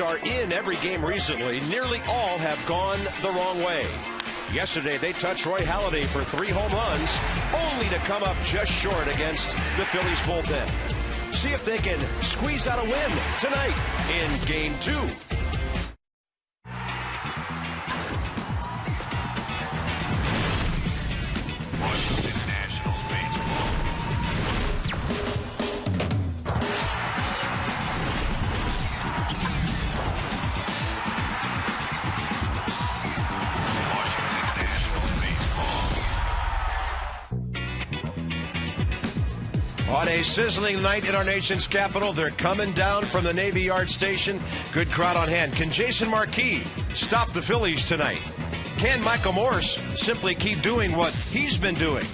are in every game recently. Nearly all have gone the wrong way. Yesterday, they touched Roy Halladay for 3 home runs, only to come up just short against the Phillies bullpen. See if they can squeeze out a win tonight in Game 2. On a sizzling night in our nation's capital, they're coming down from the Navy Yard station. Good crowd on hand. Can Jason Marquee stop the Phillies tonight? Can Michael Morse simply keep doing what he's been doing?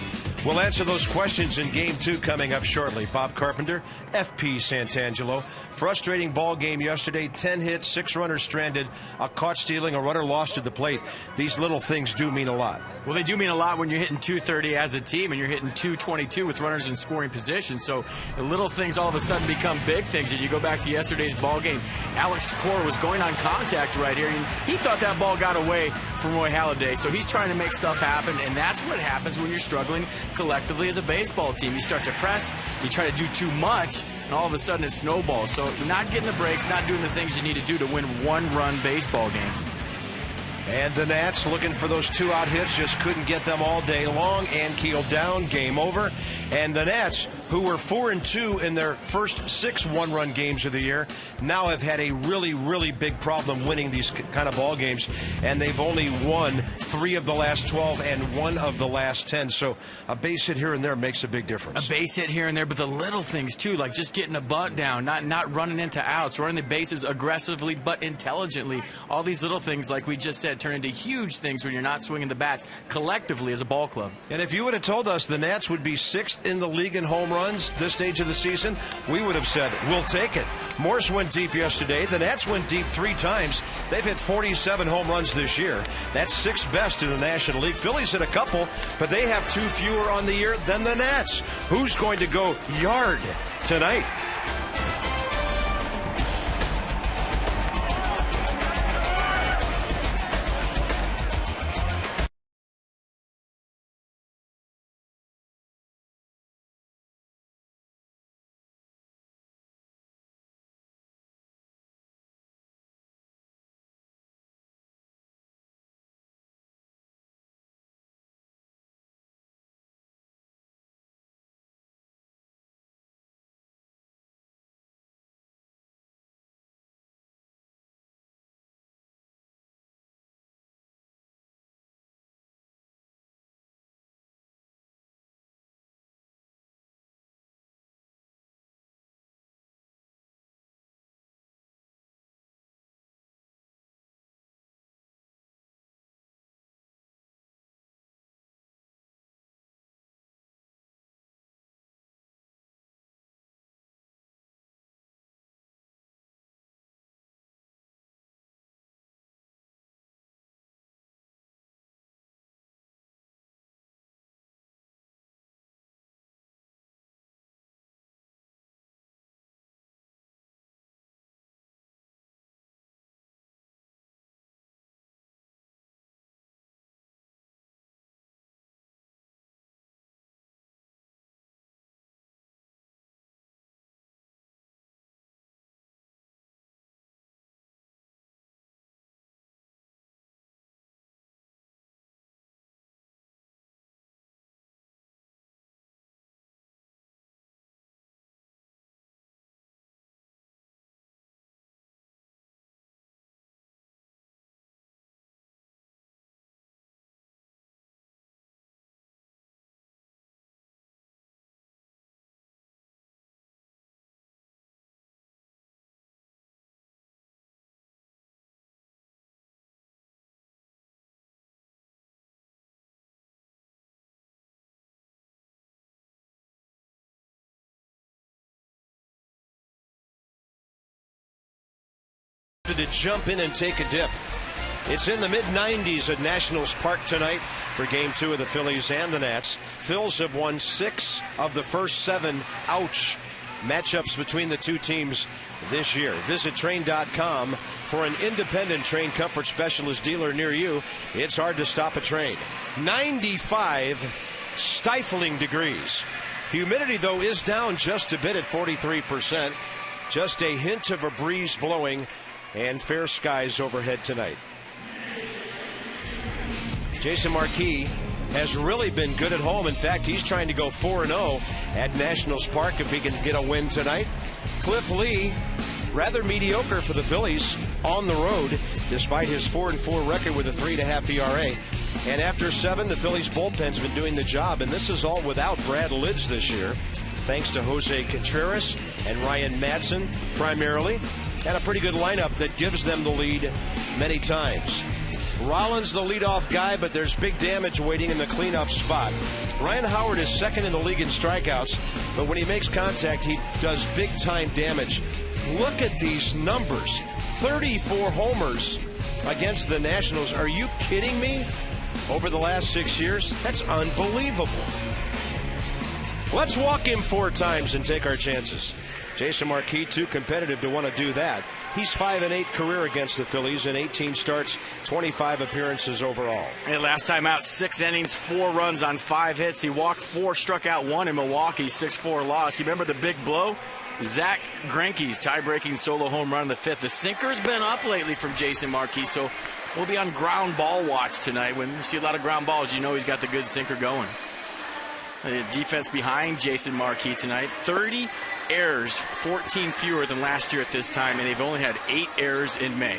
We'll answer those questions in Game 2 coming up shortly. Bob Carpenter, FP Santangelo. Frustrating ball game yesterday. 10 hits, 6 runners stranded, a caught stealing, a runner lost at the plate. These little things do mean a lot. Well, they do mean a lot when you're hitting 230 as a team and you're hitting 222 with runners in scoring position. So the little things all of a sudden become big things. And you go back to yesterday's ball game. Alex Cora was going on contact right here. And he thought that ball got away from Roy Halladay. So he's trying to make stuff happen. And that's what happens when you're struggling collectively as a baseball team. You start to press, you try to do too much, and all of a sudden it snowballs. So not getting the breaks, not doing the things you need to do to win one-run baseball games. And the Nats looking for those 2-out hits, just couldn't get them all day long. And keeled down, game over. And the Nats, who were 4-2 in their first 6 one-run games of the year, now have had a really, really big problem winning these kind of ball games. And they've only won 3 of the last 12 and 1 of the last 10. So a base hit here and there makes a big difference. A base hit here and there, but the little things too, like just getting a bunt down, not running into outs, running the bases aggressively but intelligently. All these little things, like we just said, turn into huge things when you're not swinging the bats collectively as a ball club. And if you would have told us the Nats would be 6th in the league in home runs this stage of the season, we would have said, we'll take it. Morse went deep yesterday. The Nats went deep 3 times. They've hit 47 home runs this year. That's 6th best in the National League. Phillies hit a couple, but they have 2 fewer on the year than the Nats. Who's going to go yard tonight? To jump in and take a dip. It's in the mid-90s at Nationals Park tonight for Game 2 of the Phillies and the Nats. Phils have won 6 of the first 7. Ouch. matchups between the two teams this year. Visit train.com for an independent train comfort specialist dealer near you. It's hard to stop a train. 95 stifling degrees. Humidity, though, is down just a bit at 43%. Just a hint of a breeze blowing and fair skies overhead tonight. Jason Marquee has really been good at home. In fact, he's trying to go 4-0 at Nationals Park if he can get a win tonight. Cliff Lee, rather mediocre for the Phillies on the road, despite his 4-4 record with a 3.5 ERA. And after 7, the Phillies bullpen's been doing the job, and this is all without Brad Lidge this year, thanks to Jose Contreras and Ryan Madson primarily, and a pretty good lineup that gives them the lead many times. Rollins the leadoff guy, but there's big damage waiting in the cleanup spot. Ryan Howard is second in the league in strikeouts, but when he makes contact, he does big-time damage. Look at these numbers. 34 homers against the Nationals. Are you kidding me? Over the last 6 years? That's unbelievable. Let's walk him 4 times and take our chances. Jason Marquee, too competitive to want to do that. He's 5-8 career against the Phillies in 18 starts, 25 appearances overall. And last time out, 6 innings, 4 runs on 5 hits. He walked 4, struck out 1 in Milwaukee, 6-4 loss. You remember the big blow? Zach Greinke's tie-breaking solo home run in the 5th. The sinker's been up lately from Jason Marquee, so we'll be on ground ball watch tonight. When you see a lot of ground balls, you know he's got the good sinker going. The defense behind Jason Marquee tonight, 30 errors, 14 fewer than last year at this time, and they've only had 8 errors in May.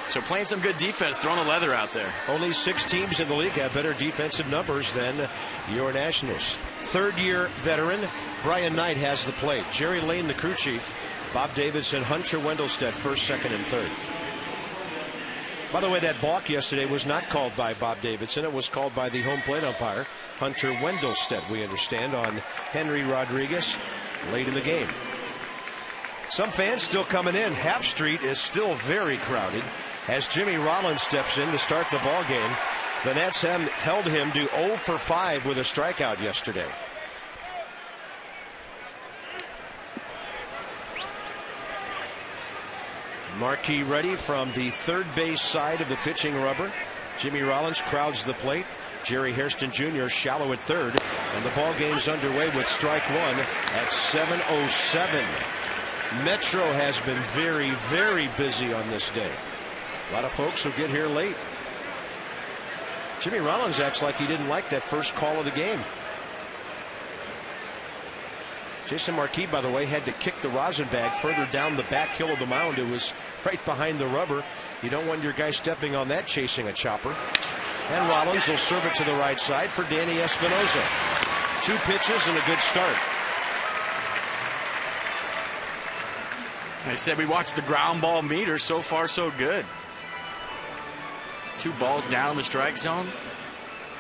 So playing some good defense, throwing the leather out there. Only 6 teams in the league have better defensive numbers than your Nationals. Third-year veteran Brian Knight has the plate. Jerry Lane, the crew chief. Bob Davidson, Hunter Wendelstedt, first, second, and third. By the way, that balk yesterday was not called by Bob Davidson. It was called by the home plate umpire, Hunter Wendelstedt, we understand, on Henry Rodriguez late in the game. Some fans still coming in. Half Street is still very crowded as Jimmy Rollins steps in to start the ball game. The Nats held him to 0 for 5 with a strikeout yesterday. Marquee ready from the third base side of the pitching rubber. Jimmy Rollins crowds the plate. Jerry Hairston Jr. shallow at third, and the ball game's underway with strike 1 at 7:07. Metro has been very, very busy on this day. A lot of folks will get here late. Jimmy Rollins acts like he didn't like that first call of the game. Jason Marquee, by the way, had to kick the rosin bag further down the back hill of the mound. It was right behind the rubber. You don't want your guy stepping on that chasing a chopper. And Rollins will serve it to the right side for Danny Espinosa. 2 pitches and a good start. I said we watched the ground ball meter. So far, so good. 2 balls down the strike zone.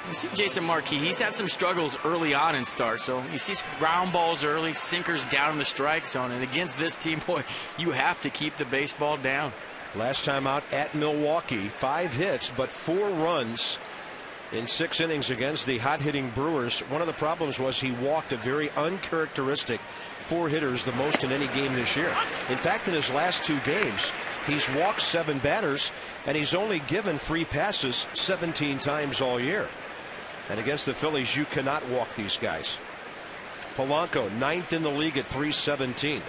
You see Jason Marquee, he's had some struggles early on in starts. So you see ground balls early, sinkers down in the strike zone. And against this team, boy, you have to keep the baseball down. Last time out at Milwaukee, 5 hits, but 4 runs in 6 innings against the hot-hitting Brewers. One of the problems was he walked a very uncharacteristic 4 hitters, the most in any game this year. In fact, in his last 2 games, he's walked 7 batters, and he's only given free passes 17 times all year. And against the Phillies, you cannot walk these guys. Polanco, 9th in the league at .317.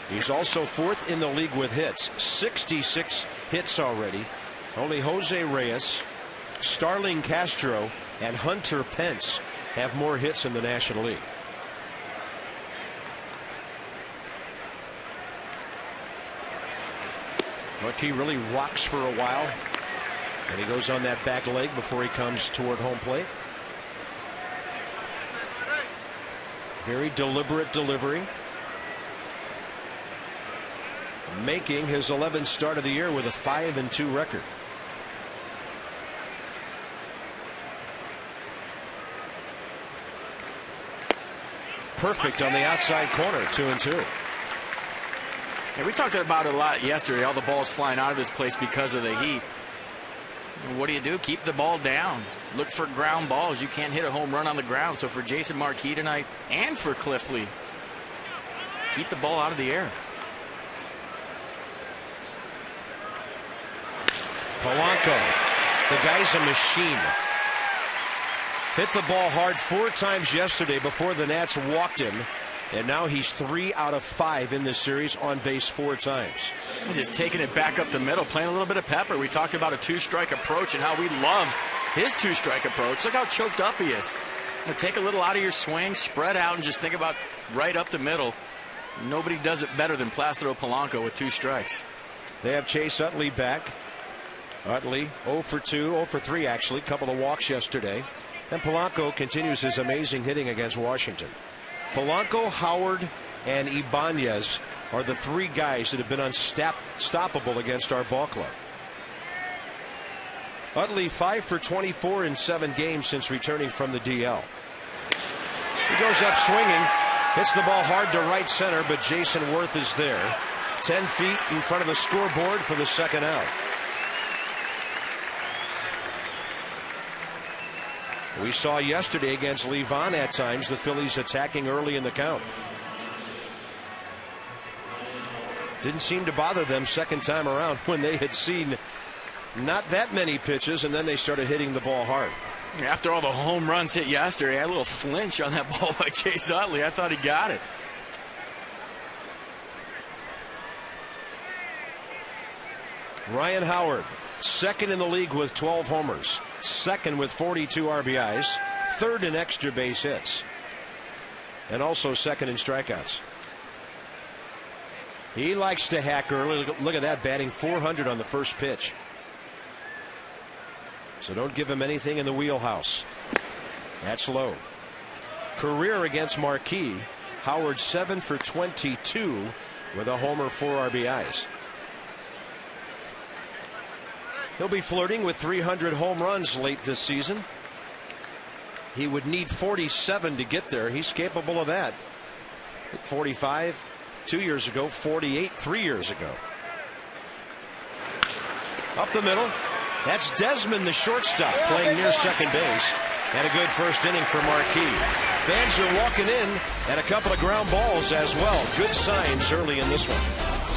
He's also 4th in the league with hits. 66 hits already. Only Jose Reyes, Starling Castro, and Hunter Pence have more hits in the National League. Marquee really rocks for a while, and he goes on that back leg before he comes toward home plate. Very deliberate delivery. Making his 11th start of the year with a 5-2 record. Perfect on the outside corner, 2-2. Yeah, we talked about it a lot yesterday, all the balls flying out of this place because of the heat. What do? Keep the ball down. look for ground balls. You can't hit a home run on the ground. So for Jason Marquee tonight and for Cliff Lee, keep the ball out of the air. Polanco, the guy's a machine. Hit the ball hard 4 times yesterday before the Nats walked him. And now he's 3 out of 5 in this series, on base 4 times. He's just taking it back up the middle, playing a little bit of pepper. We talked about a 2-strike approach and how we love his 2-strike approach. Look how choked up he is. Take a little out of your swing, spread out, and just think about right up the middle. Nobody does it better than Placido Polanco with 2 strikes. They have Chase Utley back. Utley 0 for 2, 0 for 3 actually. Couple of walks yesterday. And Polanco continues his amazing hitting against Washington. Polanco, Howard, and Ibanez are the 3 guys that have been unstoppable against our ball club. Utley 5 for 24 in 7 games since returning from the DL. He goes up swinging, hits the ball hard to right center, but Jason Worth is there. 10 feet in front of the scoreboard for the second out. We saw yesterday against Levon at times the Phillies attacking early in the count. Didn't seem to bother them second time around when they had seen not that many pitches, and then they started hitting the ball hard. After all the home runs hit yesterday, I had a little flinch on that ball by Chase Utley. I thought he got it. Ryan Howard, second in the league with 12 homers, second with 42 RBIs, third in extra base hits, and also second in strikeouts. He likes to hack early. Look at that, batting 400 on the first pitch. So don't give him anything in the wheelhouse. That's low. Career against Marquee, Howard 7 for 22 with a homer, 4 RBIs. He'll be flirting with 300 home runs late this season. He would need 47 to get there. He's capable of that. At 45 2 years ago, 48 3 years ago. Up the middle. That's Desmond, the shortstop, playing near second base. And a good first inning for Marquee. Fans are walking in, and a couple of ground balls as well. Good signs early in this one.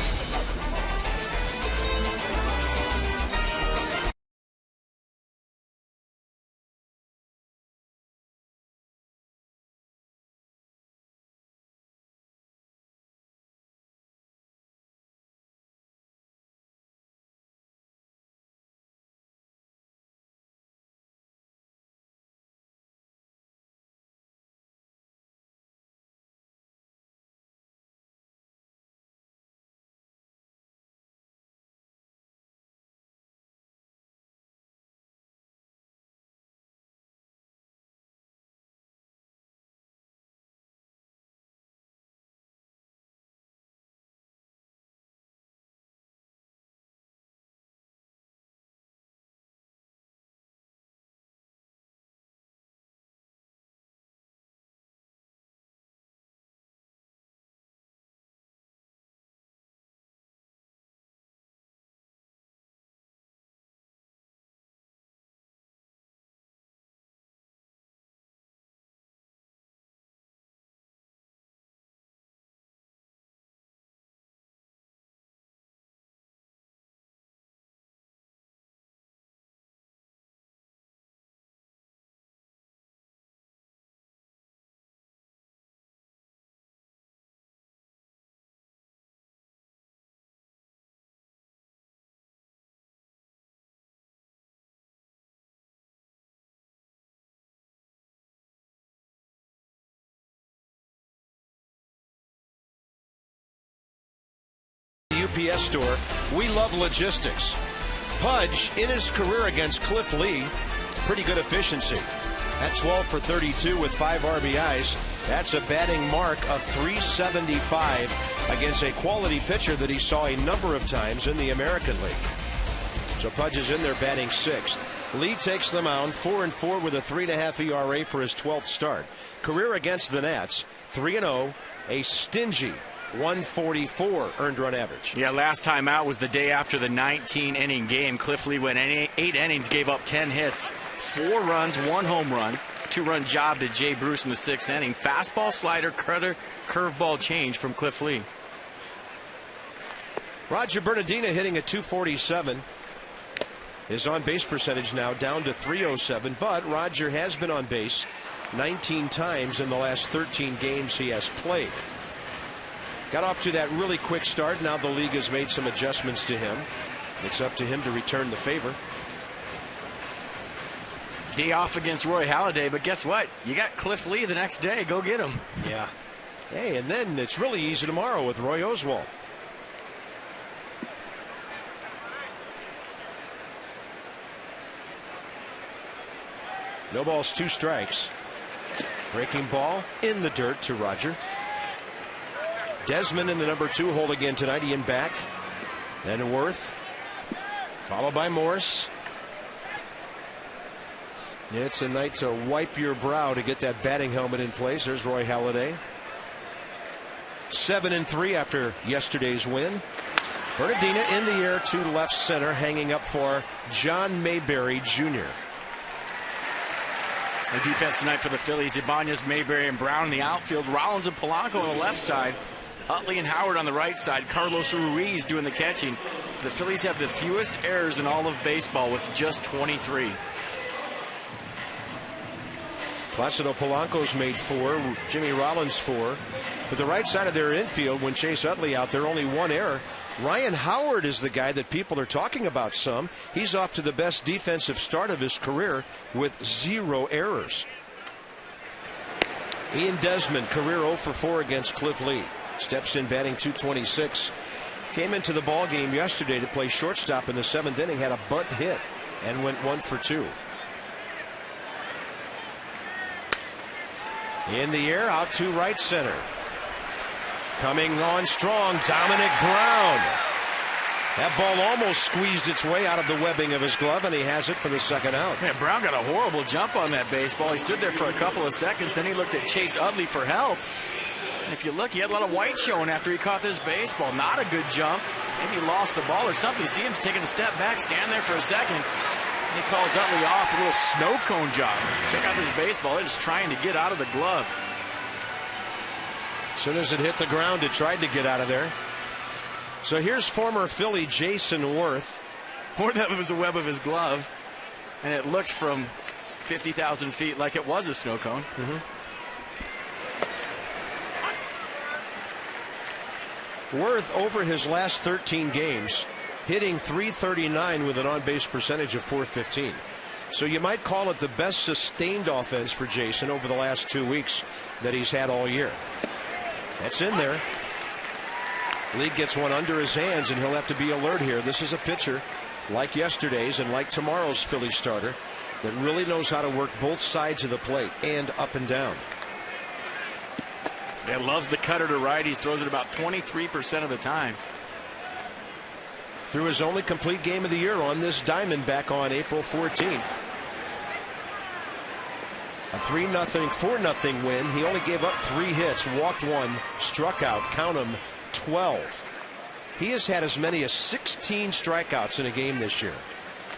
UPS store. We love logistics. Pudge, in his career against Cliff Lee, pretty good efficiency. At 12 for 32 with 5 RBIs. That's a batting mark of 375 against a quality pitcher that he saw a number of times in the American League. So Pudge is in there batting 6th. Lee takes the mound, 4-4 with a 3.5 ERA for his 12th start. Career against the Nats, 3-0, a stingy 144 earned run average. Yeah, last time out was the day after the 19-inning game. Cliff Lee went 8 innings, gave up 10 hits, 4 runs, 1 home run, 2-run job to Jay Bruce in the 6th inning. Fastball, slider, cutter, curveball change from Cliff Lee. Roger Bernardina hitting at 247. His on-base percentage now down to 307, but Roger has been on base 19 times in the last 13 games he has played. Got off to that really quick start. Now the league has made some adjustments to him. It's up to him to return the favor. Day off against Roy Halladay, but guess what? You got Cliff Lee the next day. Go get him. Yeah. Hey, and then it's really easy tomorrow with Roy Oswalt. No balls, 2 strikes. Breaking ball in the dirt to Roger. Desmond in the number 2 hole again tonight. Ian back. Then Worth. Followed by Morse. It's a night to wipe your brow to get that batting helmet in place. There's Roy Halladay. 7-3 after yesterday's win. Bernardina in the air to left center, hanging up for John Mayberry Jr. The defense tonight for the Phillies: Ibanez, Mayberry, and Brown in the outfield. Rollins and Polanco on the left side. Utley and Howard on the right side. Carlos Ruiz doing the catching. The Phillies have the fewest errors in all of baseball with just 23. Placido Polanco's made 4. Jimmy Rollins 4. But the right side of their infield, when Chase Utley out there, only 1 error. Ryan Howard is the guy that people are talking about some. He's off to the best defensive start of his career with 0 errors. Ian Desmond, career 0 for 4 against Cliff Lee. Steps in batting 226. Came into the ball game yesterday to play shortstop in the 7th inning. Had a bunt hit and went 1 for 2. In the air, out to right center. Coming on strong, Dominic Brown. That ball almost squeezed its way out of the webbing of his glove, and he has it for the 2nd out. Yeah, Brown got a horrible jump on that baseball. He stood there for a couple of seconds, then he looked at Chase Utley for help. And if you look, he had a lot of white showing after he caught this baseball. Not a good jump. Maybe he lost the ball or something. You see him taking a step back, stand there for a second. And he calls Utley off a little snow cone job. Check out this baseball. It's trying to get out of the glove. As soon as it hit the ground, it tried to get out of there. So here's former Philly Jason Worth. Or that was the web of his glove, and it looked from 50,000 feet like it was a snow cone. Worth, over his last 13 games, hitting .339 with an on-base percentage of .415. So you might call it the best sustained offense for Jason over the last 2 weeks that he's had all year. That's in there. League gets one under his hands, and he'll have to be alert here. This is a pitcher like yesterday's and like tomorrow's Philly starter that really knows how to work both sides of the plate and up and down. Yeah, loves the cutter to righties. Throws it about 23% of the time. Threw his only complete game of the year on this diamond back on April 14th. A 3-0, 4-0 win. He only gave up 3 hits, walked 1, struck out, count them, 12. He has had as many as 16 strikeouts in a game this year.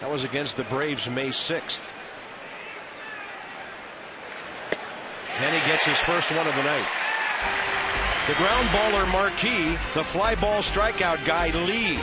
That was against the Braves May 6th. And he gets his first one of the night. The ground baller Marquee, the fly ball strikeout guy Lee.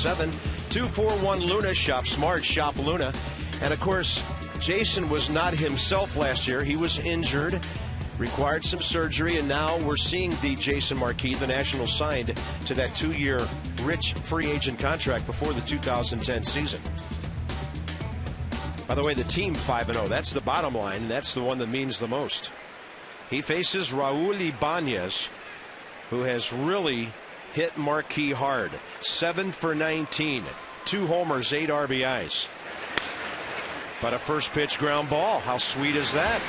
7. 241 Luna. Shop smart, shop Luna. And of course, Jason was not himself last year. He was injured, required some surgery, and now we're seeing the Jason Marquee, the Nationals, signed to that 2-year rich free agent contract before the 2010 season. By the way, the team 5-0. That's the bottom line. That's the one that means the most. He faces Raul Ibanez, who has really hit Marquee hard. 7 for 19. 2 homers, 8 RBIs. But a first pitch ground ball. How sweet is that?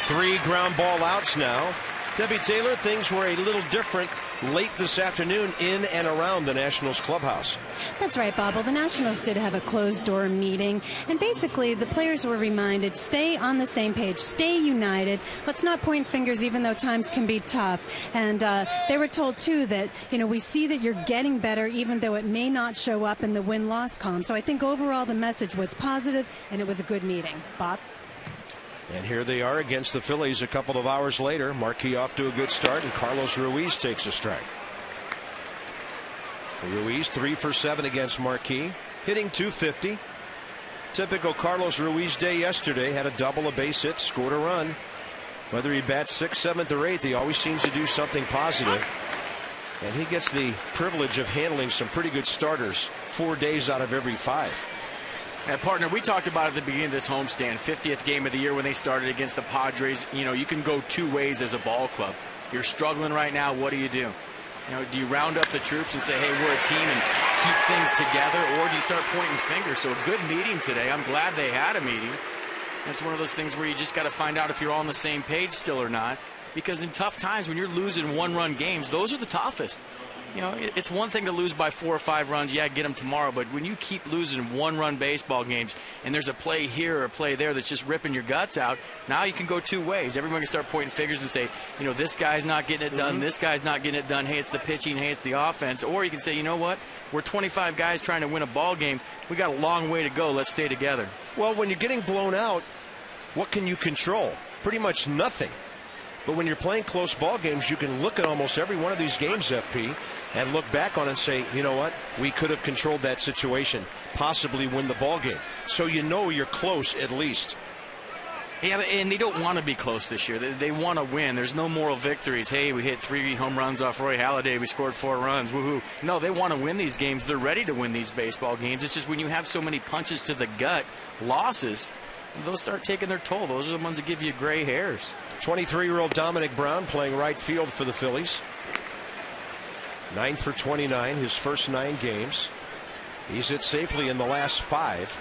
3 ground ball outs now. Debbie Taylor, things were a little different late this afternoon in and around the Nationals clubhouse. That's right, Bob. Well, the Nationals did have a closed-door meeting, and basically the players were reminded, stay on the same page, stay united. Let's not point fingers, even though times can be tough. And they were told, too, that, we see that you're getting better, even though it may not show up in the win-loss column. So I think overall the message was positive, and it was a good meeting. Bob? And here they are against the Phillies a couple of hours later. Marquee off to a good start, and Carlos Ruiz takes a strike. Ruiz 3 for 7 against Marquee, hitting .250. Typical Carlos Ruiz day yesterday. Had a double, a base hit, scored a run. Whether he bats 6th, 7th, or 8th, he always seems to do something positive. And he gets the privilege of handling some pretty good starters 4 days out of every 5. And partner, we talked about at the beginning of this homestand, 50th game of the year when they started against the Padres. You can go 2 ways as a ball club. You're struggling right now. What do? Do you round up the troops and say, hey, we're a team and keep things together, or do you start pointing fingers? So a good meeting today. I'm glad they had a meeting. It's one of those things where you just got to find out if you're all on the same page still or not, because in tough times when you're losing 1-run games, those are the toughest. It's one thing to lose by 4 or 5 runs. Yeah, get them tomorrow. But when you keep losing 1-run baseball games and there's a play here or a play there that's just ripping your guts out, now you can go 2 ways. Everyone can start pointing fingers and say, this guy's not getting it done. This guy's not getting it done. Hey, it's the pitching. Hey, it's the offense. Or you can say, you know what? We're 25 guys trying to win a ball game. We got a long way to go. Let's stay together. Well, when you're getting blown out, what can you control? Pretty much nothing. But when you're playing close ball games, you can look at almost every one of these games, FP, and look back on it and say, you know what, we could have controlled that situation, possibly win the ball game. So you're close at least. Yeah, and they don't want to be close this year. They want to win. There's no moral victories. Hey, we hit 3 home runs off Roy Halladay. We scored 4 runs. Woohoo. No, they want to win these games. They're ready to win these baseball games. It's just when you have so many punches to the gut, losses, those start taking their toll. Those are the ones that give you gray hairs. 23-year-old Dominic Brown playing right field for the Phillies. 9 for 29, his first 9 games. He's hit safely in the last 5.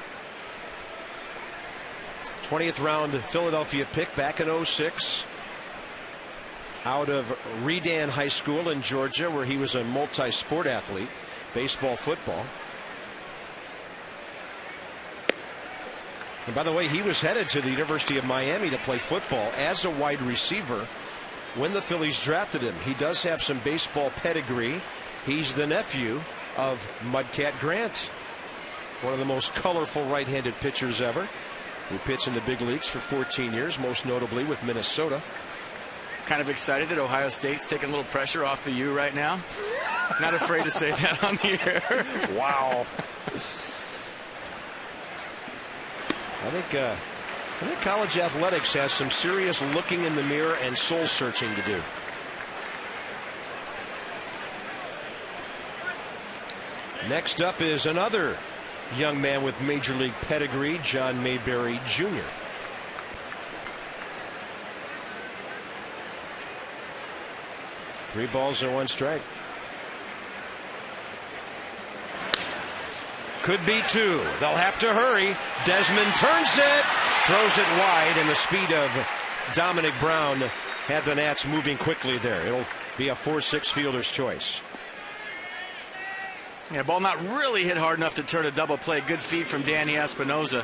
20th round Philadelphia pick back in 06. Out of Redan High School in Georgia, where he was a multi-sport athlete, baseball, football. And by the way, he was headed to the University of Miami to play football as a wide receiver when the Phillies drafted him. He does have some baseball pedigree. He's the nephew of Mudcat Grant, one of the most colorful right-handed pitchers ever, who pitched in the big leagues for 14 years, most notably with Minnesota. Kind of excited that Ohio State's taking a little pressure off of you right now. Not afraid to say that on the air. Wow. I think college athletics has some serious looking in the mirror and soul searching to do. Next up is another young man with major league pedigree, John Mayberry Jr. Three balls and 1 strike. Could be 2. They'll have to hurry. Desmond turns it, throws it wide, and the speed of Dominic Brown had the Nats moving quickly there. It'll be a 4-6 fielder's choice. Yeah, ball not really hit hard enough to turn a double play. Good feed from Danny Espinosa.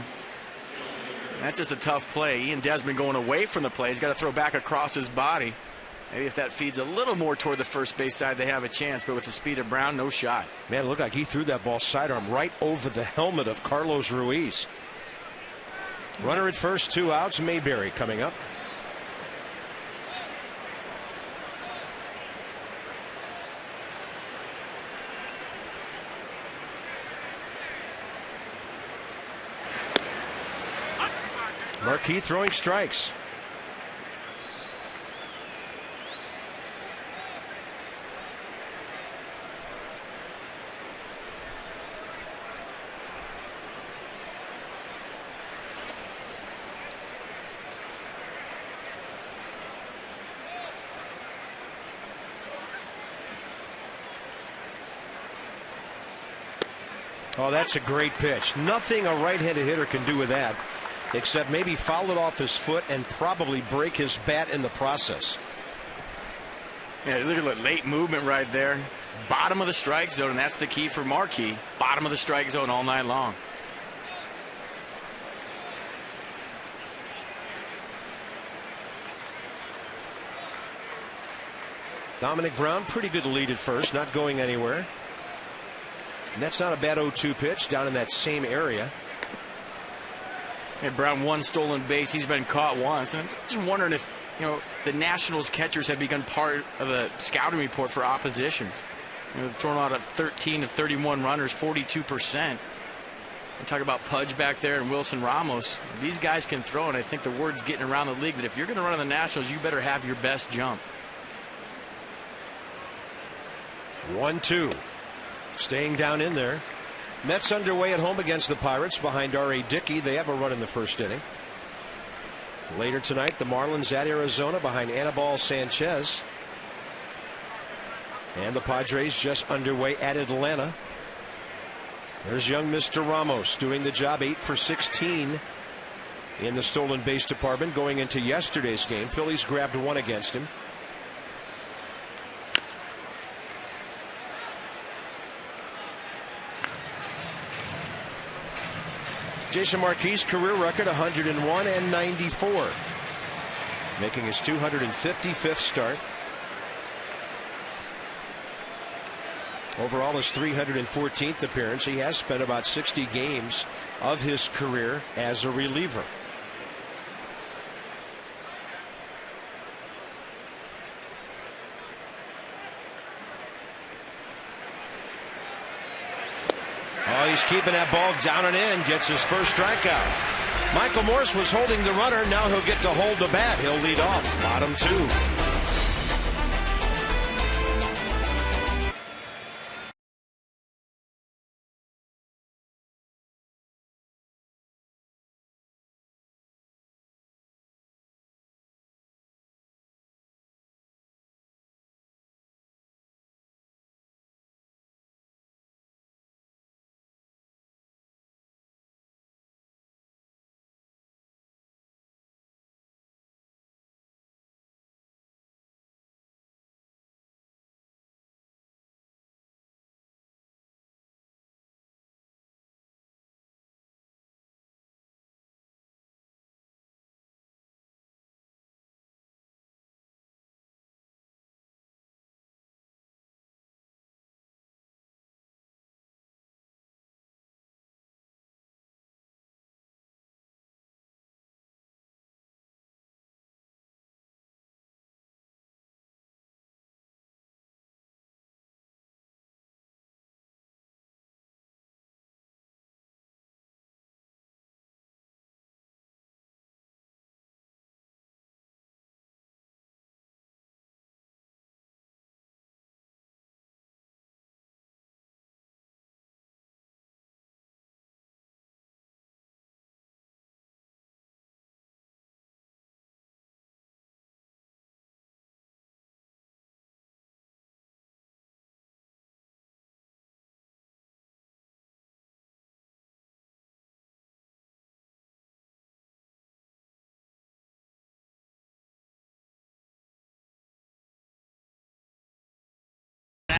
That's just a tough play. Ian Desmond going away from the play. He's got to throw back across his body. Maybe if that feeds a little more toward the first base side, they have a chance. But with the speed of Brown, no shot. Man, it looked like he threw that ball sidearm right over the helmet of Carlos Ruiz. Runner at first, 2 outs. Mayberry coming up. Marquee throwing strikes. Oh, that's a great pitch. Nothing a right-handed hitter can do with that, except maybe foul it off his foot and probably break his bat in the process. Yeah, look at the late movement right there. Bottom of the strike zone, and that's the key for Marquee. Bottom of the strike zone all night long. Dominic Brown, pretty good lead at first, not going anywhere. And that's not a bad 0-2 pitch down in that same area. Hey, Brown, one stolen base. He's been caught once. And I'm just wondering if, the Nationals catchers have become part of the scouting report for oppositions. Thrown out of 13 of 31 runners, 42%. We talk about Pudge back there and Wilson Ramos. These guys can throw, and I think the word's getting around the league that if you're going to run on the Nationals, you better have your best jump. 1-2. Staying down in there. Mets underway at home against the Pirates behind R.A. Dickey. They have a run in the first inning. Later tonight, the Marlins at Arizona behind Anibal Sanchez. And the Padres just underway at Atlanta. There's young Mr. Ramos doing the job, 8 for 16 in the stolen base department going into yesterday's game. Phillies grabbed one against him. Jason Marquee's career record 101 and 94, making his 255th start. Overall, his 314th appearance. He has spent about 60 games of his career as a reliever. Oh, he's keeping that ball down and in. Gets his first strikeout. Michael Morse was holding the runner. Now he'll get to hold the bat. He'll lead off. Bottom 2.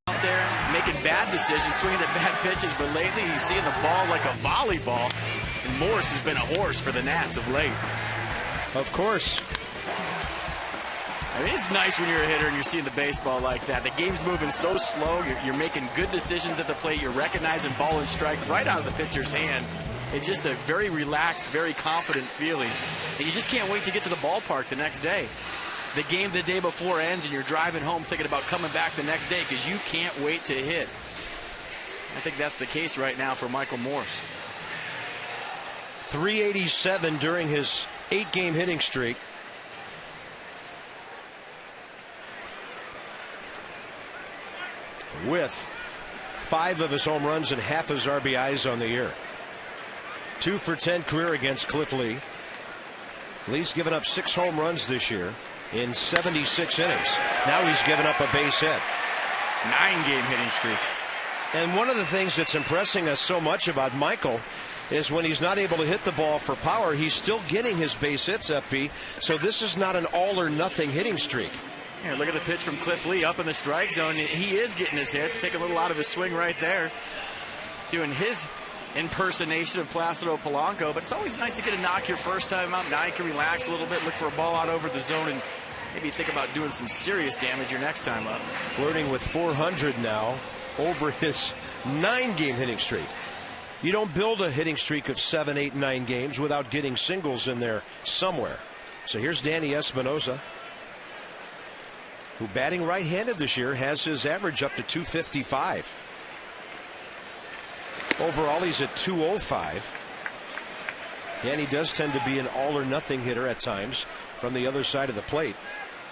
Out there making bad decisions, swinging at bad pitches, but lately he's seeing the ball like a volleyball. And Morse has been a horse for the Nats of late. Of course. I mean, it's nice when you're a hitter and you're seeing the baseball like that. The game's moving so slow. You're making good decisions at the plate. You're recognizing ball and strike right out of the pitcher's hand. It's just a very relaxed, very confident feeling. And you just can't wait to get to the ballpark the next day. The game the day before ends and you're driving home thinking about coming back the next day because you can't wait to hit. I think that's the case right now for Michael Morse. 387 during his 8-game hitting streak. With 5 of his home runs and half his RBIs on the year. 2 for 10 career against Cliff Lee. Lee's given up 6 home runs this year in 76 innings. Now he's given up a base hit. 9-game hitting streak. And one of the things that's impressing us so much about Michael is when he's not able to hit the ball for power, he's still getting his base hits, FP. So this is not an all or nothing hitting streak. Yeah, look at the pitch from Cliff Lee up in the strike zone. He is getting his hits, taking a little out of his swing right there. Doing his impersonation of Placido Polanco, but it's always nice to get a knock your first time out. Now you can relax a little bit, look for a ball out over the zone, and maybe think about doing some serious damage your next time up. Flirting with 400 now over his 9-game hitting streak. You don't build a hitting streak of 7, 8, 9 games without getting singles in there somewhere. So here's Danny Espinosa, who batting right-handed this year has his average up to 255. Overall, he's at 205. Danny does tend to be an all-or-nothing hitter at times from the other side of the plate.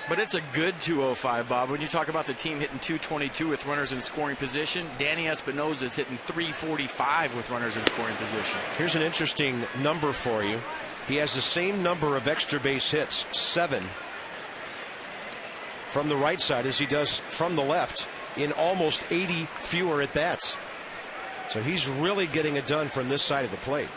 But it's a good 205, Bob. When you talk about the team hitting 222 with runners in scoring position, Danny Espinosa is hitting 345 with runners in scoring position. Here's an interesting number for you. He has the same number of extra base hits, 7, from the right side as he does from the left in almost 80 fewer at-bats. So he's really getting it done from this side of the plate.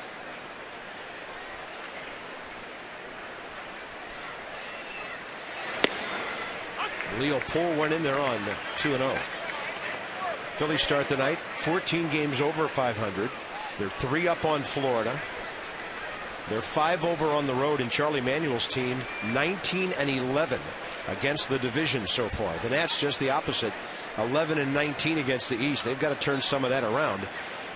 Leo pull one in there on 2-0. Phillies start the night 14 games over 500. They're 3 up on Florida. They're 5 over on the road, and Charlie Manuel's team 19-11 against the division so far. The Nats just the opposite, 11-19 against the East. They've got to turn some of that around,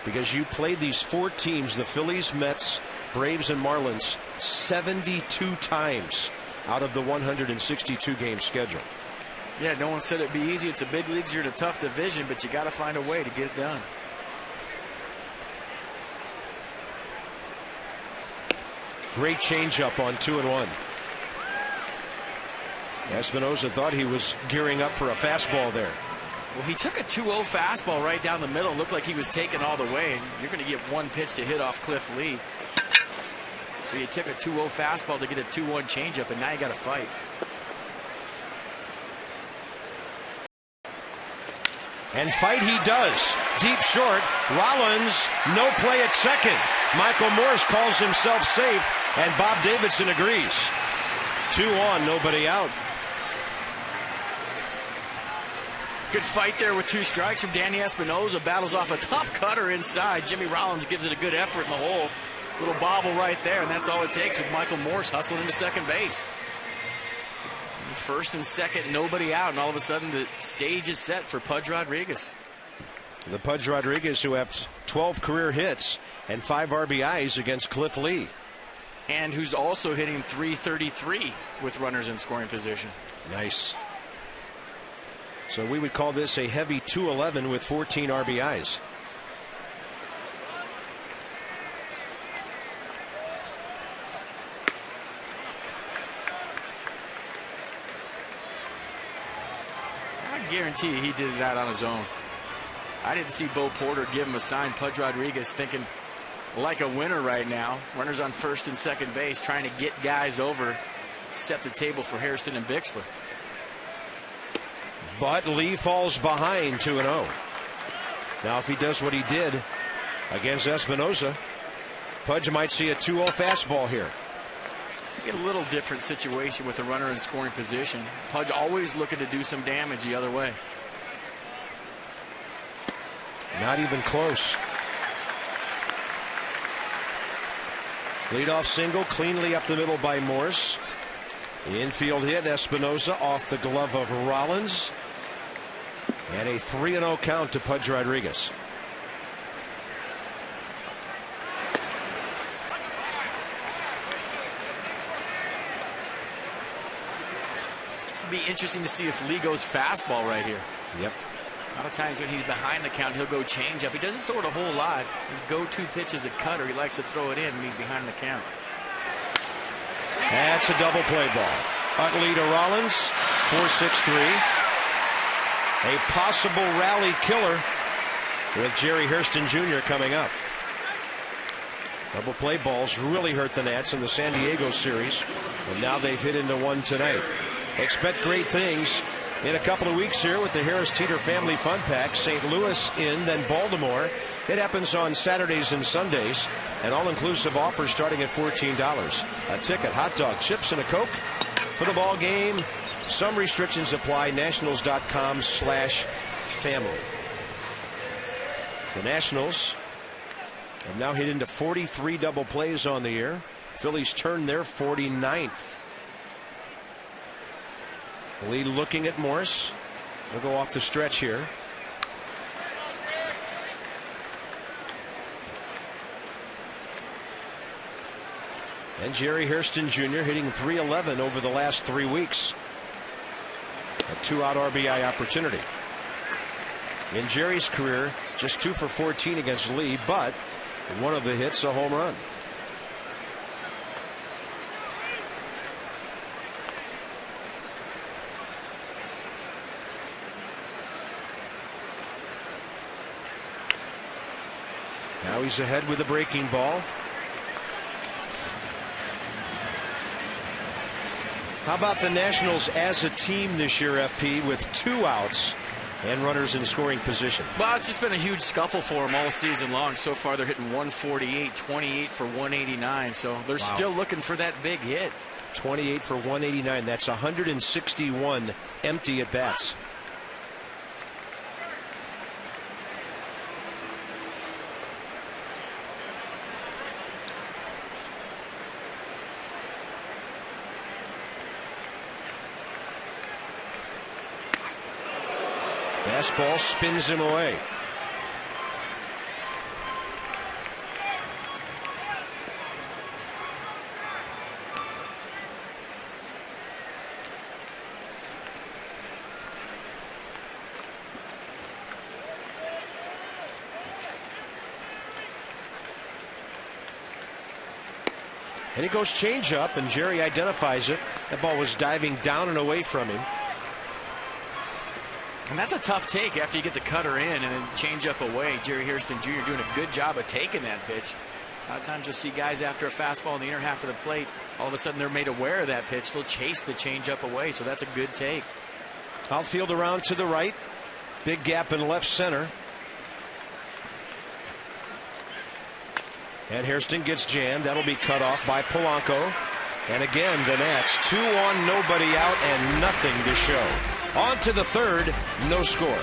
because you played these 4 teams, the Phillies, Mets, Braves, and Marlins, 72 times out of the 162 game schedule. Yeah, no one said it'd be easy. It's a big leagues. You're in a tough division, but you got to find a way to get it done. Great changeup on 2-1. Espinosa thought he was gearing up for a fastball there. Well, he took a 2-0 fastball right down the middle. Looked like he was taken all the way. You're going to get one pitch to hit off Cliff Lee. So you took a 2-0 fastball to get a 2-1 changeup, and now you got to fight. And fight he does. Deep short. Rollins, no play at second. Michael Morse calls himself safe, and Bob Davidson agrees. 2 on, nobody out. Good fight there with 2 strikes from Danny Espinosa. Battles off a tough cutter inside. Jimmy Rollins gives it a good effort in the hole. Little bobble right there, and that's all it takes with Michael Morse hustling into second base. First and second, nobody out, and all of a sudden the stage is set for Pudge Rodriguez. The Pudge Rodriguez, who has 12 career hits and 5 RBIs against Cliff Lee. And who's also hitting 333 with runners in scoring position. Nice. So we would call this a heavy 211 with 14 RBIs. I guarantee he did that on his own. I didn't see Bo Porter give him a sign. Pudge Rodriguez thinking like a winner right now. Runners on first and second base, trying to get guys over, set the table for Hairston and Bixler. But Lee falls behind 2-0. Now if he does what he did against Espinosa, Pudge might see a 2-0 fastball here. Get a little different situation with a runner in scoring position. Pudge always looking to do some damage the other way. Not even close. Leadoff single cleanly up the middle by Morse. The infield hit, Espinosa off the glove of Rollins. And a 3-0 count to Pudge Rodriguez. Be interesting to see if Lee goes fastball right here. Yep. A lot of times when he's behind the count, he'll go change up. He doesn't throw it a whole lot. His go-to pitch is a cutter. He likes to throw it in when he's behind the count. That's a double play ball. Utley to Rollins, 4-6-3. A possible rally killer with Jerry Hairston Jr. coming up. Double play balls really hurt the Nats in the San Diego series, and now they've hit into one tonight. Expect great things in a couple of weeks here with the Harris Teeter Family Fun Pack. St. Louis in, then Baltimore. It happens on Saturdays and Sundays. An all-inclusive offer starting at $14. A ticket, hot dog, chips, and a Coke for the ball game. Some restrictions apply. Nationals.com/family. The Nationals have now hit into 43 double plays on the year. Phillies turned their 49th. Lee looking at Morse. We'll go off the stretch here. And Jerry Hairston Jr. hitting .311 over the last 3 weeks. A 2-out RBI opportunity. In Jerry's career, just 2 for 14 against Lee, but one of the hits a home run. Now he's ahead with a breaking ball. How about the Nationals as a team this year, FP, with 2 outs and runners in scoring position? Well, it's just been a huge scuffle for them all season long. So far, they're hitting 148, 28 for 189. So they're still looking for that big hit. 28 for 189. That's 161 empty at bats. Fastball spins him away. And he goes changeup, and Jerry identifies it. That ball was diving down and away from him. And that's a tough take after you get the cutter in and then change up away. Jerry Hairston Jr. doing a good job of taking that pitch. A lot of times you'll see guys after a fastball in the inner half of the plate, all of a sudden they're made aware of that pitch. They'll chase the change up away, so that's a good take. Outfield around to the right. Big gap in left center. And Hairston gets jammed. That'll be cut off by Polanco. And again, the Nats 2 on, nobody out, and nothing to show. On to the third, no score.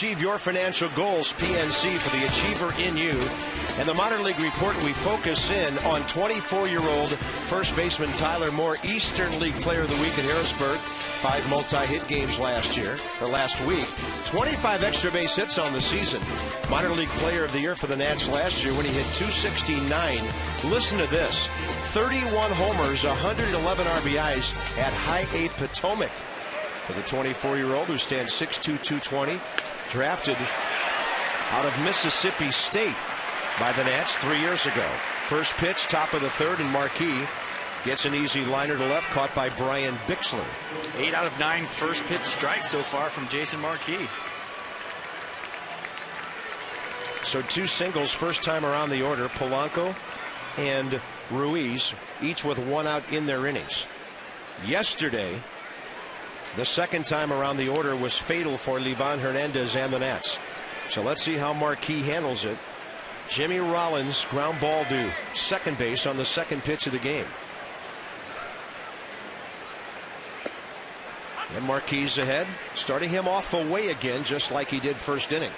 achieve your financial goals. PNC for the achiever in you. And the minor league report, we focus in on 24-year-old first baseman Tyler Moore, Eastern League Player of the Week in Harrisburg. 5 multi-hit games last week. 25 extra base hits on the season. Minor league player of the year for the Nats last year when he hit .269. Listen to this. 31 homers, 111 RBIs at High 8 Potomac. For the 24-year-old who stands 6'2", 220, drafted out of Mississippi State by the Nats 3 years ago. First pitch, top of the third, and Marquee gets an easy liner to left, caught by Brian Bixler. 8 out of 9 first pitch strikes so far from Jason Marquee. So 2 singles first time around the order. Polanco and Ruiz, each with 1 out in their innings. Yesterday, the second time around the order was fatal for Livan Hernandez and the Nats. So let's see how Marquee handles it. Jimmy Rollins, ground ball to second base on the second pitch of the game. And Marquee's ahead, starting him off away again, just like he did first inning.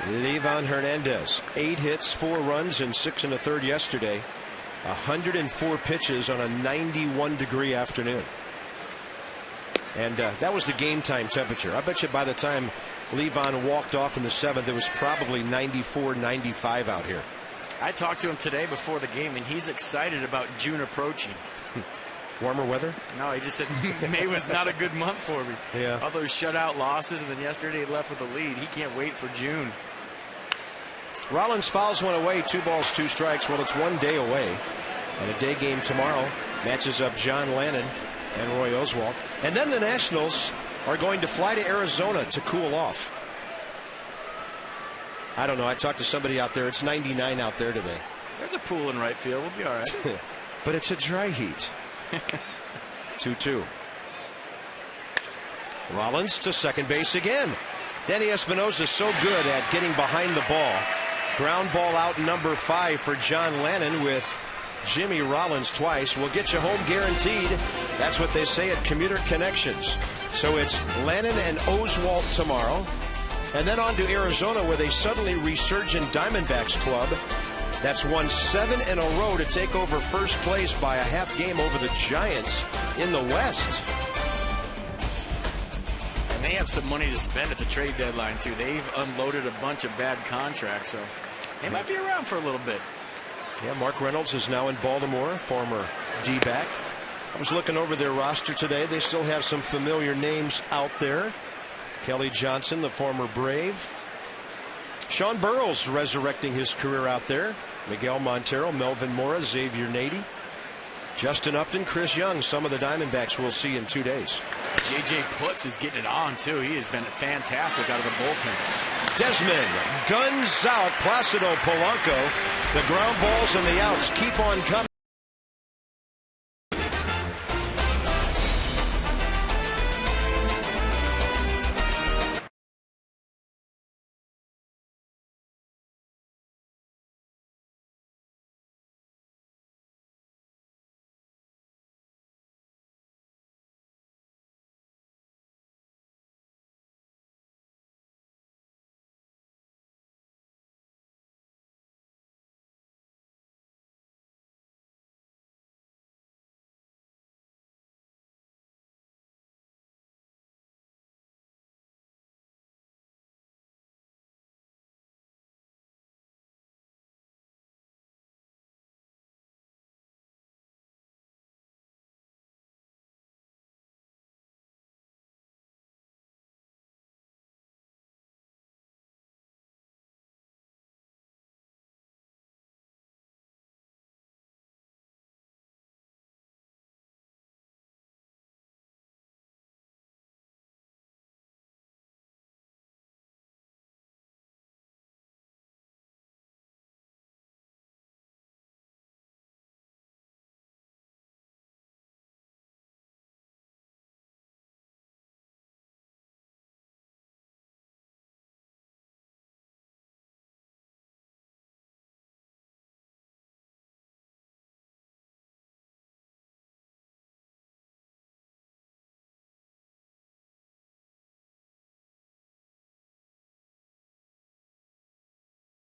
Livan Hernandez, 8 hits, 4 runs, and 6 1/3 yesterday. 104 pitches on a 91-degree afternoon. And that was the game time temperature. I bet you by the time Livan walked off in the 7th, it was probably 94, 95 out here. I talked to him today before the game, and he's excited about June approaching. Warmer weather? No, he just said May was not a good month for me. Yeah. All those shutout losses, and then yesterday he left with a lead. He can't wait for June. Rollins fouls one away, 2 balls, 2 strikes. Well, it's 1 day away. And a day game tomorrow matches up John Lannon and Roy Oswalt. And then the Nationals are going to fly to Arizona to cool off. I don't know. I talked to somebody out there. It's 99 out there today. There's a pool in right field. We'll be all right. But it's a dry heat. 2-2. Rollins to second base again. Danny Espinosa is so good at getting behind the ball. Ground ball out number 5 for John Lannon with Jimmy Rollins twice. Will get you home guaranteed. That's what they say at Commuter Connections. So it's Lannon and Oswalt tomorrow. And then on to Arizona with a suddenly resurgent Diamondbacks club that's won 7 in a row to take over first place by a half game over the Giants in the West. And they have some money to spend at the trade deadline, too. They've unloaded a bunch of bad contracts, so they might be around for a little bit. Yeah, Mark Reynolds is now in Baltimore, former D-back. I was looking over their roster today. They still have some familiar names out there. Kelly Johnson, the former Brave. Sean Burrows resurrecting his career out there. Miguel Montero, Melvin Mora, Xavier Nady, Justin Upton, Chris Young. Some of the Diamondbacks we'll see in 2 days. J.J. Putz is getting it on, too. He has been fantastic out of the bullpen. Desmond guns out Placido Polanco. The ground balls and the outs keep on coming.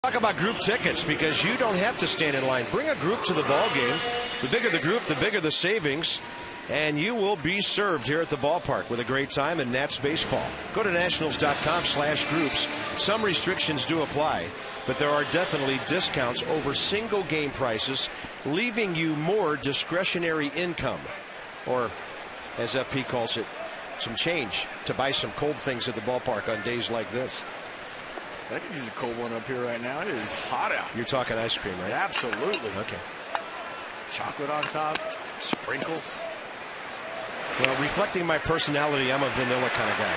Talk about group tickets, because you don't have to stand in line. Bring a group to the ball game. The bigger the group, the bigger the savings, and you will be served here at the ballpark with a great time in Nats baseball. Go to nationals.com/groups. Some restrictions do apply, but there are definitely discounts over single game prices, leaving you more discretionary income, or as FP calls it, some change to buy some cold things at the ballpark on days like this. I could use a cold one up here right now. It is hot out. You're talking ice cream, right? Absolutely. Okay. Chocolate on top, sprinkles. Well, reflecting my personality, I'm a vanilla kind of guy.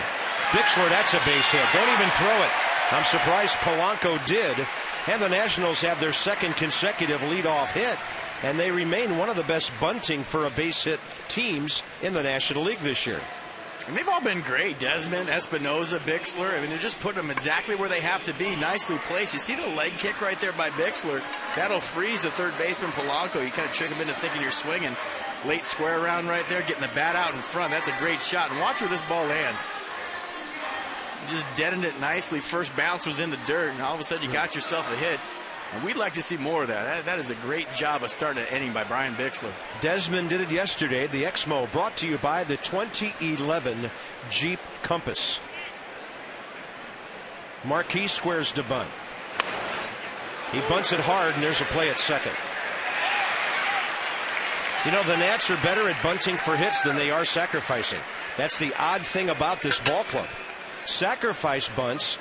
Bixler, that's a base hit. Don't even throw it. I'm surprised Polanco did. And the Nationals have their second consecutive leadoff hit, and they remain one of the best bunting for a base hit teams in the National League this year. And they've all been great. Desmond, Espinosa, Bixler. I mean, they're just putting them exactly where they have to be. Nicely placed. You see the leg kick right there by Bixler? That'll freeze the third baseman, Polanco. You kind of trick him into thinking you're swinging. Late square round right there, getting the bat out in front. That's a great shot. And watch where this ball lands. You just deadened it nicely. First bounce was in the dirt, and all of a sudden you got yourself a hit. And we'd like to see more of that. That is a great job of starting an inning by Brian Bixler. Desmond did it yesterday. The Exmo brought to you by the 2011 Jeep Compass. Marquee squares to bunt. He bunts it hard, and there's a play at second. You know, the Nats are better at bunting for hits than they are sacrificing. That's the odd thing about this ball club. Sacrifice bunts,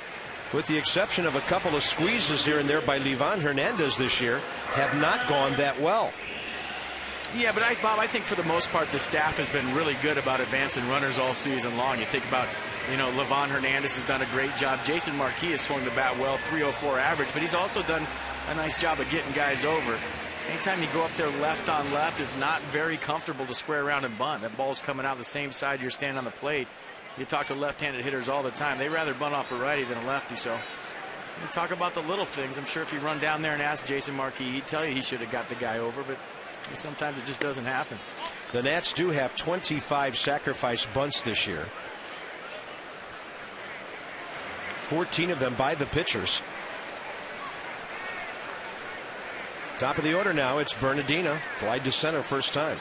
with the exception of a couple of squeezes here and there by Livan Hernandez this year, have not gone that well. Yeah, but Bob, I think for the most part the staff has been really good about advancing runners all season long. You think about, Livan Hernandez has done a great job. Jason Marquee has swung the bat well, 304 average, but he's also done a nice job of getting guys over. Anytime you go up there left on left, it's not very comfortable to square around and bunt. That ball's coming out the same side you're standing on the plate. You talk to left-handed hitters all the time. They rather bunt off a righty than a lefty. So you talk about the little things. I'm sure if you run down there and ask Jason Marquee, he'd tell you he should have got the guy over, but sometimes it just doesn't happen. The Nats do have 25 sacrifice bunts this year. 14 of them by the pitchers. Top of the order now, it's Bernardino. Fly to center first time.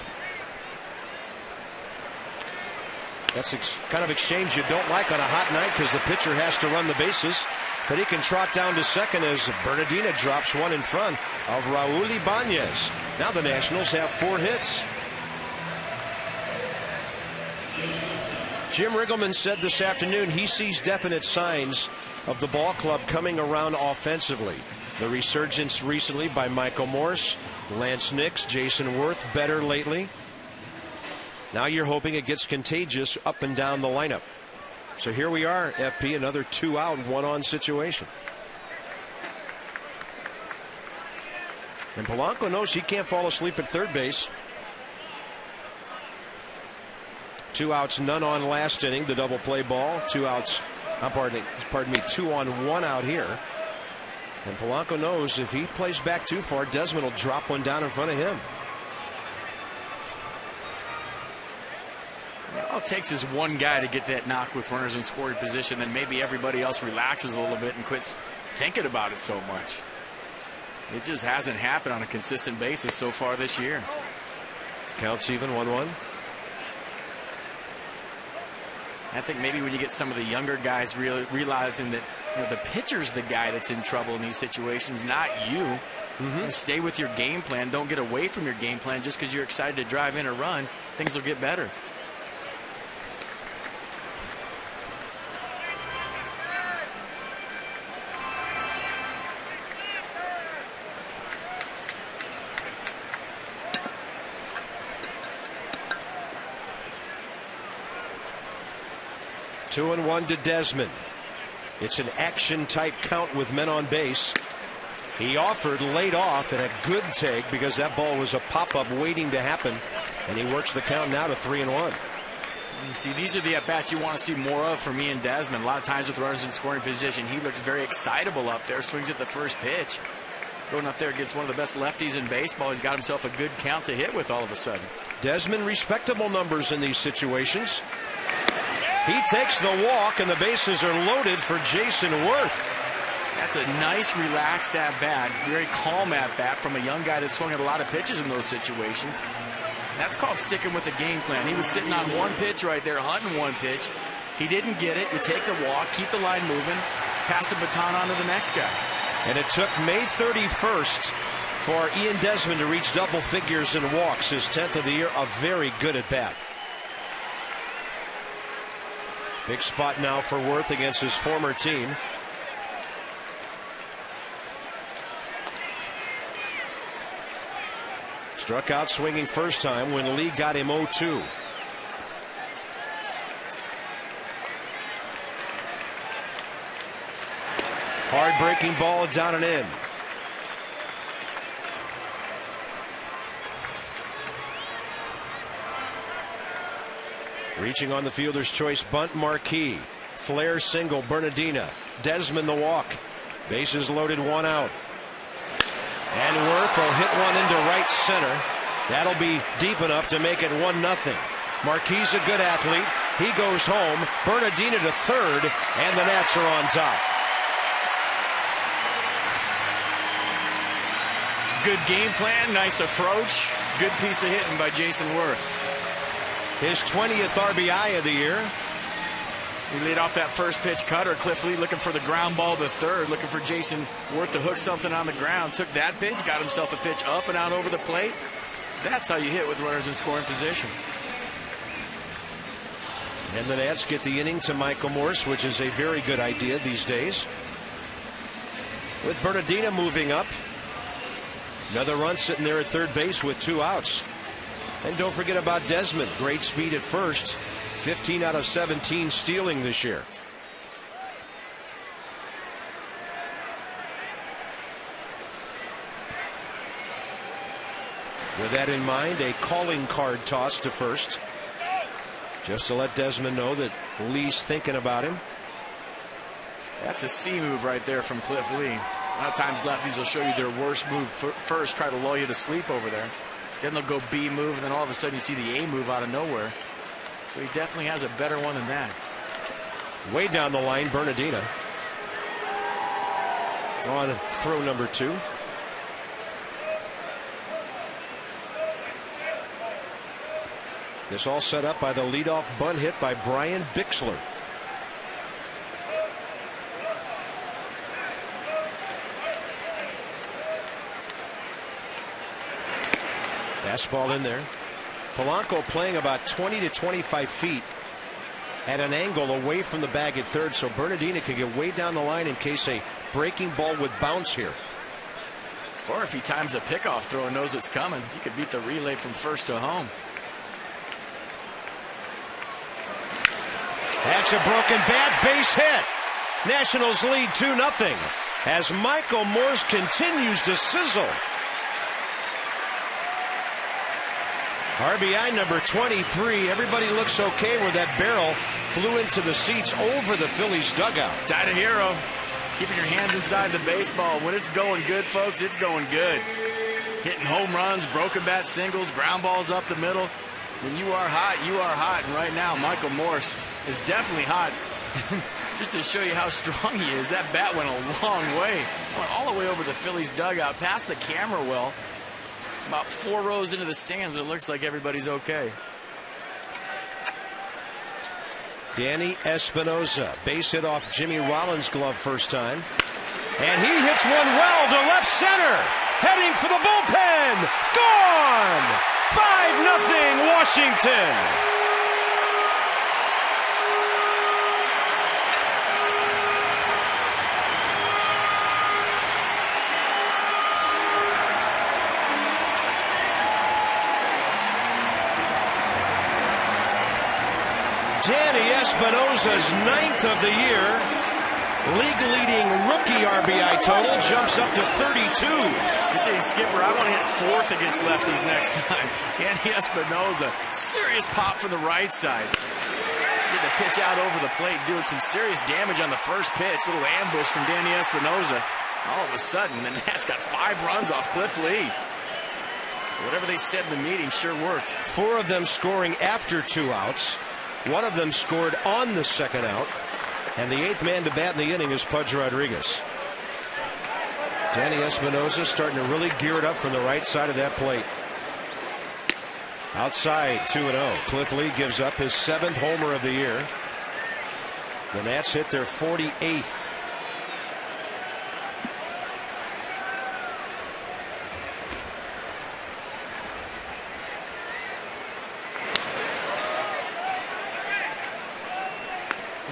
That's kind of exchange you don't like on a hot night, because the pitcher has to run the bases. But he can trot down to second as Bernardino drops one in front of Raul Ibanez. Now the Nationals have 4 hits. Jim Riggleman said this afternoon he sees definite signs of the ball club coming around offensively. The resurgence recently by Michael Morse, Lance Nix, Jason Worth, better lately. Now you're hoping it gets contagious up and down the lineup. So here we are, FP, another 2-out, 1-on situation. And Polanco knows he can't fall asleep at third base. 2 outs, none on last inning, the double play ball. 2 outs, pardon me, 2 on 1 out here. And Polanco knows if he plays back too far, Desmond will drop one down in front of him. All it takes is one guy to get that knock with runners in scoring position, then maybe everybody else relaxes a little bit and quits thinking about it so much. It just hasn't happened on a consistent basis so far this year. Counts even, 1-1. I think maybe when you get some of the younger guys realizing that the pitcher's the guy that's in trouble in these situations, not you. Stay with your game plan. Don't get away from your game plan just because you're excited to drive in a run. Things will get better. Two and 1 to Desmond. It's an action type count with men on base. He offered late off, and a good take because that ball was a pop-up waiting to happen, and he works the count now to 3-1. And see, these are the at-bats you want to see more of from Ian Desmond. A lot of times with runners in scoring position, he looks very excitable up there, swings at the first pitch. Going up there against one of the best lefties in baseball, he's got himself a good count to hit with all of a sudden. Desmond, respectable numbers in these situations. He takes the walk, and the bases are loaded for Jason Worth. That's a nice, relaxed at-bat, very calm at-bat from a young guy that swung at a lot of pitches in those situations. That's called sticking with the game plan. He was sitting on one pitch right there, hunting one pitch. He didn't get it. You take the walk, keep the line moving, pass the baton on to the next guy. And it took May 31st for Ian Desmond to reach double figures in walks, his 10th of the year. A very good at-bat. Big spot now for Worth against his former team. Struck out swinging first time when Lee got him 0-2. Hard breaking ball down and in. Reaching on the fielder's choice bunt, Marquee. Flair single, Bernardina. Desmond the walk. Bases loaded, one out. And Worth will hit one into right center. That'll be deep enough to make it 1-0. Marquee's a good athlete. He goes home. Bernardina to third, and the Nats are on top. Good game plan, nice approach. Good piece of hitting by Jason Worth. His 20th RBI of the year. He laid off that first pitch cutter. Cliff Lee looking for the ground ball to third, looking for Jason Worth to hook something on the ground. Took that pitch, got himself a pitch up and out over the plate. That's how you hit with runners in scoring position. And the Nats get the inning to Michael Morse, which is a very good idea these days. With Bernardina moving up. Another run sitting there at third base with 2 outs. And don't forget about Desmond. Great speed at first. 15 out of 17 stealing this year. With that in mind, a calling card toss to first. Just to let Desmond know that Lee's thinking about him. That's a C move right there from Cliff Lee. A lot of times lefties will show you their worst move first, try to lull you to sleep over there. Then they'll go B move, and then all of a sudden you see the A move out of nowhere. So he definitely has a better one than that. Way down the line, Bernardina. On throw number 2. This all set up by the leadoff bunt hit by Brian Bixler. Fastball in there. Polanco playing about 20 to 25 feet at an angle away from the bag at third, so Bernardina can get way down the line in case a breaking ball would bounce here. Or if he times a pickoff throw and knows it's coming, he could beat the relay from first to home. That's a broken bat, base hit. Nationals lead 2-0 as Michael Morse continues to sizzle. RBI number 23. Everybody looks okay where that barrel flew into the seats over the Phillies dugout. Died a hero. Keeping your hands inside the baseball. When it's going good, folks, it's going good. Hitting home runs, broken bat singles, ground balls up the middle. When you are hot, you are hot. And right now, Michael Morse is definitely hot. Just to show you how strong he is, that bat went a long way. Went all the way over the Phillies dugout, past the camera well. About 4 rows into the stands, it looks like everybody's okay. Danny Espinosa, base hit off Jimmy Rollins' glove first time. And he hits one well to left center. Heading for the bullpen. Gone! 5-0 Washington. Danny Espinosa's 9th of the year. League-leading rookie RBI total jumps up to 32. You see, Skipper, I want to hit 4th against lefties next time. Danny Espinosa, serious pop from the right side. Getting the pitch out over the plate, doing some serious damage on the first pitch. Little ambush from Danny Espinosa. All of a sudden, the Nats got 5 runs off Cliff Lee. Whatever they said in the meeting sure worked. 4 of them scoring after 2 outs. 1 of them scored on the second out. And the 8th man to bat in the inning is Pudge Rodriguez. Danny Espinosa starting to really gear it up from the right side of that plate. Outside, 2-0. Cliff Lee gives up his 7th homer of the year. The Nats hit their 48th.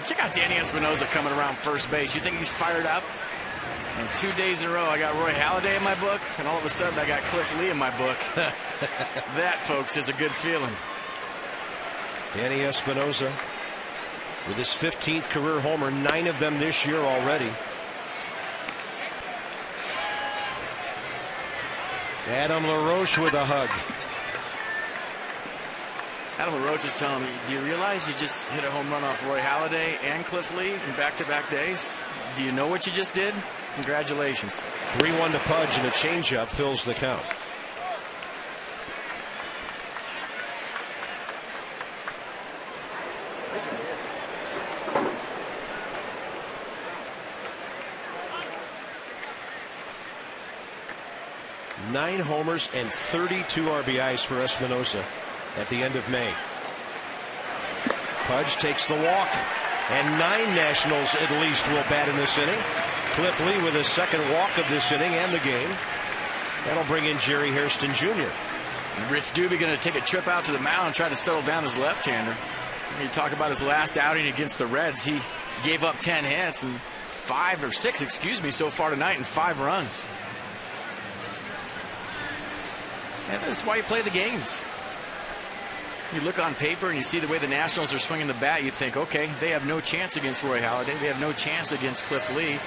Check out Danny Espinosa coming around first base. You think he's fired up? And 2 days in a row, I got Roy Halladay in my book, and all of a sudden I got Cliff Lee in my book. That, folks, is a good feeling. Danny Espinosa with his 15th career homer, 9 of them this year already. Adam LaRoche with a hug. Adam LaRoche is telling me, do you realize you just hit a home run off Roy Halladay and Cliff Lee in back-to-back days? Do you know what you just did? Congratulations. 3-1 to Pudge, and a changeup fills the count. Nine homers and 32 RBIs for Espinosa at the end of May. Pudge takes the walk, and 9 Nationals at least will bat in this inning. Cliff Lee with his 2nd walk of this inning and the game. That'll bring in Jerry Hairston Jr. Rich Doobie going to take a trip out to the mound and try to settle down his left-hander. When you talk about his last outing against the Reds, he gave up 10 hits and 6 so far tonight, and 5 runs. And that's why you play the games. You look on paper and you see the way the Nationals are swinging the bat, you think, okay, they have no chance against Roy Halladay. They have no chance against Cliff Lee.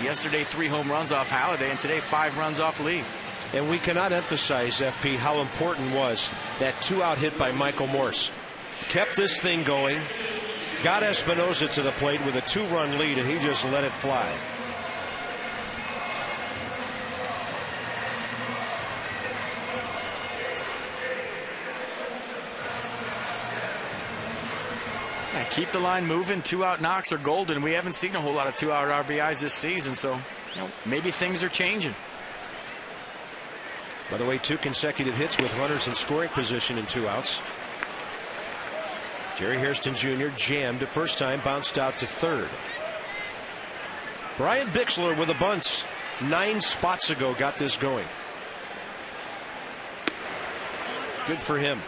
Yesterday, 3 home runs off Halladay, and today 5 runs off Lee. And we cannot emphasize, FP, how important was that 2-out hit by Michael Morse. Kept this thing going, got Espinosa to the plate with a 2-run lead, and he just let it fly. Keep the line moving. 2-out knocks are golden. We haven't seen a whole lot of 2-out RBIs this season, so maybe things are changing. By the way, 2 consecutive hits with runners in scoring position in 2 outs. Jerry Hairston Jr. jammed the first time, bounced out to 3rd. Brian Bixler with a bunt 9 spots ago got this going. Good for him.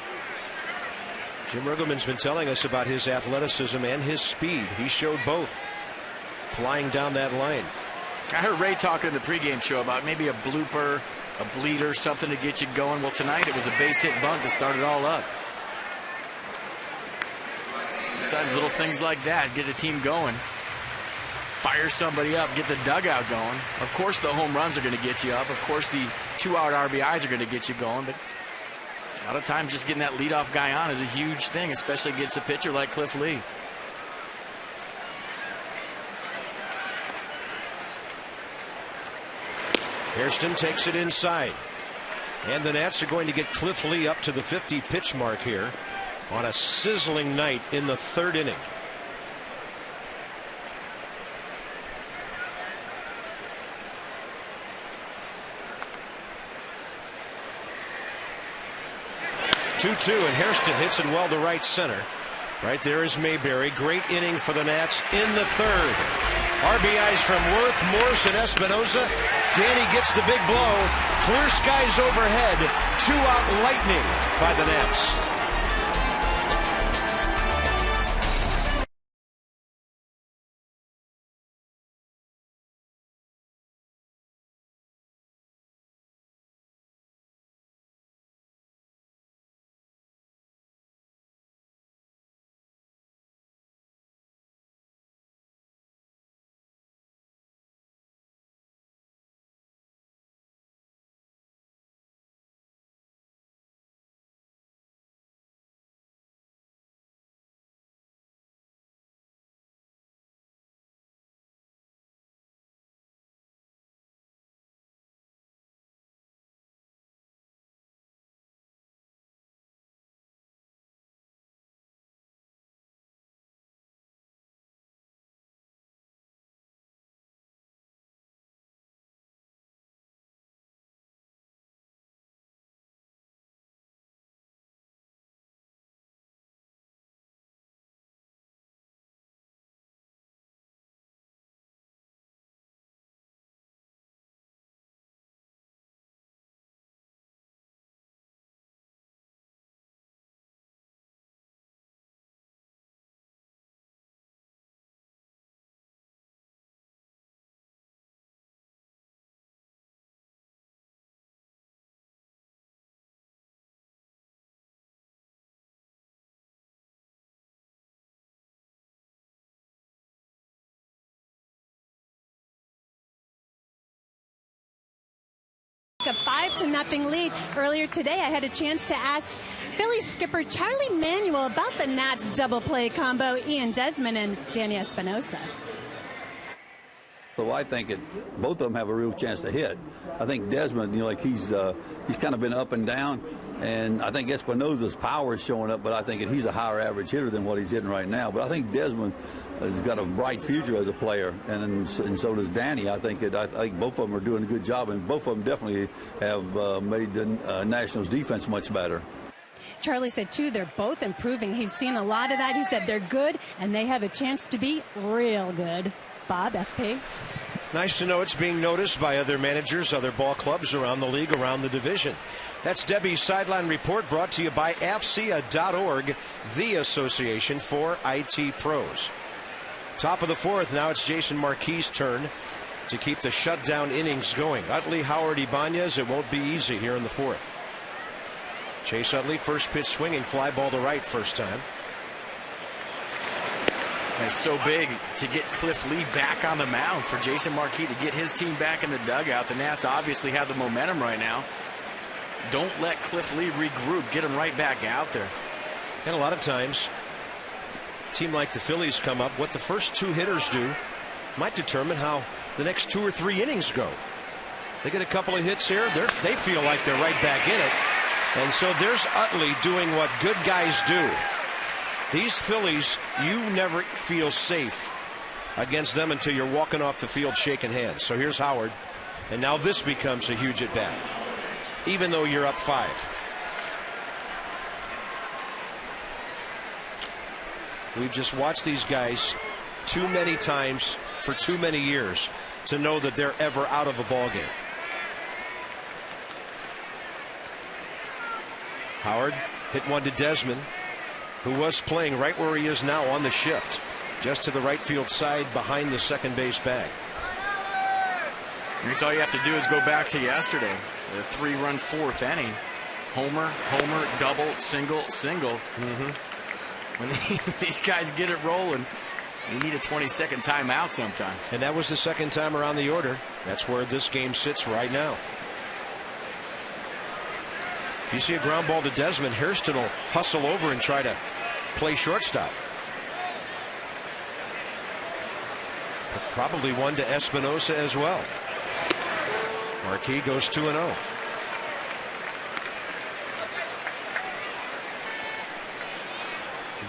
Jim Riggleman's been telling us about his athleticism and his speed. He showed both flying down that line. I heard Ray talking in the pregame show about maybe a blooper, a bleeder, something to get you going. Well, tonight it was a base hit bunt to start it all up. Sometimes little things like that get a team going. Fire somebody up, get the dugout going. Of course the home runs are going to get you up. Of course the 2-out RBIs are going to get you going. But a lot of times just getting that leadoff guy on is a huge thing, especially against a pitcher like Cliff Lee. Hairston takes it inside. And the Nats are going to get Cliff Lee up to the 50 pitch mark here on a sizzling night in the 3rd inning. Two-two, and Hairston hits it well to right center. Right there is Mayberry. Great inning for the Nats in the 3rd. RBIs from Worth, Morse, and Espinosa. Danny gets the big blow. Clear skies overhead. 2-out lightning by the Nats. a 5-0 lead. Earlier today, I had a chance to ask Phillies skipper Charlie Manuel about the Nats double play combo, Ian Desmond and Danny Espinosa. So I think both of them have a real chance to hit. I think Desmond, he's kind of been up and down, and I think Espinosa's power is showing up, but I think he's a higher average hitter than what he's hitting right now. But I think Desmond has got a bright future as a player, and so does Danny. I think both of them are doing a good job, and both of them definitely have made the Nationals' defense much better. Charlie said, too, they're both improving. He's seen a lot of that. He said they're good, and they have a chance to be real good. Bob, FP. Nice to know it's being noticed by other managers, other ball clubs around the league, around the division. That's Debbie's Sideline Report, brought to you by AFCEA.org, the association for IT pros. Top of the fourth, now it's Jason Marquee's turn to keep the shutdown innings going. Utley, Howard, Ibanez, it won't be easy here in the fourth. Chase Utley, first pitch swinging, fly ball to right first time. And it's so big to get Cliff Lee back on the mound, for Jason Marquee to get his team back in the dugout. The Nats obviously have the momentum right now. Don't let Cliff Lee regroup. Get him right back out there. And a lot of times, a team like the Phillies come up, what the first two hitters do might determine how the next 2 or 3 innings go. They get a couple of hits here, they feel like they're right back in it. And so there's Utley doing what good guys do. These Phillies, you never feel safe against them until you're walking off the field shaking hands. So here's Howard, and now this becomes a huge at bat, even though you're up 5. We've just watched these guys too many times for too many years to know that they're ever out of a ball game. Howard hit one to Desmond, who was playing right where he is now on the shift, just to the right field side behind the second base bag. That's all you have to do is go back to yesterday, the 3-run fourth inning. Homer, double, single. When these guys get it rolling, you need a 20-second timeout sometimes. And that was the second time around the order. That's where this game sits right now. If you see a ground ball to Desmond, Hairston will hustle over and try to play shortstop. Probably one to Espinosa as well. Marquee goes 2-0.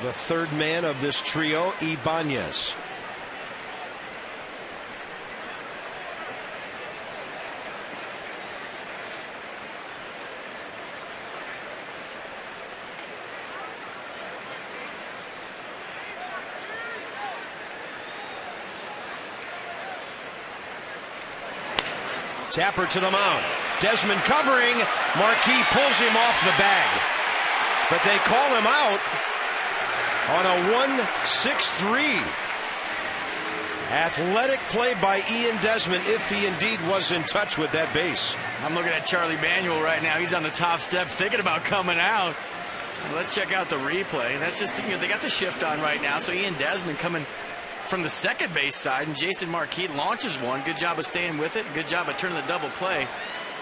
The third man of this trio, Ibanez. Tapper to the mound. Desmond covering. Marquee pulls him off the bag. But they call him out on a 1-6-3. Athletic play by Ian Desmond, if he indeed was in touch with that base. I'm looking at Charlie Manuel right now. He's on the top step thinking about coming out. Let's check out the replay. That's just, they got the shift on right now. So Ian Desmond coming from the second base side, and Jason Marquee launches one. Good job of staying with it. Good job of turning the double play.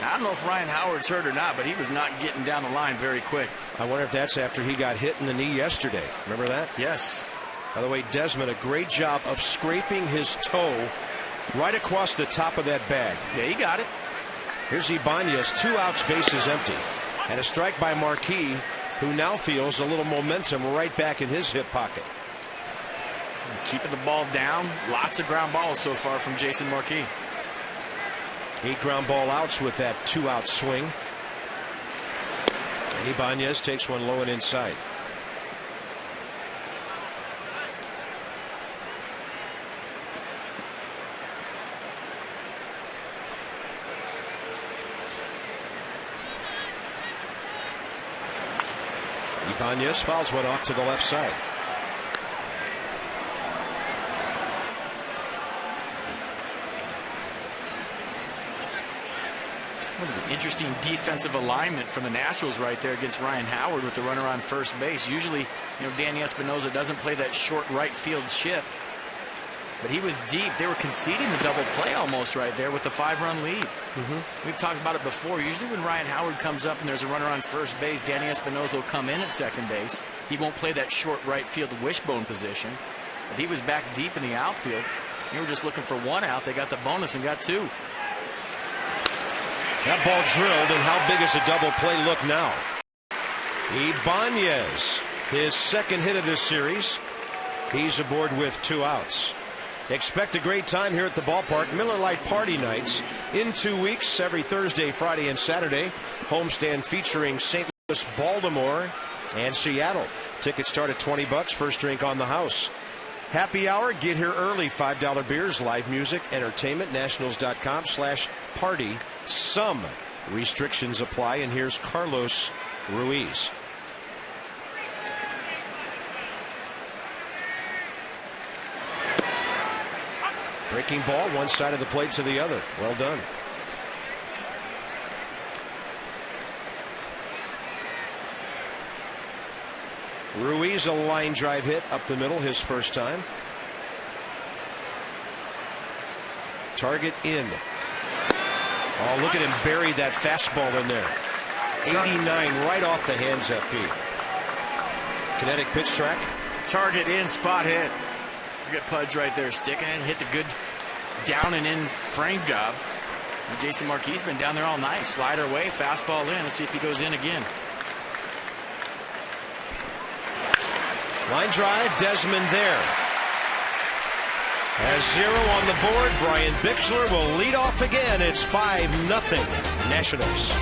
Now, I don't know if Ryan Howard's hurt or not, but he was not getting down the line very quick. I wonder if that's after he got hit in the knee yesterday. Remember that? Yes. By the way, Desmond, a great job of scraping his toe right across the top of that bag. Yeah, he got it. Here's Ibanez, 2 outs, bases empty. And a strike by Marquee, who now feels a little momentum right back in his hip pocket. Keeping the ball down. Lots of ground balls so far from Jason Marquee. 8 ground ball outs with that 2-out swing. And Ibanez takes one low and inside. Ibanez fouls one off to the left side. That was an interesting defensive alignment from the Nationals right there against Ryan Howard with the runner on first base. Usually, Danny Espinosa doesn't play that short right field shift. But he was deep. They were conceding the double play almost right there with the 5-run lead. We've talked about it before. Usually when Ryan Howard comes up and there's a runner on first base, Danny Espinosa will come in at second base. He won't play that short right field wishbone position. But he was back deep in the outfield. You were just looking for one out. They got the bonus and got two. That ball drilled, and how big is a double play look now? Ibanez, his second hit of this series. He's aboard with 2 outs. Expect a great time here at the ballpark. Miller Lite Party Nights in 2 weeks, every Thursday, Friday, and Saturday. Homestand featuring St. Louis, Baltimore, and Seattle. Tickets start at $20. First drink on the house. Happy hour. Get here early. $5 beers, live music, entertainment. Nationals.com/party. Some restrictions apply. And here's Carlos Ruiz. Breaking ball, one side of the plate to the other. Well done. Ruiz, a line drive hit up the middle, his first time. Target in. Oh, look at him bury that fastball in there. 89 right off the hands, FP. Kinetic pitch track. Target in, spot hit. You get Pudge right there sticking it, hit the good down and in frame job. And Jason Marquee's been down there all night. Slider away, fastball in. Let's see if he goes in again. Line drive, Desmond there. As 0 on the board, Brian Bixler will lead off again. It's 5-0 Nationals.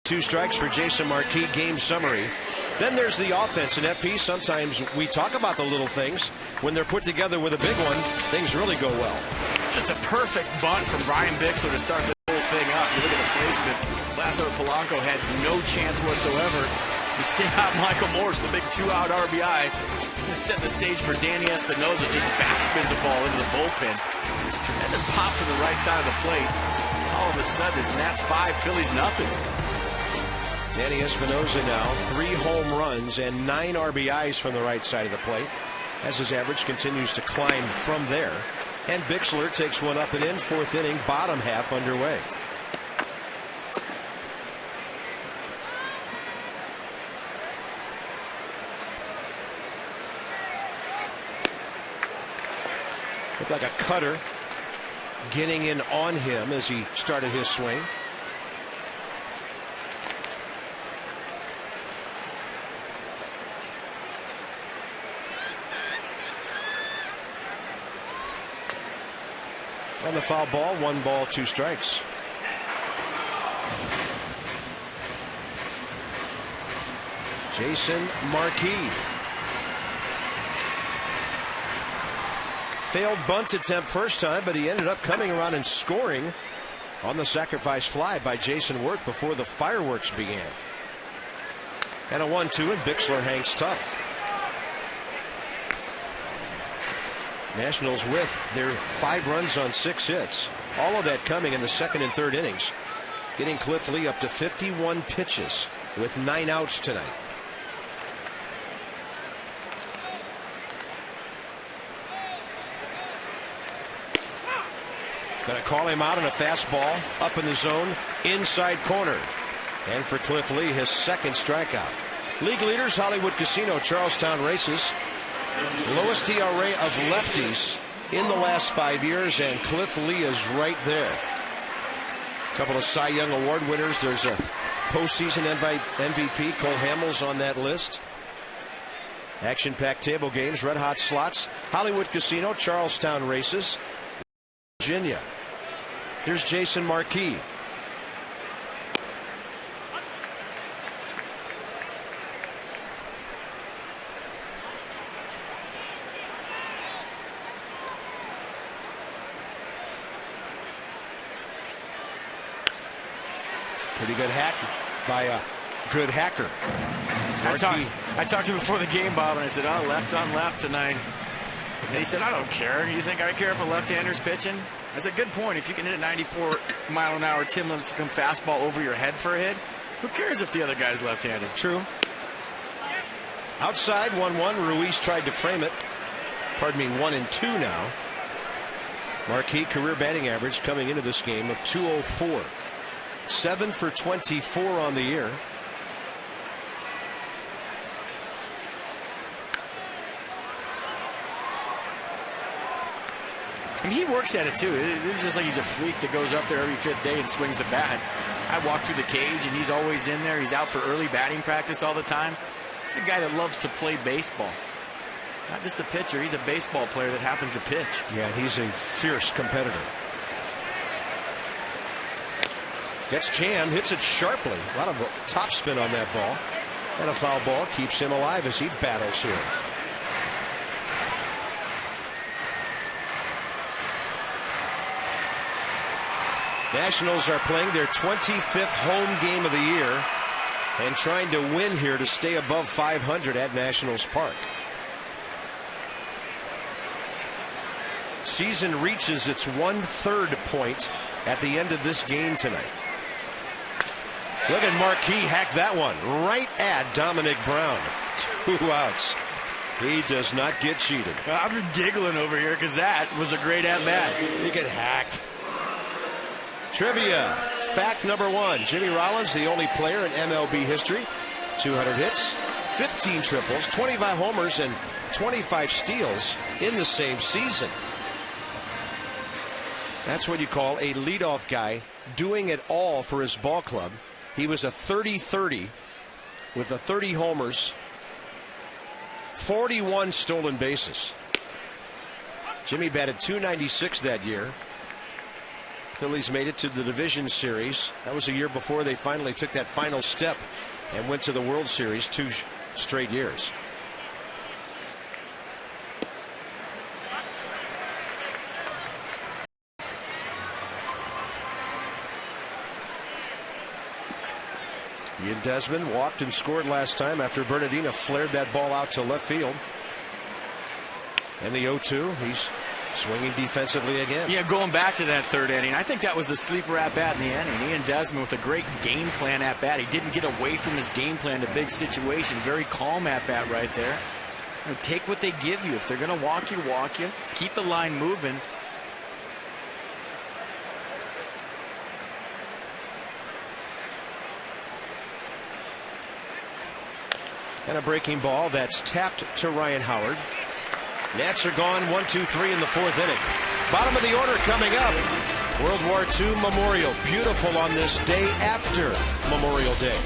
Two strikes for Jason Marquee. Game summary. Then there's the offense. In FP, sometimes we talk about the little things. When they're put together with a big one, things really go well. Just a perfect bunt from Brian Bixler to start the whole thing up. You look at the placement. Lasso Polanco had no chance whatsoever. You sting out Michael Morse, the big 2-out RBI. He set the stage for Danny Espinosa. Just backspins a ball into the bullpen. Tremendous pop to the right side of the plate. All of a sudden, it's Nats 5, Phillies nothing. Danny Espinosa now 3 home runs and 9 RBIs from the right side of the plate as his average continues to climb from there. And Bixler takes one up and in, 4th inning, bottom half underway. Looked like a cutter getting in on him as he started his swing. On the foul ball, 1 ball, 2 strikes. Jason Marquee. Failed bunt attempt first time, but he ended up coming around and scoring on the sacrifice fly by Jason Worth before the fireworks began. And a 1-2, and Bixler hangs tough. Nationals with their 5 runs on 6 hits. All of that coming in the second and third innings. Getting Cliff Lee up to 51 pitches with 9 outs tonight. Going to call him out on a fastball up in the zone, inside corner. And for Cliff Lee, his second strikeout. League leaders, Hollywood Casino, Charlestown Races. Lowest ERA of lefties in the last 5 years, and Cliff Lee is right there. A couple of Cy Young Award winners. There's a postseason MVP, Cole Hamels, on that list. Action-packed table games, red-hot slots. Hollywood Casino, Charlestown Races, Virginia. Here's Jason Marquee. Pretty good hack by a good hacker. I talked to him before the game, Bob, and I said, oh, left on left tonight. And he said, I don't care. You think I care if a left-hander's pitching? That's a good point. If you can hit a 94-mile-an-hour Tim Lincecum fastball over your head for a hit, who cares if the other guy's left-handed? True. Outside, 1-1. Ruiz tried to frame it. Pardon me, 1-2 now. Marquee career batting average coming into this game of .204. 7 for 24 on the year. I mean, he works at it too. It's just like he's a freak that goes up there every 5th day and swings the bat. I walk through the cage and he's always in there. He's out for early batting practice all the time. He's a guy that loves to play baseball. Not just a pitcher, he's a baseball player that happens to pitch. Yeah, he's a fierce competitor. Gets jammed, hits it sharply. A lot of topspin on that ball. And a foul ball keeps him alive as he battles here. Nationals are playing their 25th home game of the year and trying to win here to stay above 500 at Nationals Park. Season reaches its 1/3 point at the end of this game tonight. Look at Marquee hack that one right at Dominic Brown. 2 outs. He does not get cheated. I've been giggling over here because that was a great at-bat. He could hack. Trivia. Fact number 1. Jimmy Rollins, the only player in MLB history. 200 hits, 15 triples, 25 homers, and 25 steals in the same season. That's what you call a leadoff guy doing it all for his ball club. He was a 30-30 with 30 homers, 41 stolen bases. Jimmy batted .296 that year. Phillies made it to the division series. That was a year before they finally took that final step and went to the World Series 2 straight years. Ian Desmond walked and scored last time after Bernardino flared that ball out to left field. And the 0-2, he's swinging defensively again. Yeah, going back to that 3rd inning, I think that was the sleeper at-bat in the inning. Ian Desmond with a great game plan at-bat. He didn't get away from his game plan to big situation. Very calm at-bat right there. And take what they give you. If they're going to walk you, walk you. Keep the line moving. And a breaking ball that's tapped to Ryan Howard. Nats are gone 1-2-3 in the 4th inning. Bottom of the order coming up. World War II Memorial. Beautiful on this day after Memorial Day.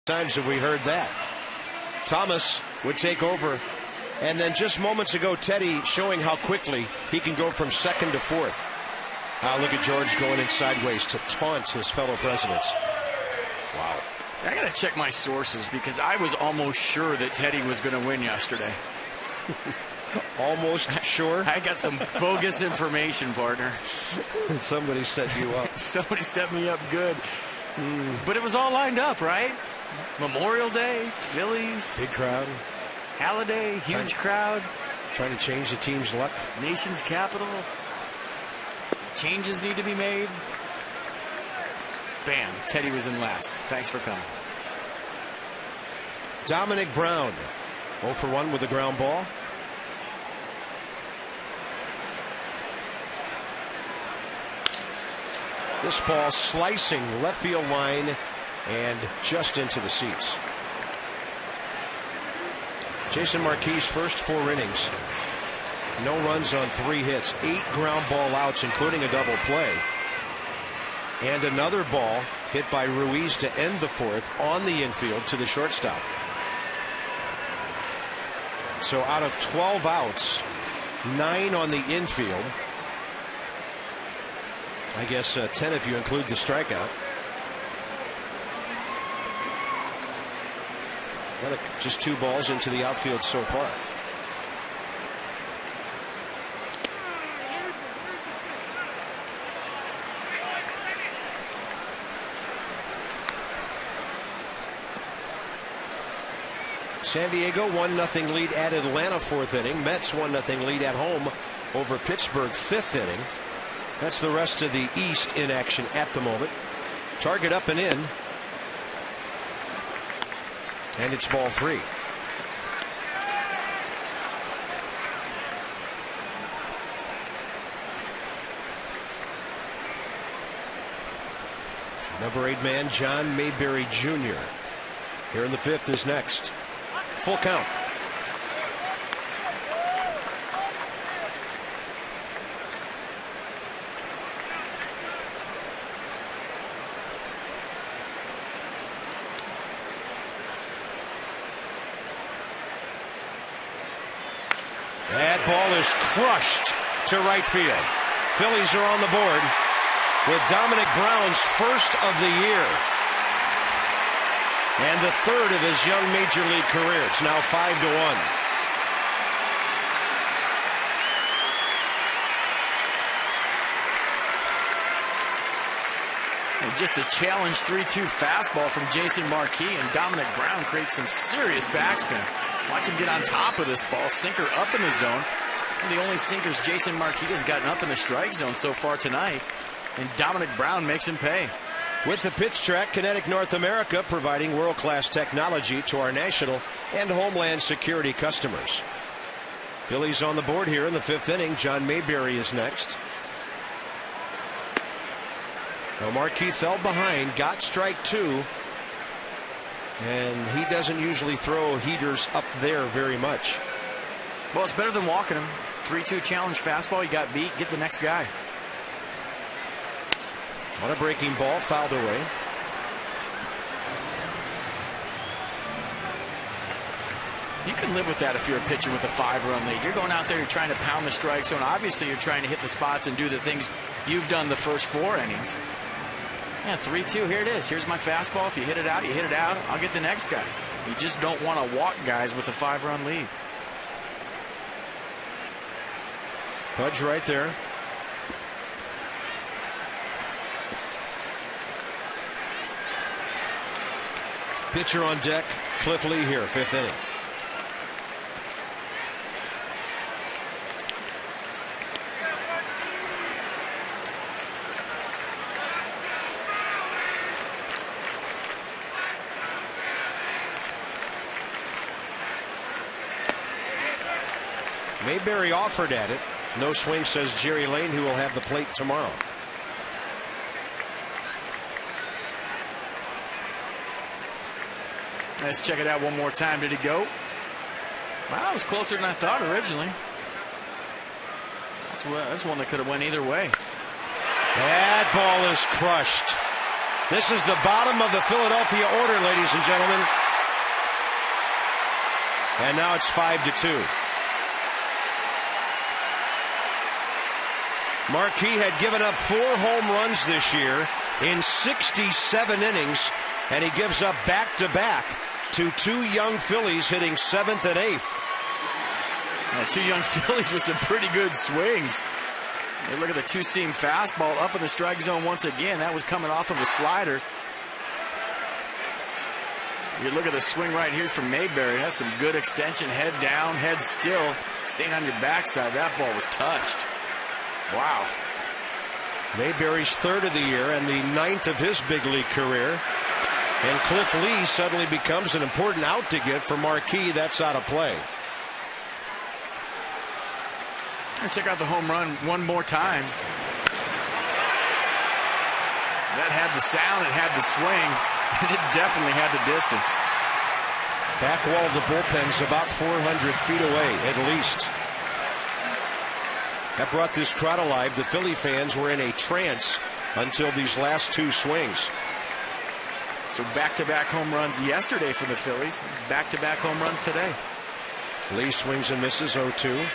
Times have we heard that? Thomas would take over. And then just moments ago, Teddy showing how quickly he can go from second to fourth. Look at George going in sideways to taunt his fellow presidents. Wow. I got to check my sources because I was almost sure that Teddy was going to win yesterday. Almost sure? I got some bogus information, partner. Somebody set you up. Somebody set me up good. But it was all lined up, right? Memorial Day, Phillies. Big crowd. Halliday, huge crowd. Trying to change the team's luck. Nation's capital. Changes need to be made. Bam, Teddy was in last. Thanks for coming. Dominic Brown, 0 for 1 with a ground ball. This ball slicing left field line and just into the seats. Jason Marquee's first 4 innings. No runs on 3 hits, 8 ground ball outs, including a double play. And another ball hit by Ruiz to end the 4th on the infield to the shortstop. So out of 12 outs, 9 on the infield. I guess 10 if you include the strikeout. Just 2 balls into the outfield so far. San Diego 1-0 lead at Atlanta 4th inning. Mets 1-0 lead at home over Pittsburgh 5th inning. That's the rest of the East in action at the moment. Target up and in. And it's ball 3. Number 8 man John Mayberry Jr. here in the 5th is next. Full count. That ball is crushed to right field. Phillies are on the board with Dominic Brown's first of the year. And the 3rd of his young major league career. It's now 5-1. And just a challenge 3-2 fastball from Jason Marquee, and Dominic Brown creates some serious backspin. Watch him get on top of this ball. Sinker up in the zone. One of the only sinkers Jason Marquee has gotten up in the strike zone so far tonight. And Dominic Brown makes him pay. With the Pitch Track, Kinetic North America providing world-class technology to our national and homeland security customers. Phillies on the board here in the 5th inning. John Mayberry is next. Now Marquee fell behind, got strike 2. And he doesn't usually throw heaters up there very much. Well, it's better than walking him. 3-2 challenge fastball. You got beat. Get the next guy. On a breaking ball, fouled away. You can live with that if you're a pitcher with a 5-run lead. You're going out there, you're trying to pound the strike zone. Obviously, you're trying to hit the spots and do the things you've done the first 4 innings. Yeah, 3-2, here it is. Here's my fastball. If you hit it out, you hit it out. I'll get the next guy. You just don't want to walk guys with a 5-run lead. Pudge right there. Pitcher on deck, Cliff Lee here, 5th inning. Mayberry offered at it. No swing, says Jerry Lane, who will have the plate tomorrow. Let's check it out one more time. Did he go? Wow, it was closer than I thought originally. That's one that could have went either way. That ball is crushed. This is the bottom of the Philadelphia order, ladies and gentlemen. And now it's 5-2. Marquee had given up 4 home runs this year in 67 innings, and he gives up back-to-back to 2 young Phillies hitting 7th and 8th. Yeah, 2 young Phillies with some pretty good swings. You look at the 2-seam fastball up in the strike zone once again. That was coming off of a slider. You look at the swing right here from Mayberry. That's some good extension. Head down, head still, staying on your backside. That ball was touched. Wow. Mayberry's 3rd of the year and the 9th of his big league career. And Cliff Lee suddenly becomes an important out to get for Marquee. That's out of play. Let's check out the home run one more time. That had the sound, it had the swing, and it definitely had the distance. Back wall of the bullpen's about 400 feet away, at least. That brought this crowd alive. The Philly fans were in a trance until these last 2 swings. So back-to-back home runs yesterday for the Phillies. Back-to-back home runs today. Lee swings and misses 0-2.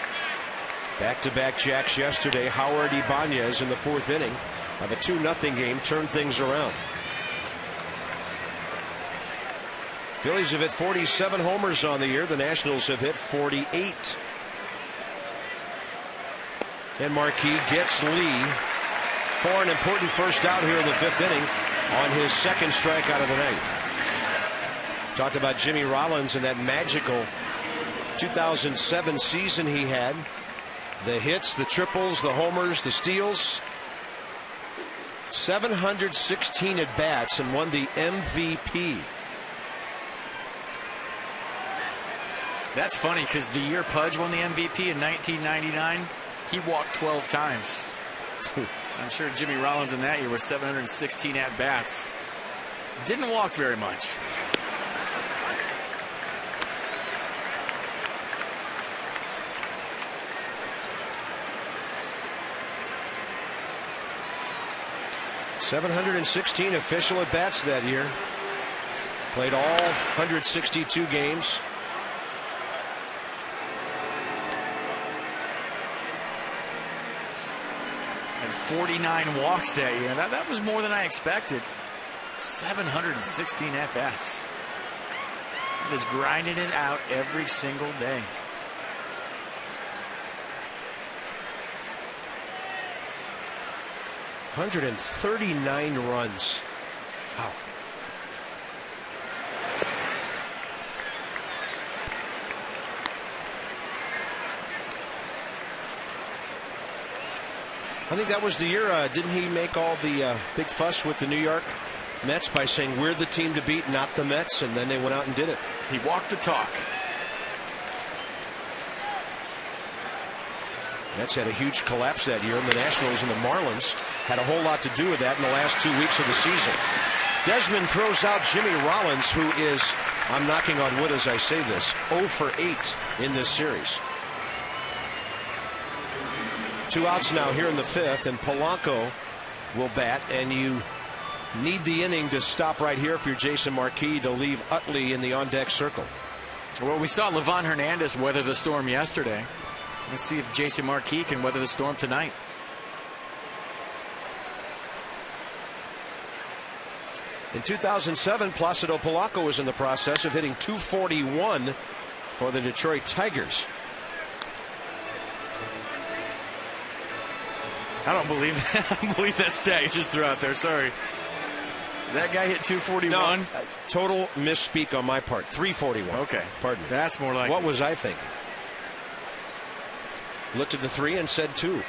Back-to-back jacks yesterday. Howard Ibanez in the 4th inning of a 2-0 game turned things around. Phillies have hit 47 homers on the year. The Nationals have hit 48. And Marquee gets Lee for an important first out here in the 5th inning on his 2nd strikeout of the night. Talked about Jimmy Rollins and that magical 2007 season he had. The hits, the triples, the homers, the steals. 716 at bats and won the MVP. That's funny because the year Pudge won the MVP in 1999, he walked 12 times. I'm sure Jimmy Rollins in that year was 716 at bats. Didn't walk very much. .716 official at bats that year. Played all 162 games. And 49 walks that year. That was more than I expected. 716 at bats. He was grinding it out every single day. .139 runs. Wow. I think that was the year, didn't he make all the big fuss with the New York Mets by saying we're the team to beat, not the Mets, and then they went out and did it. He walked the talk. Mets had a huge collapse that year, and the Nationals and the Marlins had a whole lot to do with that in the last 2 weeks of the season. Desmond throws out Jimmy Rollins, who is, I'm knocking on wood as I say this, 0 for 8 in this series. 2 outs now here in the 5th, and Polanco will bat, and you need the inning to stop right here if you're Jason Marquee to leave Utley in the on-deck circle. Well, we saw Livan Hernandez weather the storm yesterday. Let's see if Jason Marquee can weather the storm tonight. In 2007, Placido Polanco was in the process of hitting .241 for the Detroit Tigers. I don't believe that. I don't believe that stat you just threw out there. Sorry. That guy hit .241? No, total misspeak on my part. .341. Okay. Pardon me. That's more like what was I thinking? Looked at the 3 and said 2.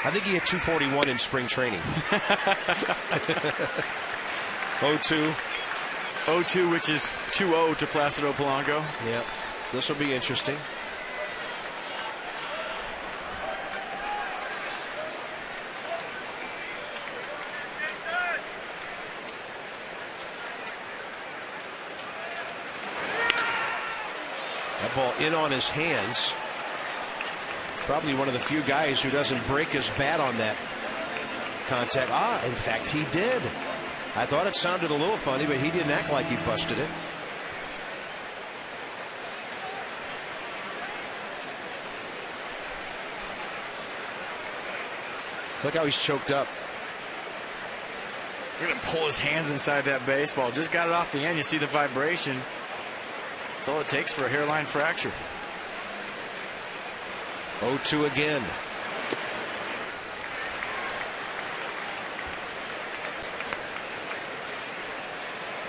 I think he hit .241 in spring training. 0-2. 0-2, which is 2-0 to Placido Polanco. Yeah. This will be interesting. That ball in on his hands. Probably one of the few guys who doesn't break his bat on that contact. In fact, he did. I thought it sounded a little funny, but he didn't act like he busted it. Look how he's choked up. You're going to pull his hands inside that baseball. Just got it off the end. You see the vibration. That's all it takes for a hairline fracture. 0-2 again.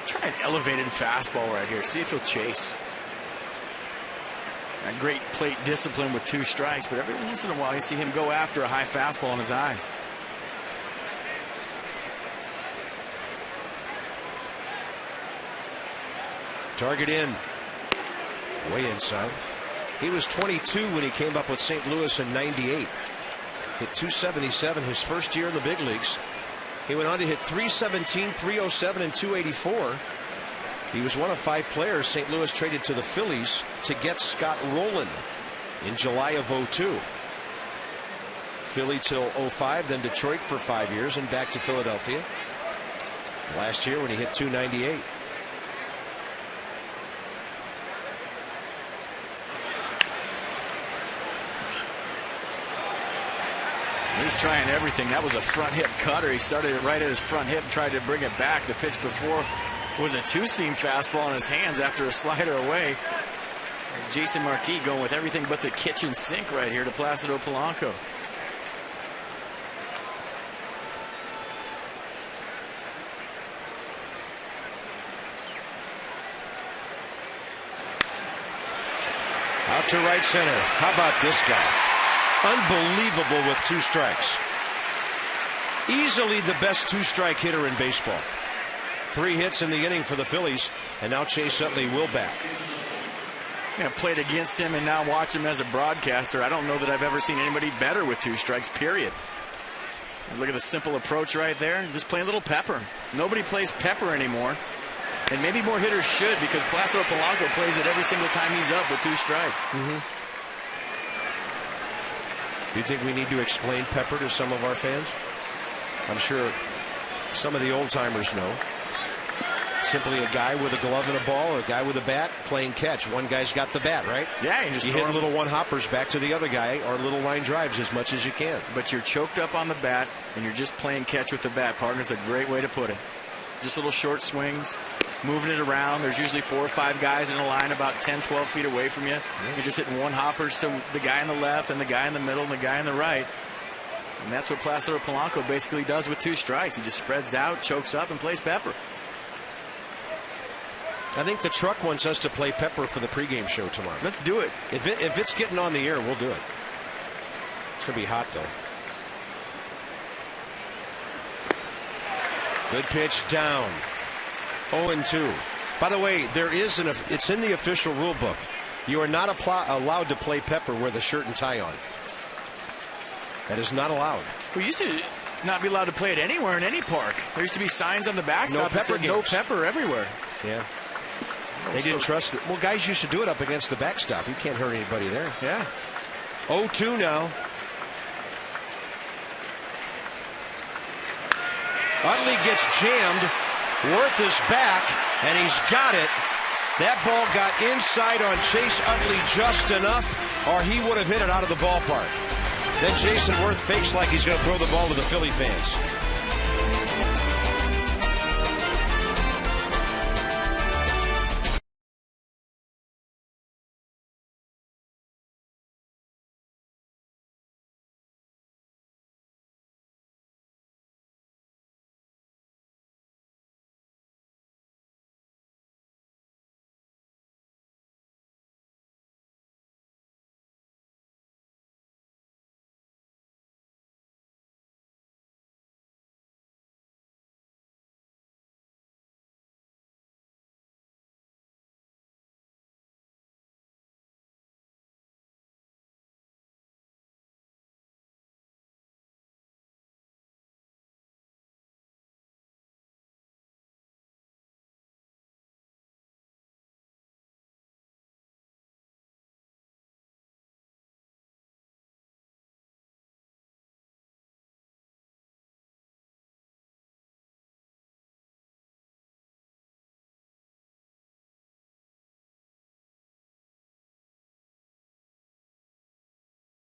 Try an elevated fastball right here. See if he'll chase. A great plate discipline with 2 strikes, but every once in a while you see him go after a high fastball in his eyes. Target in. Way inside. He was 22 when he came up with St. Louis in '98. Hit .277 his first year in the big leagues. He went on to hit .317, .307, and .284. He was one of 5 players St. Louis traded to the Phillies to get Scott Rowland in July of '02. Philly till '05, then Detroit for 5 years, and back to Philadelphia. Last year when he hit .298. He's trying everything. That was a front hip cutter. He started it right at his front hip, tried to bring it back. The pitch before was a 2-seam fastball in his hands after a slider away. Jason Marquee going with everything but the kitchen sink right here to Placido Polanco. Out to right center. How about this guy? Unbelievable with 2 strikes. Easily the best 2-strike hitter in baseball. 3 hits in the inning for the Phillies, and now Chase Utley will bat. Yeah, played against him and now watch him as a broadcaster. I don't know that I've ever seen anybody better with 2 strikes, period. Look at the simple approach right there. Just playing a little pepper. Nobody plays pepper anymore. And maybe more hitters should, because Placido Polanco plays it every single time he's up with 2 strikes. Do you think we need to explain pepper to some of our fans? I'm sure some of the old timers know. Simply a guy with a glove and a ball, or a guy with a bat playing catch. One guy's got the bat, right? Yeah, you hit little one-hoppers back to the other guy, or little line drives as much as you can. But you're choked up on the bat, and you're just playing catch with the bat, partner. It's a great way to put it. Just little short swings, moving it around. There's usually 4 or 5 guys in a line about 10, 12 feet away from you. You're just hitting one-hoppers to the guy in the left and the guy in the middle and the guy in the right. And that's what Placido Polanco basically does with 2 strikes. He just spreads out, chokes up, and plays pepper. I think the truck wants us to play pepper for the pregame show tomorrow. Let's do it. If it's getting on the air, we'll do it. It's going to be hot, though. Good pitch down. 0-2. By the way, it's in the official rule book. You are not allowed to play pepper with a shirt and tie on. That is not allowed. We used to not be allowed to play it anywhere in any park. There used to be signs on the backstop that said no pepper everywhere. Yeah. They didn't trust it. Well, guys used to do it up against the backstop. You can't hurt anybody there. Yeah. 0-2 now. Utley gets jammed. Worth is back, and he's got it. That ball got inside on Chase Utley just enough, or he would have hit it out of the ballpark. Then Jason Worth fakes like he's going to throw the ball to the Philly fans.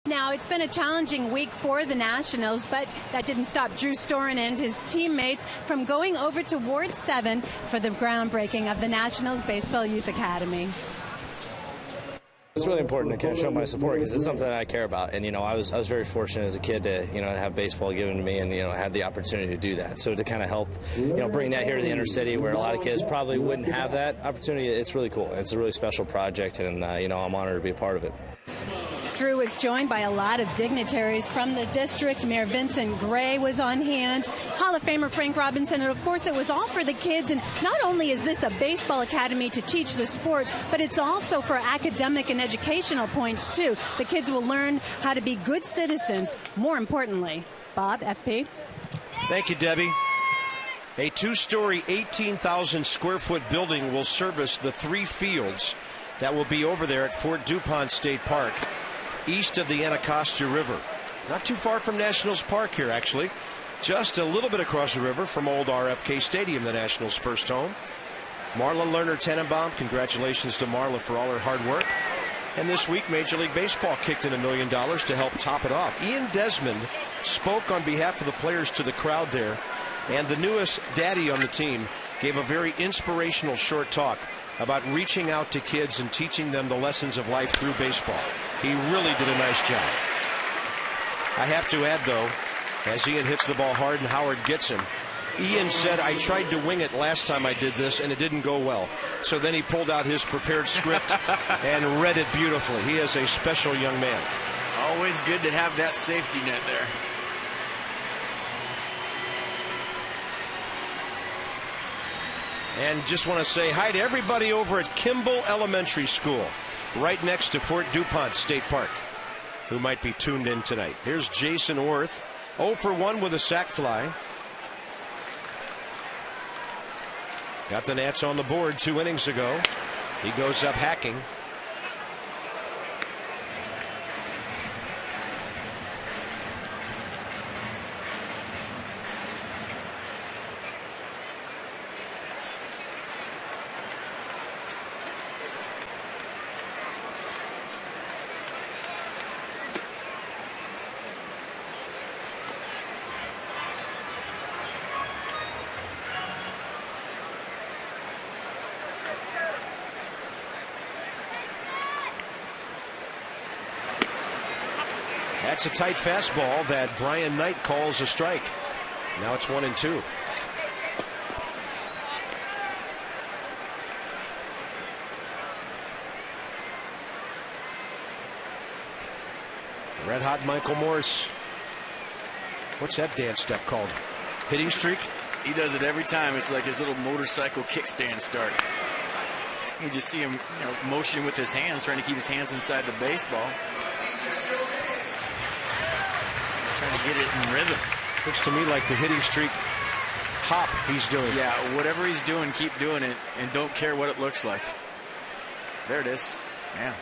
Now, it's been a challenging week for the Nationals, but that didn't stop Drew Storen and his teammates from going over to Ward 7 for the groundbreaking of the Nationals Baseball Youth Academy. It's really important to show my support because it's something that I care about. And, I was very fortunate as a kid to, have baseball given to me and, had the opportunity to do that. So to kind of help, bring that here to the inner city where a lot of kids probably wouldn't have that opportunity, it's really cool. It's a really special project, and, I'm honored to be a part of it. Drew was joined by a lot of dignitaries from the district. Mayor Vincent Gray was on hand, Hall of Famer Frank Robinson, and of course it was all for the kids. And not only is this a baseball academy to teach the sport, but it's also for academic and educational points too. The kids will learn how to be good citizens, more importantly. Bob, FP. Thank you, Debbie. A two-story, 18,000 square foot building will service the 3 fields that will be over there at Fort DuPont State Park, east of the Anacostia River. Not too far from Nationals Park here, actually. Just a little bit across the river from old RFK Stadium, the Nationals' first home. Marla Lerner Tenenbaum, congratulations to Marla for all her hard work. And this week, Major League Baseball kicked in $1 million to help top it off. Ian Desmond spoke on behalf of the players to the crowd there, and the newest daddy on the team gave a very inspirational short talk about reaching out to kids and teaching them the lessons of life through baseball. He really did a nice job. I have to add, though, as Ian hits the ball hard and Howard gets him, Ian said, I tried to wing it last time I did this, and it didn't go well. So then he pulled out his prepared script and read it beautifully. He is a special young man. Always good to have that safety net there. And just want to say hi to everybody over at Kimball Elementary School, right next to Fort DuPont State Park, who might be tuned in tonight. Here's Jason Worth, 0 for 1 with a sac fly. Got the Nats on the board 2 innings ago. He goes up hacking. That's a tight fastball that Brian Knight calls a strike. Now it's 1-2. Red hot Michael Morse. What's that dance step called? Hitting streak? He does it every time. It's like his little motorcycle kickstand start. You just see him, motioning with his hands, trying to keep his hands inside the baseball. Trying to get it in rhythm. Looks to me like the hitting streak hop he's doing. Yeah, whatever he's doing, keep doing it, and don't care what it looks like. There it is. Yeah.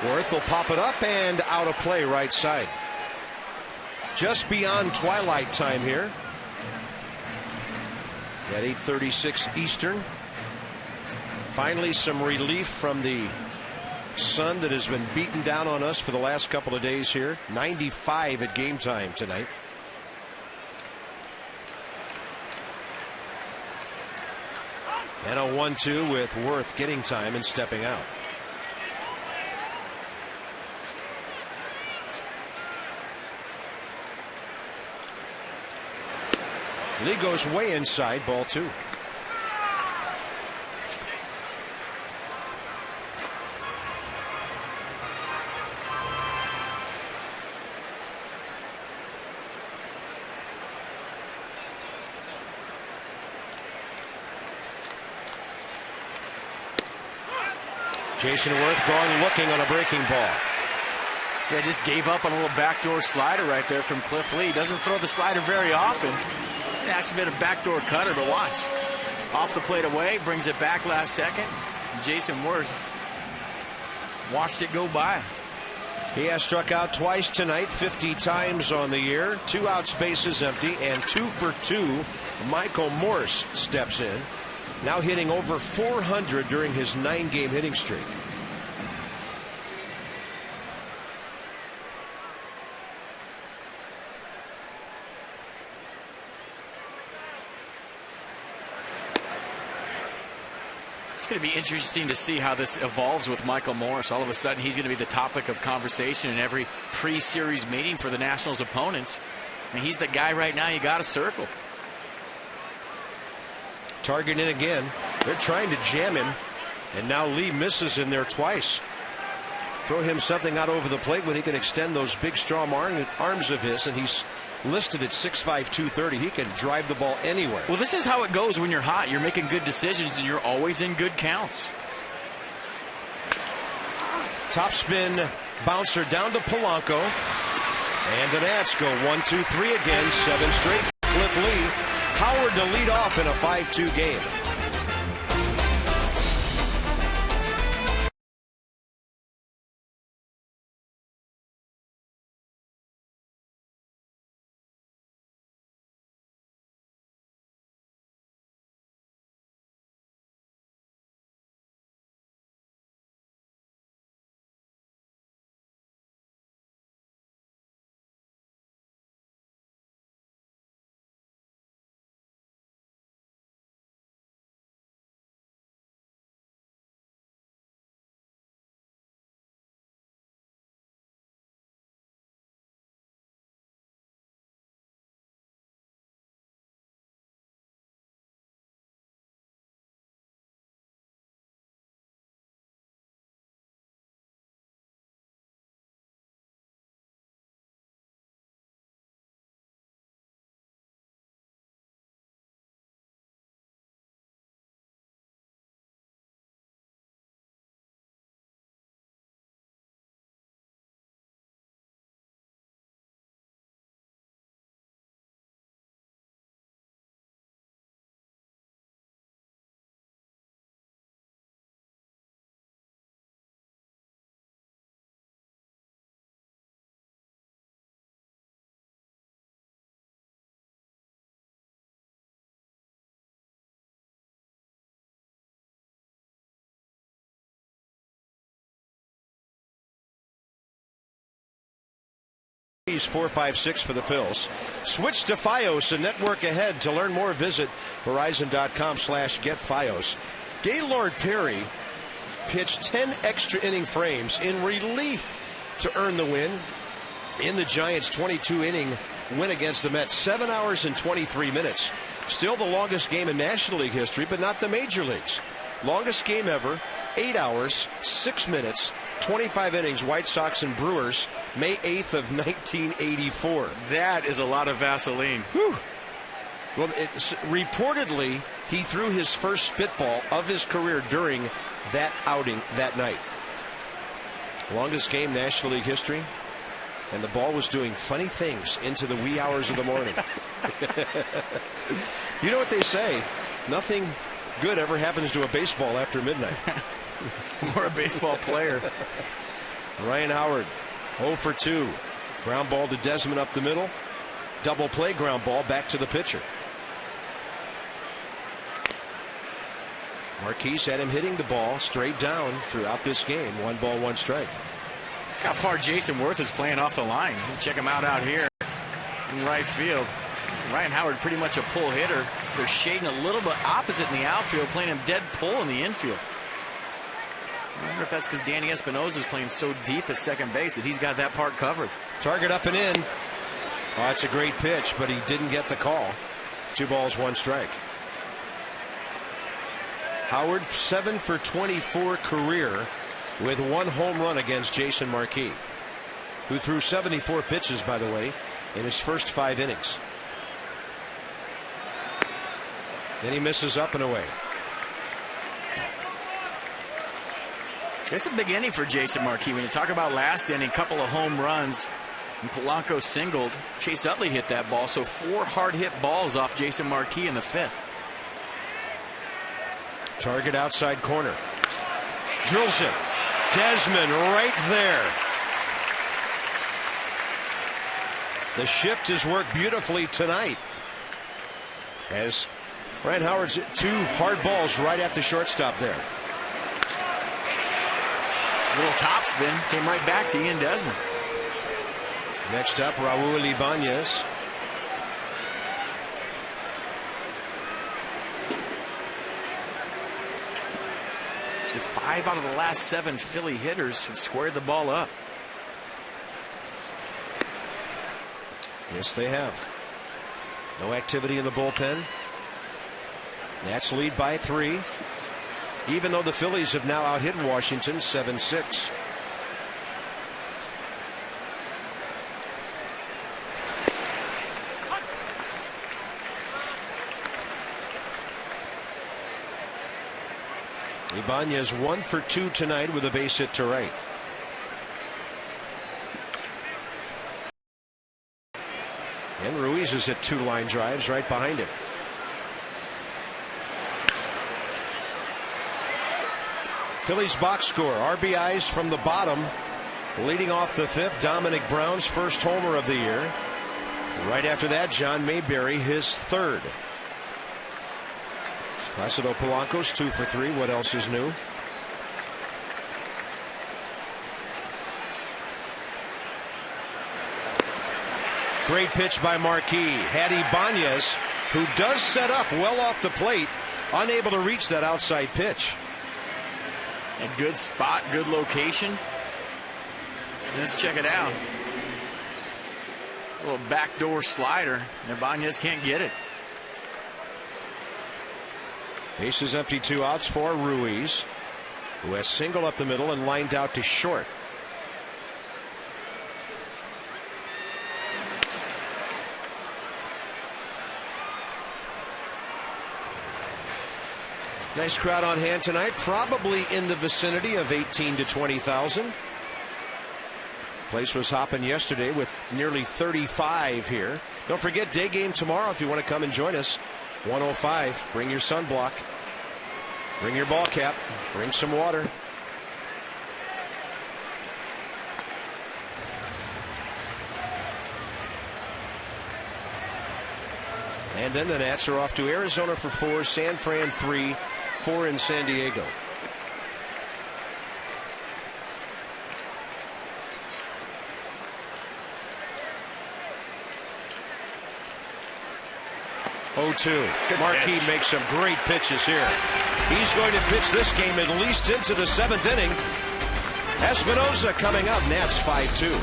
Worth will pop it up and out of play right side. Just beyond twilight time here at 8:36 Eastern. Finally some relief from the sun that has been beaten down on us for the last couple of days here. 95 at game time tonight. And a 1-2 with Worth getting time and stepping out. Lee goes way inside, ball 2. Jason Worth going looking on a breaking ball. Yeah, just gave up on a little backdoor slider right there from Cliff Lee. Doesn't throw the slider very often. It actually been a backdoor cutter, but watch. Off the plate away, brings it back last second. Jason Worth watched it go by. He has struck out twice tonight, 50 times on the year. 2 outs, bases empty, and 2 for 2. Michael Morse steps in. Now hitting over 400 during his 9-game hitting streak. It's going to be interesting to see how this evolves with Michael Morse. All of a sudden, he's going to be the topic of conversation in every pre-series meeting for the Nationals opponents. I mean, he's the guy right now you got to circle. Target in again. They're trying to jam him, and now Lee misses in there twice. Throw him something out over the plate when he can extend those big, strong arms of his, and he's listed at 6'5", 230. He can drive the ball anywhere. Well, this is how it goes when you're hot. You're making good decisions, and you're always in good counts. Top spin bouncer down to Polanco. And the Nats go 1-2-3 again, 7 straight. Cliff Lee. Howard to lead off in a 5-2 game. He's 4-5-6 for the Phils. Switch to Fios, a network ahead. To learn more, visit Verizon.com/getFios. Gaylord Perry pitched 10 extra inning frames in relief to earn the win in the Giants' 22-inning win against the Mets. 7 hours and 23 minutes. Still the longest game in National League history, but not the major leagues. Longest game ever, 8 hours, 6 minutes, 25 innings, White Sox and Brewers, May 8th of 1984. That is a lot of Vaseline. Whew. Well, reportedly, he threw his first spitball of his career during that outing that night. Longest game, National League history, and the ball was doing funny things into the wee hours of the morning. You know what they say, nothing good ever happens to a baseball after midnight. Or a baseball player. Ryan Howard, 0 for 2. Ground ball to Desmond up the middle. Double play ground ball back to the pitcher. Marquee had him hitting the ball straight down throughout this game. 1 ball, 1 strike. Look how far Jason Worth is playing off the line. Check him out here in right field. Ryan Howard pretty much a pull hitter. They're shading a little bit opposite in the outfield, playing him dead pull in the infield. I wonder if that's because Danny Espinosa is playing so deep at second base that he's got that part covered. Target up and in. Oh, that's a great pitch, but he didn't get the call. 2 balls, 1 strike. Howard 7 for 24 career with 1 home run against Jason Marquee, who threw 74 pitches, by the way, in his first 5 innings. Then he misses up and away. It's a big inning for Jason Marquee. When you talk about last inning, couple of home runs, and Polanco singled. Chase Utley hit that ball, so 4 hard hit balls off Jason Marquee in the 5th. Target outside corner. Drills it. Desmond right there. The shift has worked beautifully tonight, as Ryan Howard's hit 2 hard balls right at the shortstop there. Little topspin came right back to Ian Desmond. Next up, Raul Ibanez. 5 out of the last 7 Philly hitters have squared the ball up. Yes, they have. No activity in the bullpen. Nats lead by 3. Even though the Phillies have now out-hit Washington 7-6. Ibanez 1 for 2 tonight with a base hit to right. And Ruiz has hit 2 line drives right behind him. Phillies box score, RBIs from the bottom. Leading off the 5th, Dominic Brown's first homer of the year. Right after that, John Mayberry, his 3rd. Placido Polanco's 2 for 3. What else is new? Great pitch by Marquee. Had Ibanez, who does set up well off the plate, unable to reach that outside pitch. A good spot, good location. Let's check it out. A little backdoor slider. Ibanez can't get it. Bases empty, 2 outs for Ruiz, who has singled up the middle and lined out to short. Nice crowd on hand tonight, probably in the vicinity of 18 to 20,000. Place was hopping yesterday with nearly 35 here. Don't forget, day game tomorrow if you want to come and join us. 105. Bring your sunblock. Bring your ball cap. Bring some water. And then the Nats are off to Arizona for 4, San Fran 3, 4 in San Diego. Marquee makes some great pitches here. He's going to pitch this game at least into the 7th inning. Espinosa coming up. Nats 5-2.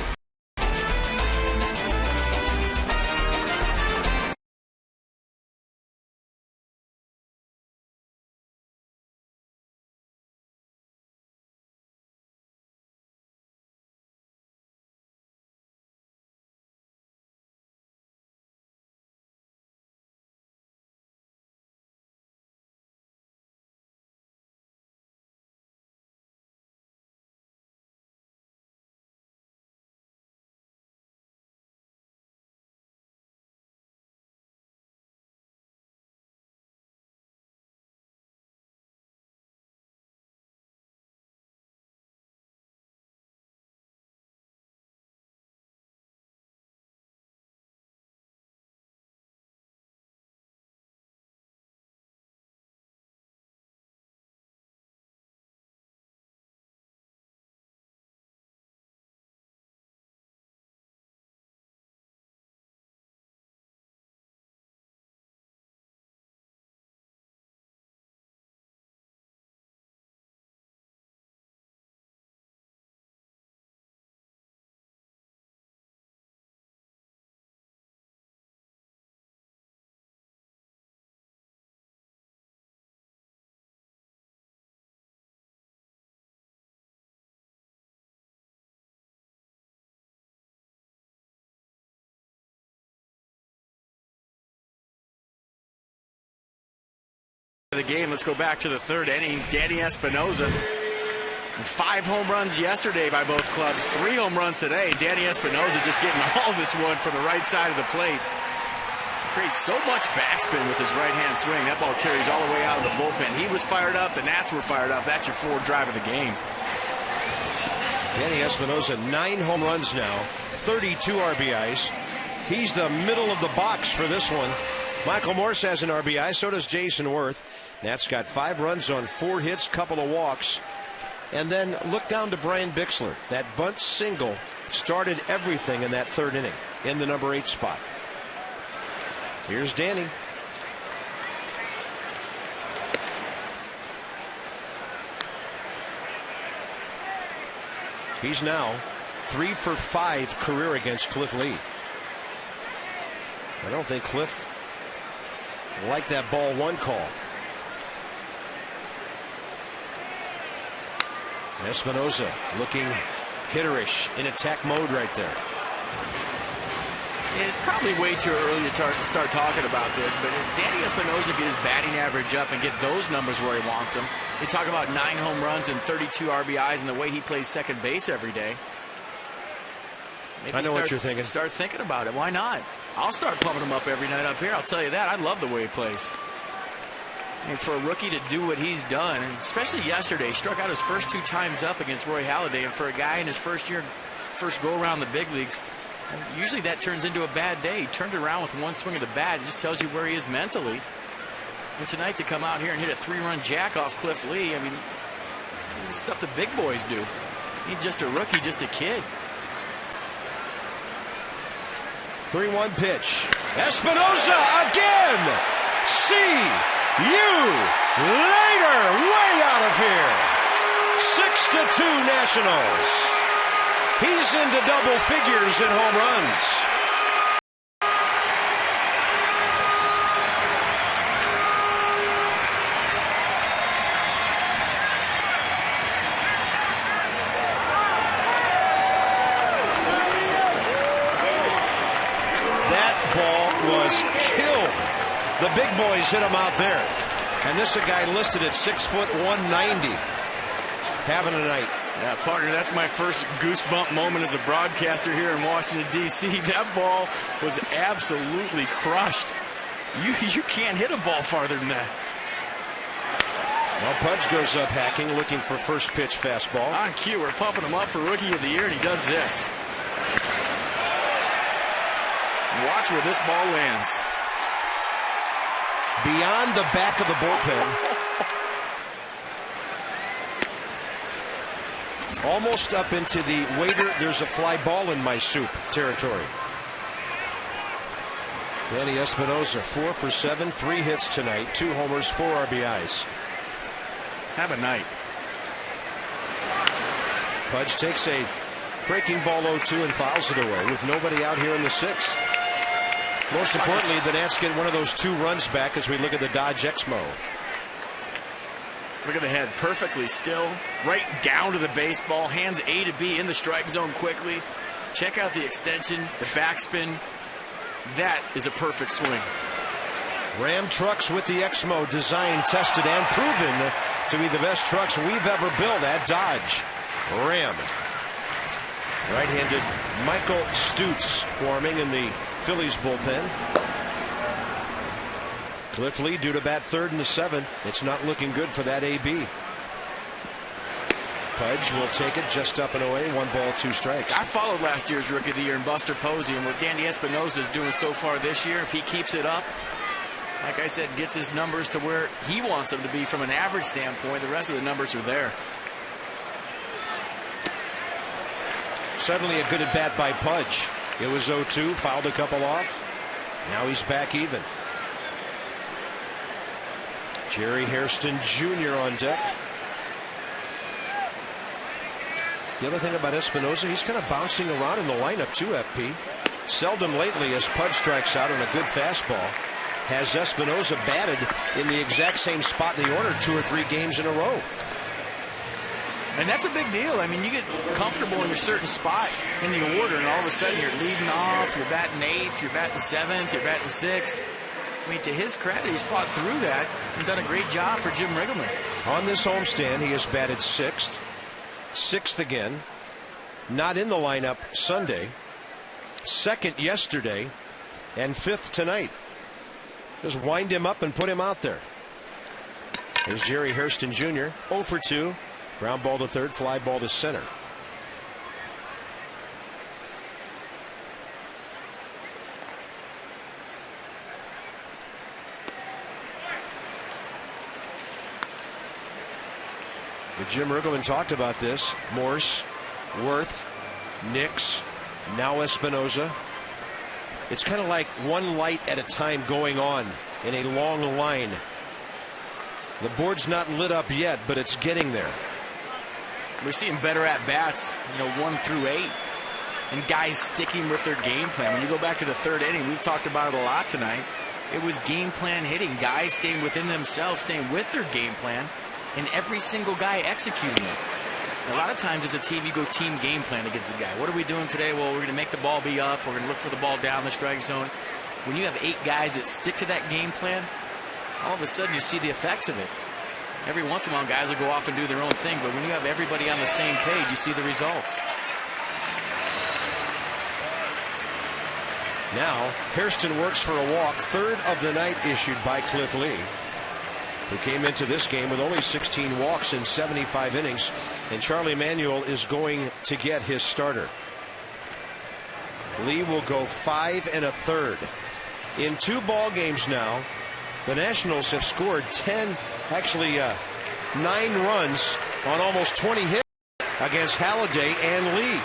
The game. Let's go back to the 3rd inning. Danny Espinosa. 5 home runs yesterday by both clubs. 3 home runs today. Danny Espinosa just getting all this one from the right side of the plate. Creates so much backspin with his right-hand swing. That ball carries all the way out of the bullpen. He was fired up. The Nats were fired up. That's your 4th drive of the game. Danny Espinosa, 9 home runs now, 32 RBIs. He's the middle of the box for this one. Michael Morse has an RBI, so does Jason Worth. Nats got 5 runs on 4 hits, couple of walks. And then look down to Brian Bixler. That bunt single started everything in that 3rd inning in the number 8 spot. Here's Danny. He's now 3 for 5 career against Cliff Lee. I don't think Cliff liked that ball one call. Espinosa looking hitterish in attack mode right there. It's probably way too early to start talking about this, but if Danny Espinosa get his batting average up and get those numbers where he wants them, they talk about 9 home runs and 32 RBIs and the way he plays second base every day. Maybe I know what you're thinking. Start thinking about it. Why not? I'll start pumping him up every night up here. I'll tell you that. I love the way he plays. I mean, for a rookie to do what he's done, and especially yesterday, he struck out his first 2 times up against Roy Halladay, and for a guy in his first go around the big leagues, usually that turns into a bad day. He turned it around with one swing of the bat. It just tells you where he is mentally. And tonight to come out here and hit a 3-run jack off Cliff Lee, I mean, this is stuff the big boys do. He's just a rookie, just a kid. 3-1 pitch. Espinosa again. See you later. Way out of here. 6-2 Nationals. He's into double figures in home runs. The big boys hit him out there. And this is a guy listed at 6 foot 190. Having a night. Yeah, partner, that's my first goosebump moment as a broadcaster here in Washington, D.C. That ball was absolutely crushed. You can't hit a ball farther than that. Well, Pudge goes up hacking, looking for first pitch fastball. On cue, we're pumping him up for Rookie of the Year, and he does this. Watch where this ball lands. Beyond the back of the bullpen. Almost up into the waiter, there's a fly ball in my soup territory. Danny Espinosa, 4 for 7, 3 hits tonight, 2 homers, 4 RBIs. Have a night. Pudge takes a breaking ball 0-2 and fouls it away with nobody out here in the 6th. Most importantly, the Nats get one of those 2 runs back as we look at the Dodge Exmo. Look at the head, perfectly still, right down to the baseball, hands A to B in the strike zone quickly. Check out the extension, the backspin. That is a perfect swing. Ram trucks with the Exmo, designed, tested, and proven to be the best trucks we've ever built at Dodge. Ram. Right-handed Michael Stutz warming in the Phillies bullpen. Cliff Lee due to bat 3rd in the 7th. It's not looking good for that AB. Pudge will take it just up and away. 1 ball, 2 strikes. I followed last year's Rookie of the Year in Buster Posey, and what Danny Espinosa is doing so far this year, if he keeps it up, like I said, gets his numbers to where he wants them to be from an average standpoint, the rest of the numbers are there. Suddenly a good at bat by Pudge. It was 0-2, fouled a couple off. Now he's back even. Jerry Hairston Jr. on deck. The other thing about Espinosa, he's kind of bouncing around in the lineup too, FP. Seldom lately as Pudge strikes out on a good fastball has Espinosa batted in the exact same spot in the order 2 or 3 games in a row. And that's a big deal. I mean, you get comfortable in a certain spot in the order, and all of a sudden you're leading off, you're batting 8th, you're batting 7th, you're batting 6th. I mean, to his credit, he's fought through that and done a great job for Jim Riggleman. On this homestand, he has batted 6th, 6th again, not in the lineup Sunday, 2nd yesterday, and 5th tonight. Just wind him up and put him out there. Here's Jerry Hairston Jr., 0 for 2. Ground ball to 3rd, fly ball to center. But Jim Riggleman talked about this. Morse, Worth, Nix, now Espinosa. It's kind of like one light at a time going on in a long line. The board's not lit up yet, but it's getting there. We're seeing better at bats, 1 through 8, and guys sticking with their game plan. When you go back to the third inning, we've talked about it a lot tonight. It was game plan hitting, guys staying within themselves, staying with their game plan, and every single guy executing it. A lot of times as a team, you go team game plan against a guy. What are we doing today? Well, we're going to make the ball be up. We're going to look for the ball down the strike zone. When you have 8 guys that stick to that game plan, all of a sudden you see the effects of it. Every once in a while, guys will go off and do their own thing, but when you have everybody on the same page, you see the results. Now, Hairston works for a walk, third of the night issued by Cliff Lee, who came into this game with only 16 walks in 75 innings, and Charlie Manuel is going to get his starter. Lee will go 5 1/3. In 2 ball games now, the Nationals have scored 9 runs on almost 20 hits against Halladay and Lee.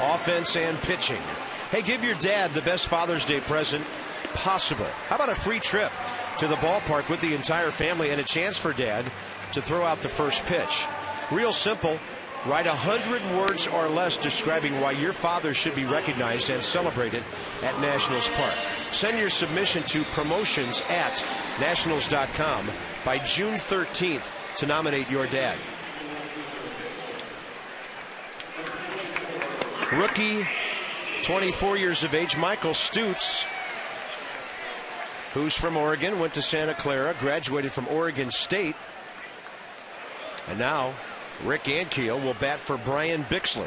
Offense and pitching. Hey, give your dad the best Father's Day present possible. How about a free trip to the ballpark with the entire family and a chance for Dad to throw out the first pitch? Real simple. Write 100 words or less describing why your father should be recognized and celebrated at Nationals Park. Send your submission to promotions@nationals.com by June 13th to nominate your dad. Rookie, 24 years of age, Michael Stutz, who's from Oregon, went to Santa Clara, graduated from Oregon State. And now Rick Ankiel will bat for Brian Bixler.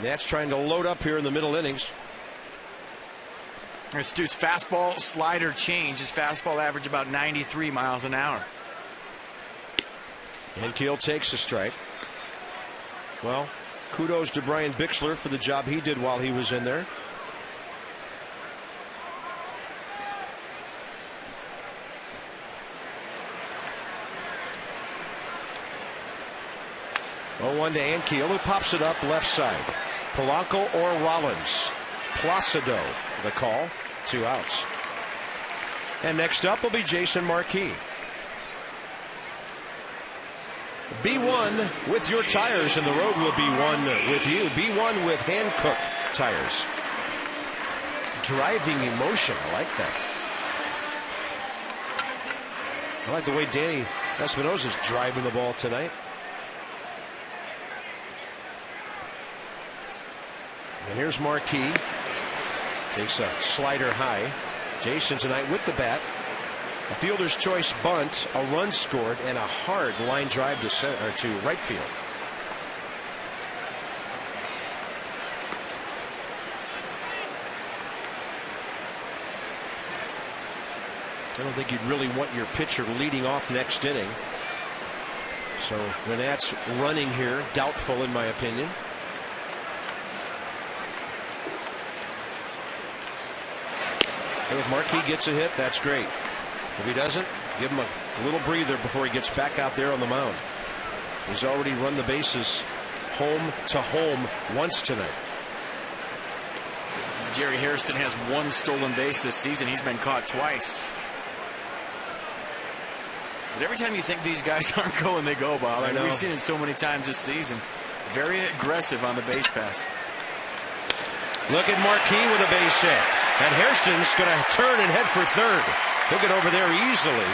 Nats trying to load up here in the middle innings. Stutz fastball, slider change. His fastball average about 93 miles an hour. Ankiel takes a strike. Well, kudos to Brian Bixler for the job he did while he was in there. Oh, 1 to Ankiel, who pops it up left side. Polanco or Rollins. Placido, the call. 2 outs. And next up will be Jason Marquee. Be one with your tires, and the road will be one with you. Be one with Hankook tires. Driving emotion. I like that. I like the way Danny Espinosa is driving the ball tonight. And here's Marquee. Takes a slider high. Jason tonight with the bat. A fielder's choice bunt, a run scored, and a hard line drive to right field. I don't think you'd really want your pitcher leading off next inning. So the Nats running here, doubtful in my opinion. And if Marquee gets a hit, that's great. If he doesn't, give him a little breather before he gets back out there on the mound. He's already run the bases home to home once tonight. Jerry Hairston has 1 stolen base this season. He's been caught twice. But every time you think these guys aren't going, they go, Bob. I mean, we've seen it so many times this season. Very aggressive on the base pass. Look at Marquee with a base hit. And Hairston's going to turn and head for third. He'll get over there easily.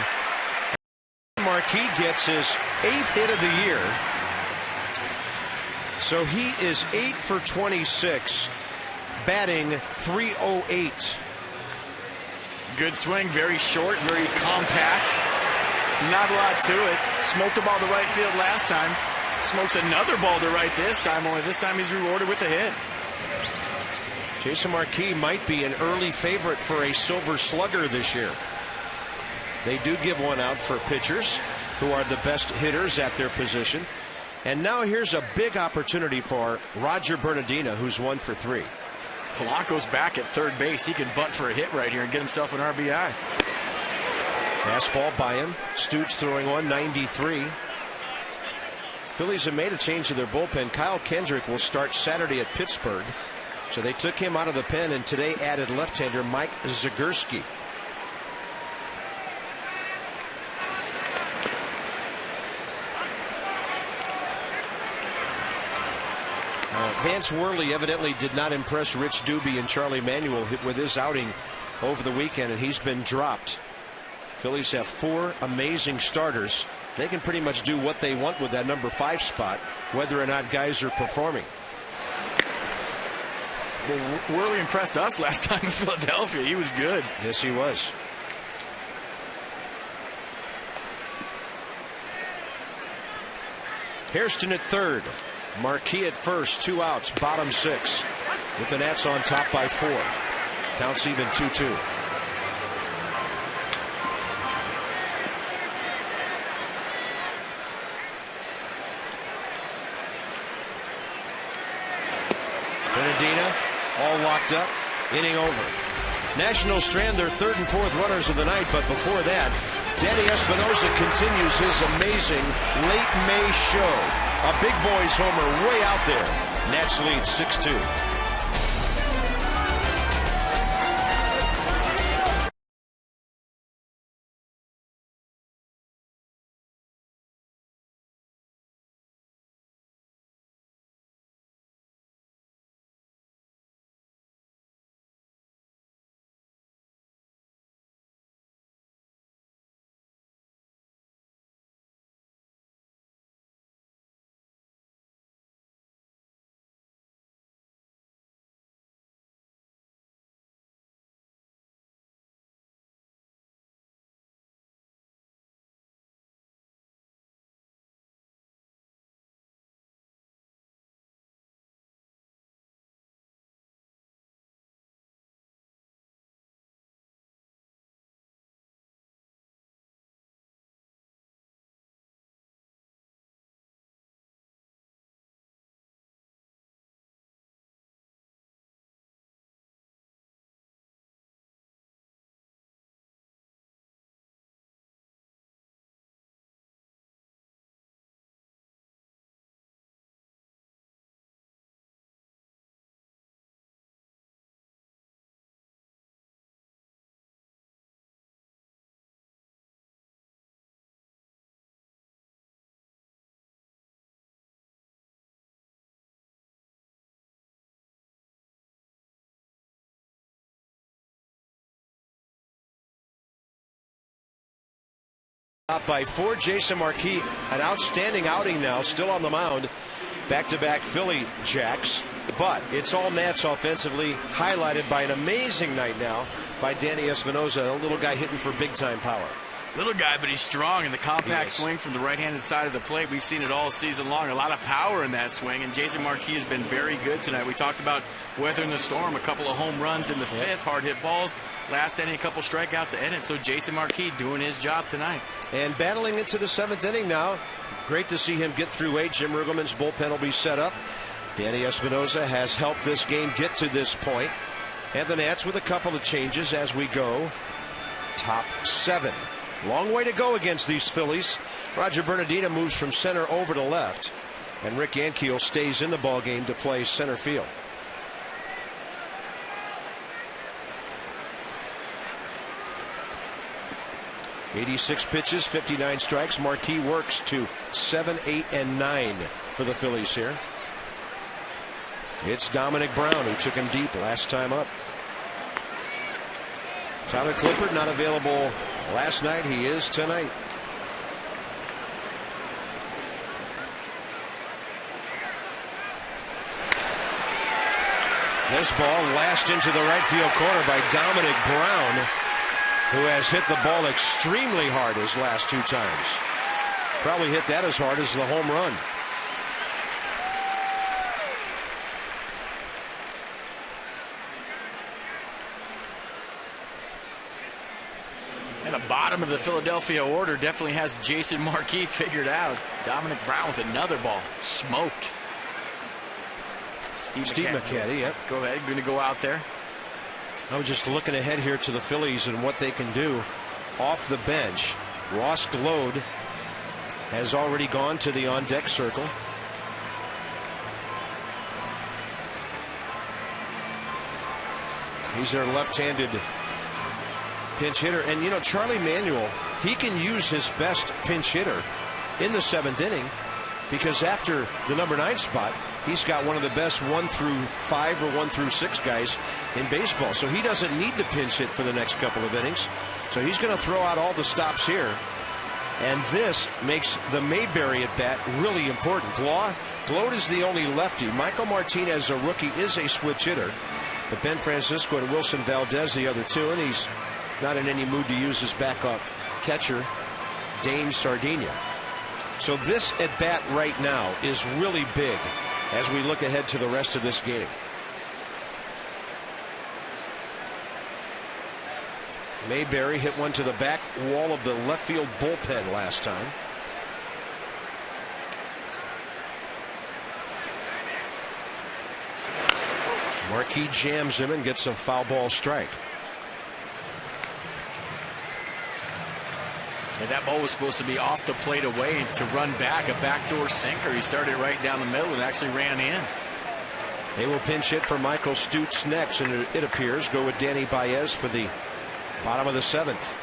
Marquee gets his 8th hit of the year. So he is 8 for 26, batting .308. Good swing, very short, very compact. Not a lot to it. Smoked the ball to right field last time. Smokes another ball to right this time, only this time he's rewarded with a hit. Jason Marquee might be an early favorite for a Silver Slugger this year. They do give one out for pitchers who are the best hitters at their position. And now here's a big opportunity for Roger Bernardina, who's 1 for 3. Polanco's back at third base. He can bunt for a hit right here and get himself an RBI. Fastball by him. Stoots throwing 193. Phillies have made a change to their bullpen. Kyle Kendrick will start Saturday at Pittsburgh. So they took him out of the pen and today added left-hander Mike Zagorski. Vance Worley evidently did not impress Rich Doobie and Charlie Manuel with his outing over the weekend, and he's been dropped. Phillies have 4 amazing starters. They can pretty much do what they want with that number 5 spot, whether or not guys are performing. Well, Worley impressed us last time in Philadelphia. He was good. Yes, he was. Hairston at third. Marquee at first. 2 outs. Bottom 6. With the Nats on top by 4. Counts even 2-2. Bernardina all locked up. Inning over. Nationals strand their 3rd and 4th runners of the night, but before that, Danny Espinosa continues his amazing late May show. A big boys homer way out there. Nats lead 6-2. Up by 4. Jason Marquee, an outstanding outing now, still on the mound. Back-to-back Philly Jacks. But it's all Nats offensively, highlighted by an amazing night now by Danny Espinosa, a little guy hitting for big-time power. Little guy, but he's strong, and the compact swing from the right-handed side of the plate. We've seen it all season long. A lot of power in that swing, and Jason Marquee has been very good tonight. We talked about weathering the storm, a couple of home runs in the 5th, hard-hit balls. Last inning, a couple strikeouts to end it. So Jason Marquee doing his job tonight. And battling into the 7th inning now. Great to see him get through 8. Jim Riggleman's bullpen will be set up. Danny Espinosa has helped this game get to this point. And the Nats with a couple of changes as we go. Top 7. Long way to go against these Phillies. Roger Bernardino moves from center over to left. And Rick Ankiel stays in the ballgame to play center field. '86 pitches, 59 strikes. Marquee works to 7, 8, and 9 for the Phillies here. It's Dominic Brown who took him deep last time up. Tyler Clippard not available last night. He is tonight. This ball lashed into the right field corner by Dominic Brown, who has hit the ball extremely hard his last 2 times. Probably hit that as hard as the home run. And the bottom of the Philadelphia order definitely has Jason Marquee figured out. Dominic Brown with another ball. Smoked. Steve McCaddy, yep. Go ahead. Going to go out there. I was just looking ahead here to the Phillies and what they can do off the bench. Ross Glode has already gone to the on-deck circle. He's their left-handed pinch hitter. And, you know, Charlie Manuel, he can use his best pinch hitter in the 7th inning because after the number 9 spot, he's got one of the best 1 through 5 or 1 through 6 guys in baseball. So he doesn't need to pinch hit for the next couple of innings. So he's going to throw out all the stops here. And this makes the Mayberry at bat really important. Glode is the only lefty. Michael Martinez, a rookie, is a switch hitter. But Ben Francisco and Wilson Valdez, the other 2, and he's not in any mood to use his backup catcher, Dane Sardinia. So this at bat right now is really big as we look ahead to the rest of this game. Mayberry hit one to the back wall of the left field bullpen last time. Marquee jams him and gets a foul ball strike. And that ball was supposed to be off the plate away to run back, a backdoor sinker. He started right down the middle and actually ran in. They will pinch hit for Michael Stutz next, and it appears go with Danny Baez for the bottom of the 7th.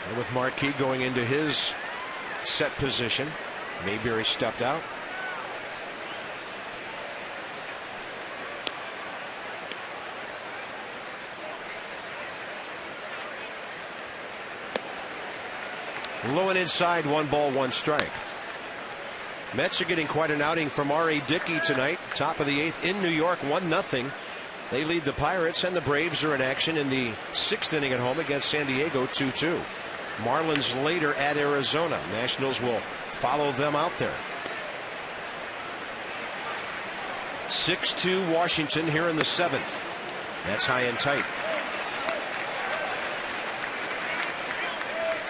And with Marquee going into his set position, Mayberry stepped out. Low and inside, 1 ball, 1 strike. Mets are getting quite an outing from R.A. Dickey tonight. Top of the 8th in New York, 1-0. They lead the Pirates, and the Braves are in action in the 6th inning at home against San Diego, 2-2. Marlins later at Arizona. Nationals will follow them out there. 6-2 Washington here in the 7th. That's high and tight.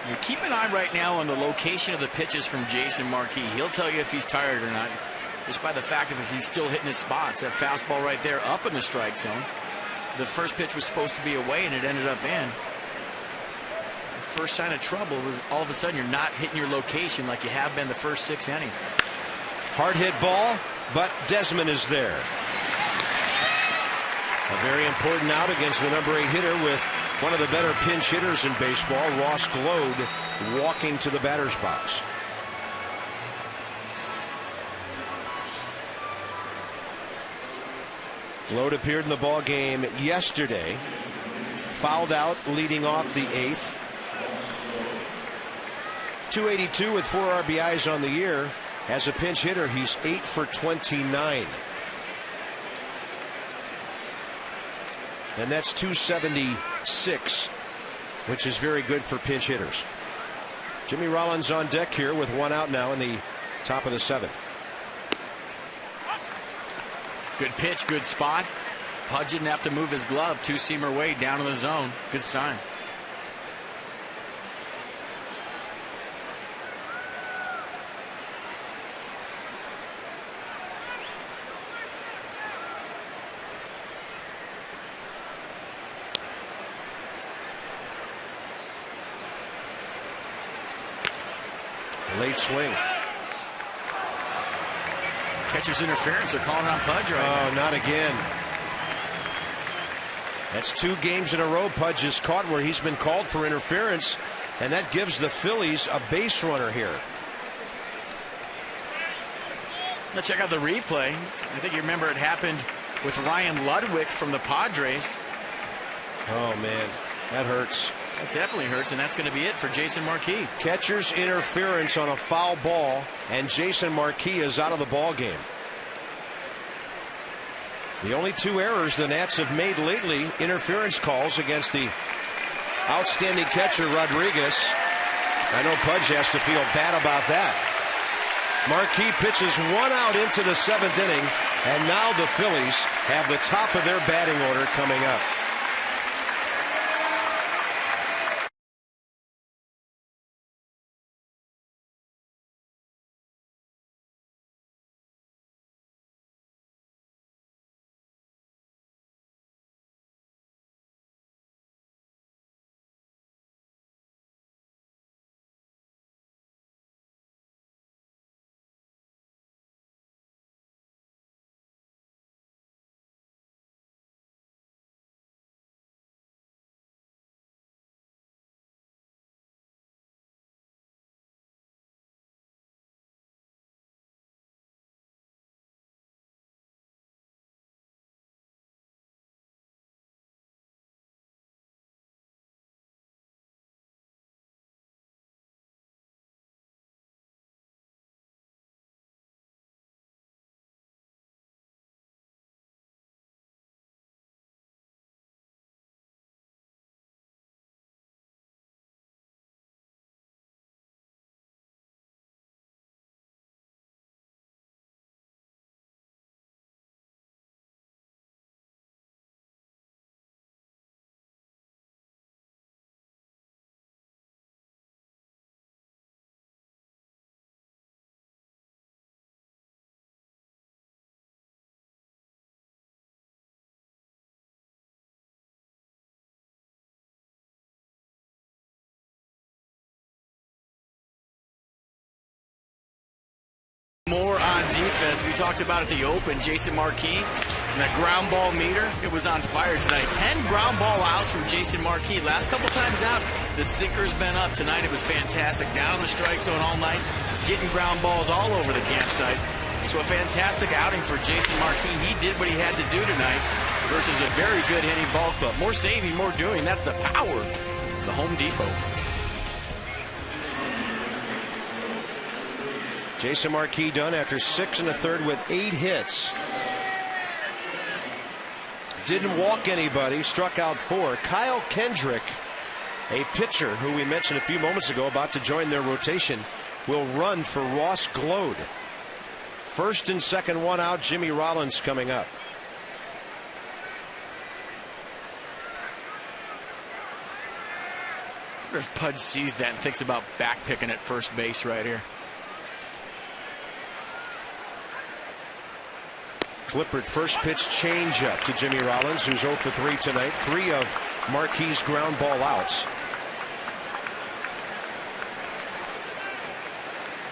You keep an eye right now on the location of the pitches from Jason Marquee. He'll tell you if he's tired or not, just by the fact of if he's still hitting his spots. That fastball right there up in the strike zone. The first pitch was supposed to be away, and it ended up in. The first sign of trouble was all of a sudden you're not hitting your location like you have been the first 6 innings. Hard hit ball, but Desmond is there. A very important out against the number 8 hitter with one of the better pinch hitters in baseball, Ross Glode, walking to the batter's box. Glode appeared in the ball game yesterday. Fouled out leading off the 8th. 282 with 4 RBIs on the year. As a pinch hitter, he's 8 for 29. And that's 276, which is very good for pinch hitters. Jimmy Rollins on deck here with 1 out now in the top of the 7th. Good pitch, good spot. Pudge didn't have to move his glove. 2-seamer way down in the zone. Good sign. Late swing. Catcher's interference. They're calling on Pudge right now. Oh, not again. That's 2 games in a row Pudge has caught where he's been called for interference, and that gives the Phillies a base runner here. Let's check out the replay. I think you remember it happened with Ryan Ludwig from the Padres. Oh, man, that hurts. That definitely hurts, and that's going to be it for Jason Marquee. Catcher's interference on a foul ball, and Jason Marquee is out of the ball game. The only 2 errors the Nats have made lately, interference calls against the outstanding catcher Rodriguez. I know Pudge has to feel bad about that. Marquee pitches 1 out into the 7th inning, and now the Phillies have the top of their batting order coming up. More on defense. We talked about at the Open, Jason Marquee, and that ground ball meter, it was on fire tonight. 10 ground ball outs from Jason Marquee. Last couple times out, the sinker's been up. Tonight it was fantastic. Down the strike zone all night, getting ground balls all over the campsite. So a fantastic outing for Jason Marquee. He did what he had to do tonight versus a very good hitting ball club. More saving, more doing. That's the power of the Home Depot. Jason Marquee done after 6 1/3 with 8 hits. Didn't walk anybody, struck out 4. Kyle Kendrick, a pitcher who we mentioned a few moments ago about to join their rotation, will run for Ross Glode. First and second, 1 out. Jimmy Rollins coming up. I wonder if Pudge sees that and thinks about back picking at first base right here. Clippard first pitch changeup to Jimmy Rollins, who's 0 for 3 tonight. 3 of Marquee's ground ball outs.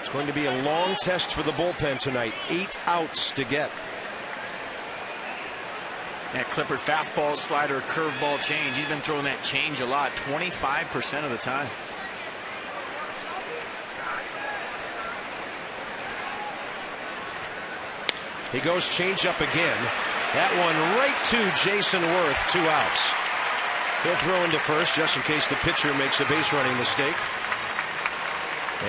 It's going to be a long test for the bullpen tonight. 8 outs to get. That Clippard fastball, slider, curveball change. He's been throwing that change a lot, 25% of the time. He goes change up again. That one right to Jason Worth. 2 outs. He'll throw into first just in case the pitcher makes a base running mistake.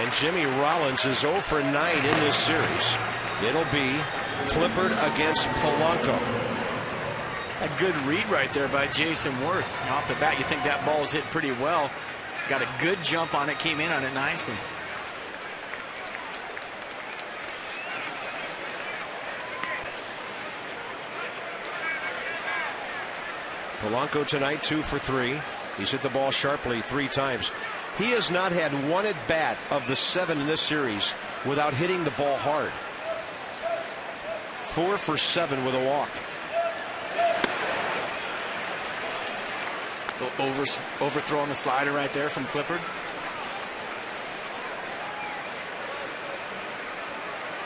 And Jimmy Rollins is 0 for 9 in this series. It'll be Clippard against Polanco. A good read right there by Jason Worth. And off the bat, you think that ball's hit pretty well. Got a good jump on it, came in on it nicely. Polanco tonight 2 for 3. He's hit the ball sharply 3 times. He has not had 1 at bat of the 7 in this series without hitting the ball hard. 4 for 7 with a walk. Overthrowing the slider right there from Clippard.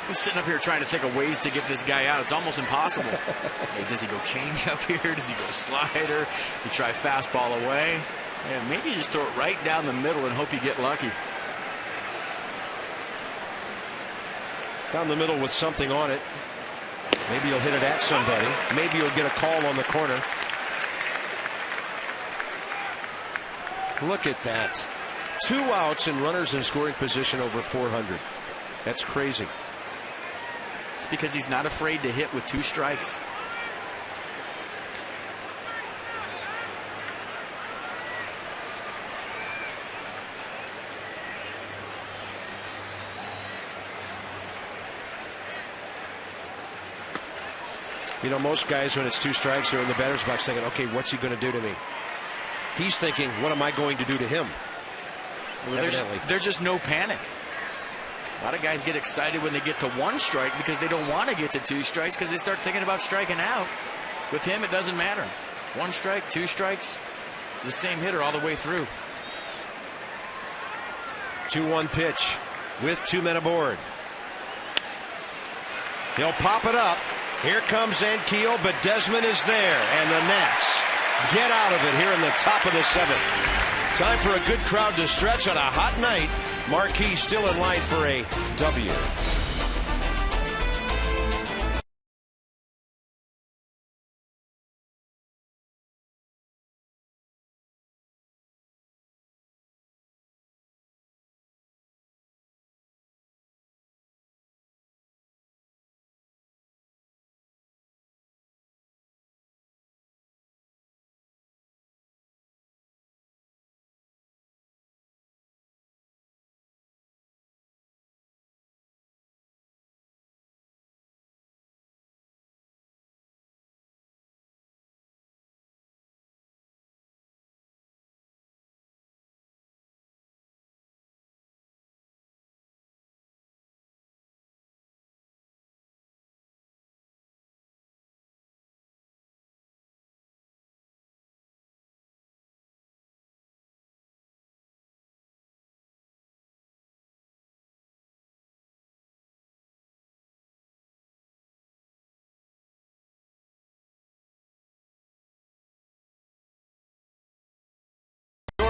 I'm sitting up here trying to think of ways to get this guy out. It's almost impossible. Hey, does he go change up here? Does he go slider? You try fastball away? And maybe you just throw it right down the middle and hope you get lucky. Down the middle with something on it. Maybe you'll hit it at somebody. Maybe you'll get a call on the corner. Look at that. 2 outs and runners in scoring position over 400. That's crazy. It's because he's not afraid to hit with 2 strikes. You know, most guys, when it's 2 strikes, are in the batter's box thinking, okay, what's he going to do to me? He's thinking, what am I going to do to him? Well, there's just no panic. A lot of guys get excited when they get to 1 strike because they don't want to get to 2 strikes because they start thinking about striking out. With him, it doesn't matter. 1 strike, 2 strikes, the same hitter all the way through. 2-1 pitch with 2 men aboard. He'll pop it up. Here comes Ankiel, but Desmond is there, and the Nats get out of it here in the top of the 7th. Time for a good crowd to stretch on a hot night. Marquee still in line for a W.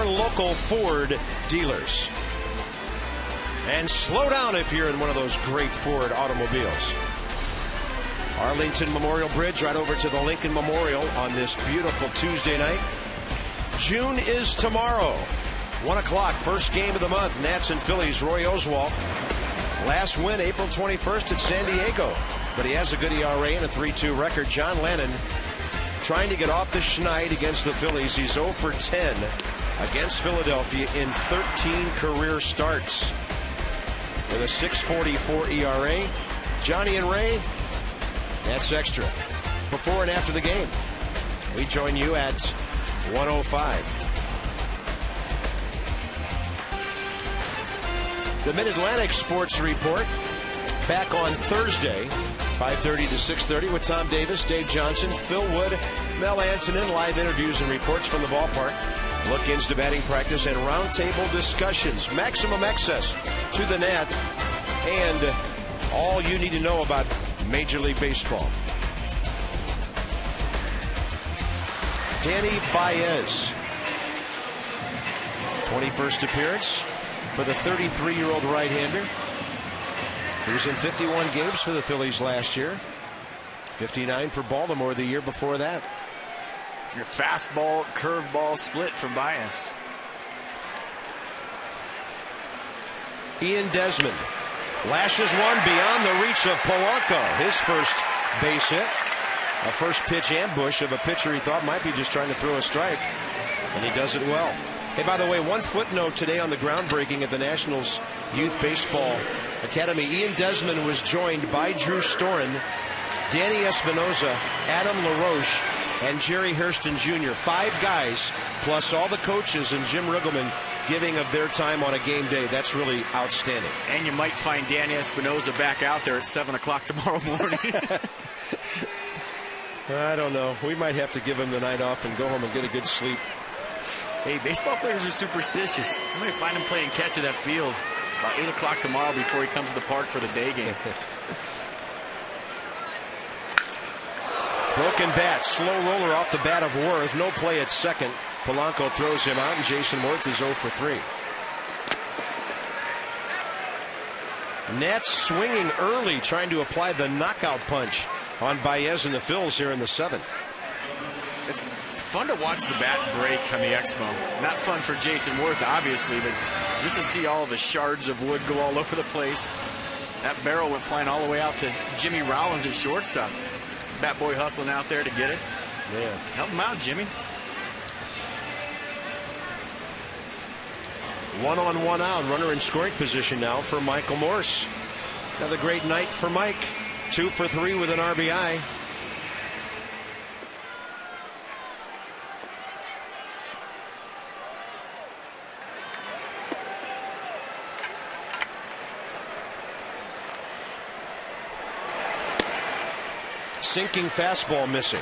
Local Ford dealers. And slow down if you're in one of those great Ford automobiles. Arlington Memorial Bridge right over to the Lincoln Memorial on this beautiful Tuesday night. June is tomorrow. 1 o'clock, first game of the month. Nats and Phillies. Roy Oswalt. Last win April 21st at San Diego. But he has a good ERA and a 3-2 record. John Lennon trying to get off the schneid against the Phillies. He's 0 for 10 against Philadelphia in 13 career starts. With a 6.44 ERA. Johnny and Ray, that's extra. Before and after the game. We join you at 1:05. The Mid-Atlantic Sports Report back on Thursday, 5:30 to 6:30 with Tom Davis, Dave Johnson, Phil Wood, Mel Antonin. Live interviews and reports from the ballpark. Look-ins to batting practice and roundtable discussions. Maximum access to the net and all you need to know about Major League Baseball. Danny Baez, 21st appearance for the 33-year-old right-hander. He was in 51 games for the Phillies last year. 59 for Baltimore the year before that. Your fastball, curveball split from Baez. Ian Desmond lashes one beyond the reach of Polanco. His first base hit. A first pitch ambush of a pitcher he thought might be just trying to throw a strike. And he does it well. Hey, by the way, one footnote today on the groundbreaking at the Nationals Youth Baseball Academy. Ian Desmond was joined by Drew Storen, Danny Espinosa, Adam LaRoche, and Jerry Hurston Jr. 5 guys, plus all the coaches and Jim Riggleman giving of their time on a game day. That's really outstanding. And you might find Danny Espinosa back out there at 7 o'clock tomorrow morning. I don't know. We might have to give him the night off and go home and get a good sleep. Hey, baseball players are superstitious. You might find him playing catch at that field about 8 o'clock tomorrow before he comes to the park for the day game. Broken bat, slow roller off the bat of Worth. No play at second. Polanco throws him out, and Jason Worth is 0 for 3. Nats swinging early, trying to apply the knockout punch on Baez and the Phils here in the 7th. It's fun to watch the bat break on the Expo. Not fun for Jason Worth, obviously, but just to see all the shards of wood go all over the place. That barrel went flying all the way out to Jimmy Rollins at shortstop. Bat boy hustling out there to get it. Yeah. Help him out, Jimmy. 1 on 1 out, runner in scoring position now for Michael Morse. Another great night for Mike. 2 for 3 with an RBI. Sinking fastball missing.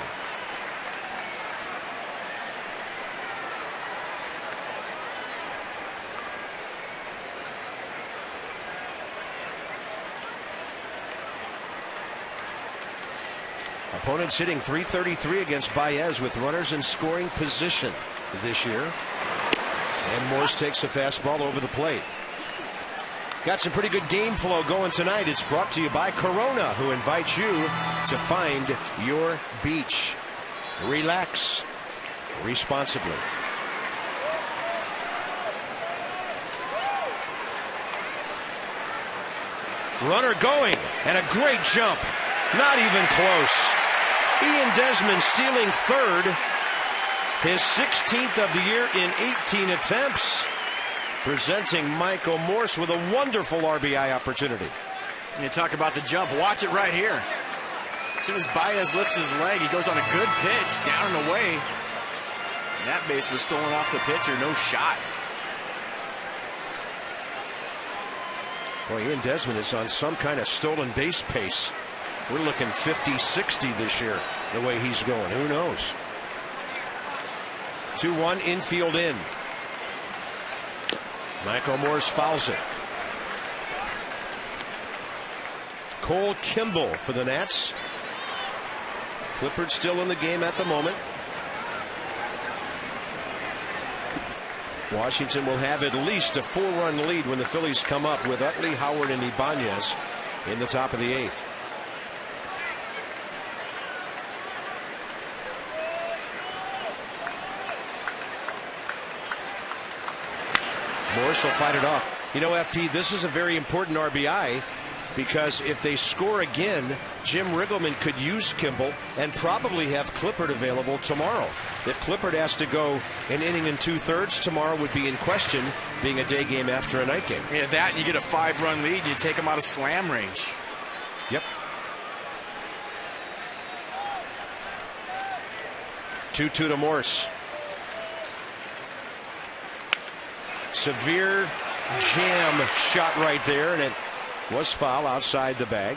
Opponents hitting .333 against Baez with runners in scoring position this year. And Morse takes a fastball over the plate. Got some pretty good game flow going tonight. It's brought to you by Corona, who invites you to find your beach. Relax responsibly. Runner going, and a great jump. Not even close. Ian Desmond stealing third. His 16th of the year in 18 attempts. Presenting Michael Morse with a wonderful RBI opportunity. You talk about the jump. Watch it right here. As soon as Baez lifts his leg, he goes on a good pitch down and away. And that base was stolen off the pitcher. No shot. Boy, Ian Desmond is on some kind of stolen base pace. We're looking 50-60 this year, the way he's going. Who knows? 2-1 infield in. Michael Morse fouls it. Cole Kimball for the Nats. Clippard still in the game at the moment. Washington will have at least a 4-run lead when the Phillies come up with Utley, Howard, and Ibanez in the top of the 8th. Morse will fight it off. You know, FP, this is a very important RBI because if they score again, Jim Riggleman could use Kimball and probably have Clippard available tomorrow. If Clippard has to go an inning and 2/3, tomorrow would be in question, being a day game after a night game. Yeah, that and you get a 5-run lead, you take them out of slam range. Yep. 2-2 to Morse. Severe jam shot right there, and it was foul outside the bag.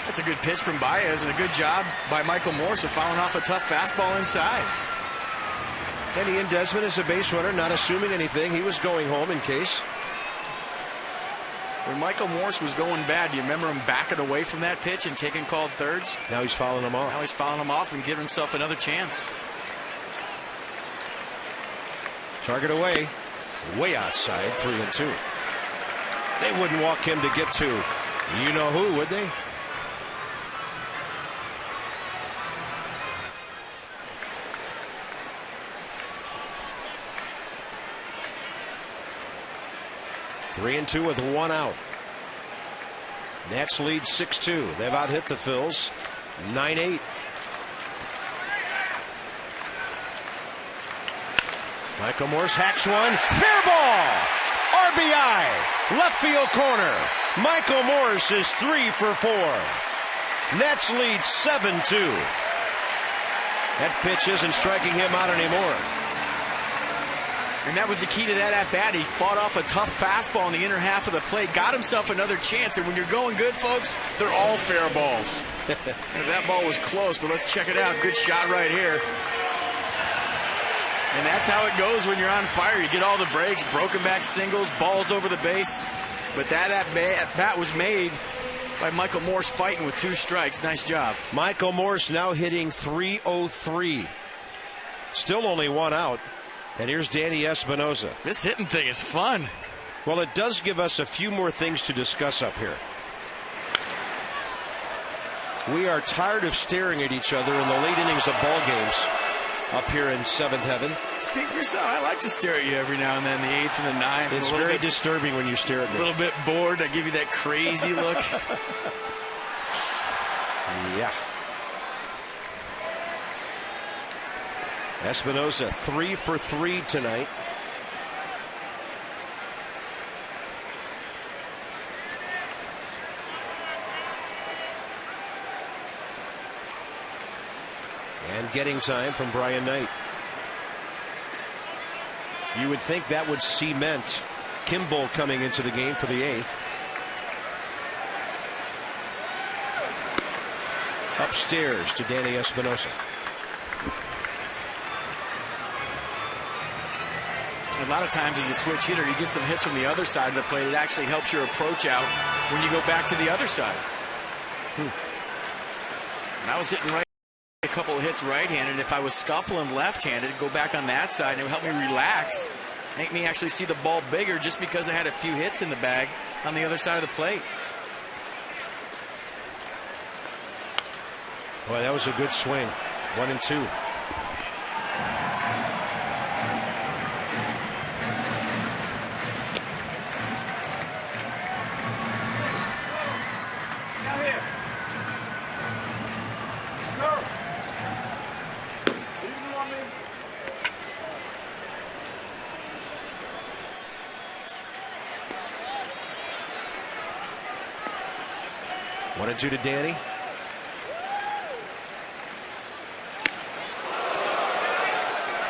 That's a good pitch from Baez and a good job by Michael Morse of fouling off a tough fastball inside. And Ian Desmond is a base runner, not assuming anything. He was going home in case. When Michael Morse was going bad, do you remember him backing away from that pitch and taking called thirds? Now he's fouling them off. Now he's fouling them off and giving himself another chance. Target away. Way outside, 3-2. They wouldn't walk him to get to you know who, would they? Three and 2 with 1 out. Nats lead 6-2. They've out hit the Phils 9-8. Michael Morse hacks one. Fair ball. RBI. Left field corner. Michael Morse is 3 for 4. Nats lead 7-2. That pitch isn't striking him out anymore. And that was the key to that at-bat. He fought off a tough fastball in the inner half of the plate, got himself another chance. And when you're going good, folks, they're all fair balls. That ball was close, but let's check it out. Good shot right here. And that's how it goes when you're on fire. You get all the breaks, broken back singles, balls over the base. But that at-bat was made by Michael Morse fighting with 2 strikes. Nice job. Michael Morse now hitting .303. Still only 1 out. And here's Danny Espinosa. This hitting thing is fun. Well, it does give us a few more things to discuss up here. We are tired of staring at each other in the late innings of ball games up here in 7th heaven. Speak for yourself. I like to stare at you every now and then, the 8th and the 9th. It's very disturbing when you stare at me. A little bit bored. I give you that crazy look. Yeah. Espinosa 3 for 3 tonight. And getting time from Brian Knight. You would think that would cement Kimball coming into the game for the 8th. Upstairs to Danny Espinosa. A lot of times as a switch hitter, you get some hits from the other side of the plate. It actually helps your approach out when you go back to the other side. And I was hitting right. A couple of hits right-handed. If I was scuffling left-handed, go back on that side and it would help me relax, make me actually see the ball bigger just because I had a few hits in the bag on the other side of the plate. Boy, that was a good swing. 1 and 2. One and 2 to Danny.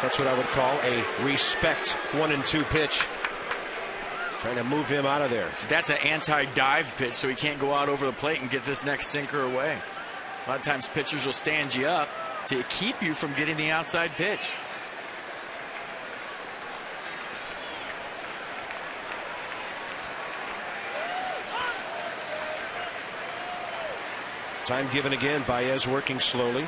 That's what I would call a respect 1 and 2 pitch. Trying to move him out of there. That's an anti-dive pitch, so he can't go out over the plate and get this next sinker away. A lot of times pitchers will stand you up to keep you from getting the outside pitch. Time given again. Baez working slowly.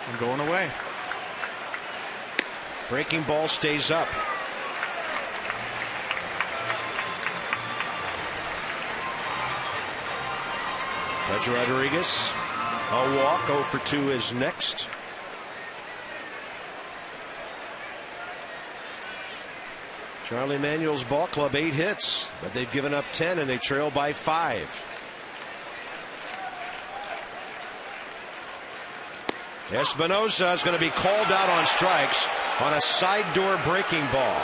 I'm going away. Breaking ball stays up. Pedro Rodriguez. A walk. 0 for 2 is next. Charlie Manuel's ball club 8 hits, but they've given up 10 and they trail by 5. Espinosa is going to be called out on strikes on a side door breaking ball.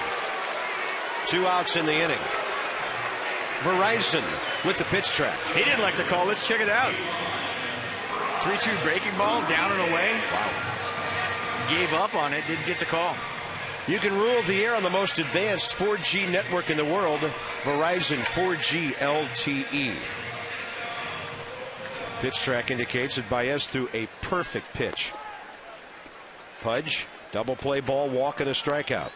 2 outs in the inning. Verizon with the pitch track. He didn't like the call. Let's check it out. 3-2 breaking ball, down and away. Wow. Gave up on it, didn't get the call. You can rule the air on the most advanced 4G network in the world, Verizon 4G LTE. Pitch track indicates that Baez threw a perfect pitch. Pudge, double play ball, walk and a strikeout.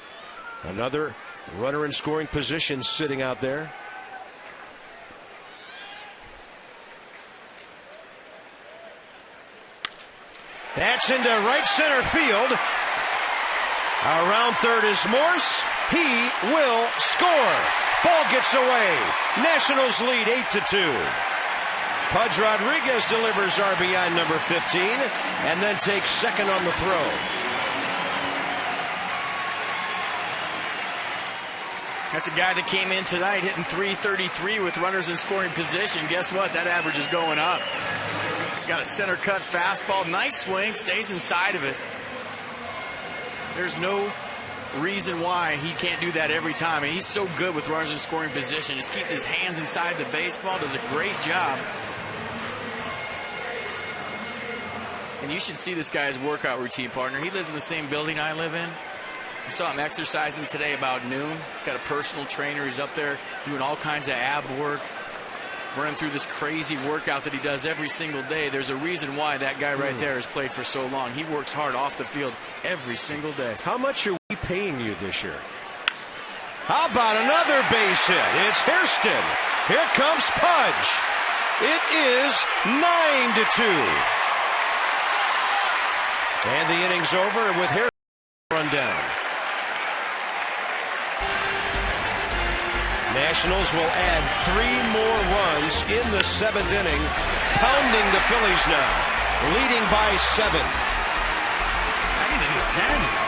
Another runner in scoring position sitting out there. That's into right center field. Around third is Morse. He will score. Ball gets away. Nationals lead 8-2. Pudge Rodriguez delivers RBI number 15 and then takes second on the throw. That's a guy that came in tonight hitting .333 with runners in scoring position. Guess what? That average is going up. Got a center cut fastball. Nice swing. Stays inside of it. There's no reason why he can't do that every time. And he's so good with runners in scoring position. Just keeps his hands inside the baseball. Does a great job. And you should see this guy's workout routine, partner. He lives in the same building I live in. I saw him exercising today about noon. Got a personal trainer. He's up there doing all kinds of ab work, running through this crazy workout that he does every single day. There's a reason why that guy right there has played for so long. He works hard off the field every single day. How much are we paying you this year? How about another base hit? It's Hairston. Here comes Pudge. It is 9-2. And the inning's over with Hairston run down. Nationals will add 3 more runs in the 7th inning, pounding the Phillies now, leading by 7. I need a new pen.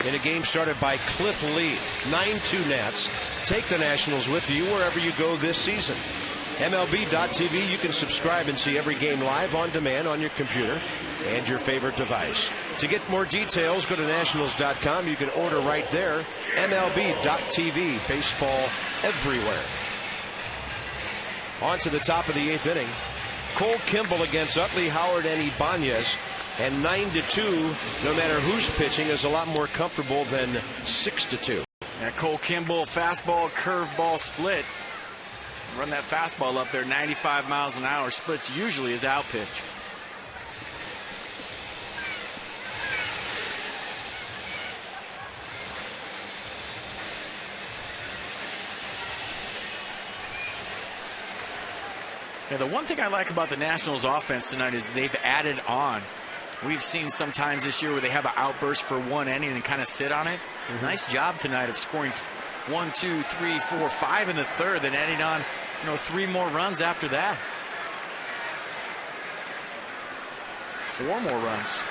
In a game started by Cliff Lee, 9-2 Nats. Take the Nationals with you wherever you go this season. MLB.tv, you can subscribe and see every game live on demand on your computer and your favorite device. To get more details, go to Nationals.com. You can order right there. MLB.tv, baseball everywhere. On to the top of the 8th inning. Cole Kimball against Utley, Howard, and Ibanez. And 9-2, no matter who's pitching, is a lot more comfortable than 6-2. That Cole Kimball fastball, curveball split. Run that fastball up there, 95 miles an hour. Splits usually his out pitch. Yeah, the one thing I like about the Nationals offense tonight is they've added on. We've seen sometimes this year where they have an outburst for one inning and kind of sit on it. Nice job tonight of scoring 1, 2, 3, 4, 5 in the 3rd, then adding on 3 more runs after that. 4 more runs.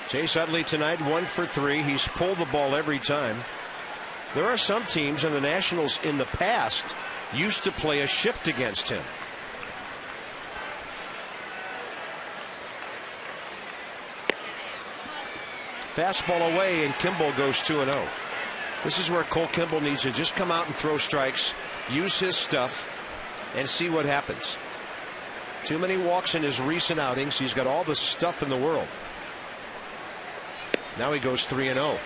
Chase Utley tonight 1 for 3. He's pulled the ball every time. There are some teams, and the Nationals in the past used to play a shift against him. Fastball away, and Kimball goes 2-0. This is where Cole Kimball needs to just come out and throw strikes, use his stuff, and see what happens. Too many walks in his recent outings. He's got all the stuff in the world. Now he goes 3-0.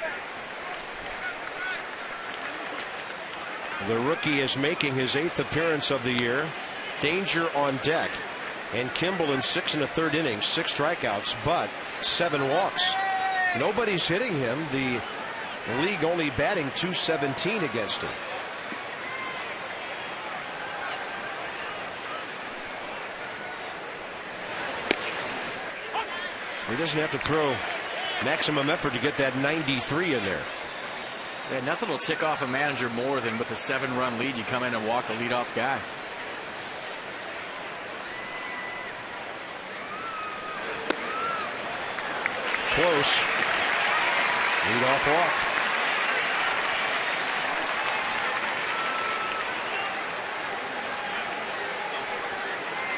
The rookie is making his 8th appearance of the year. Danger on deck. And Kimball in 6 1/3 innings, 6 strikeouts, but 7 walks. Nobody's hitting him. The league only batting .217 against him. He doesn't have to throw maximum effort to get that 93 in there. Yeah, nothing will tick off a manager more than with a 7-run lead, you come in and walk the leadoff guy. Close. Leadoff walk.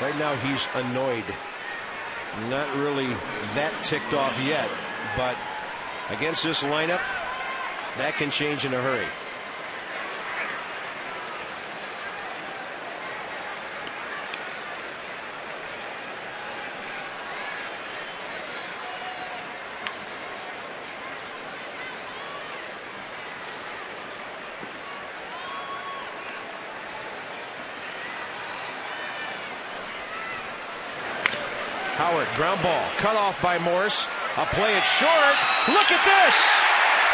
Right now he's annoyed. Not really that ticked off yet, but against this lineup, that can change in a hurry. Howard, ground ball, cut off by Morse. A play it short. Look at this.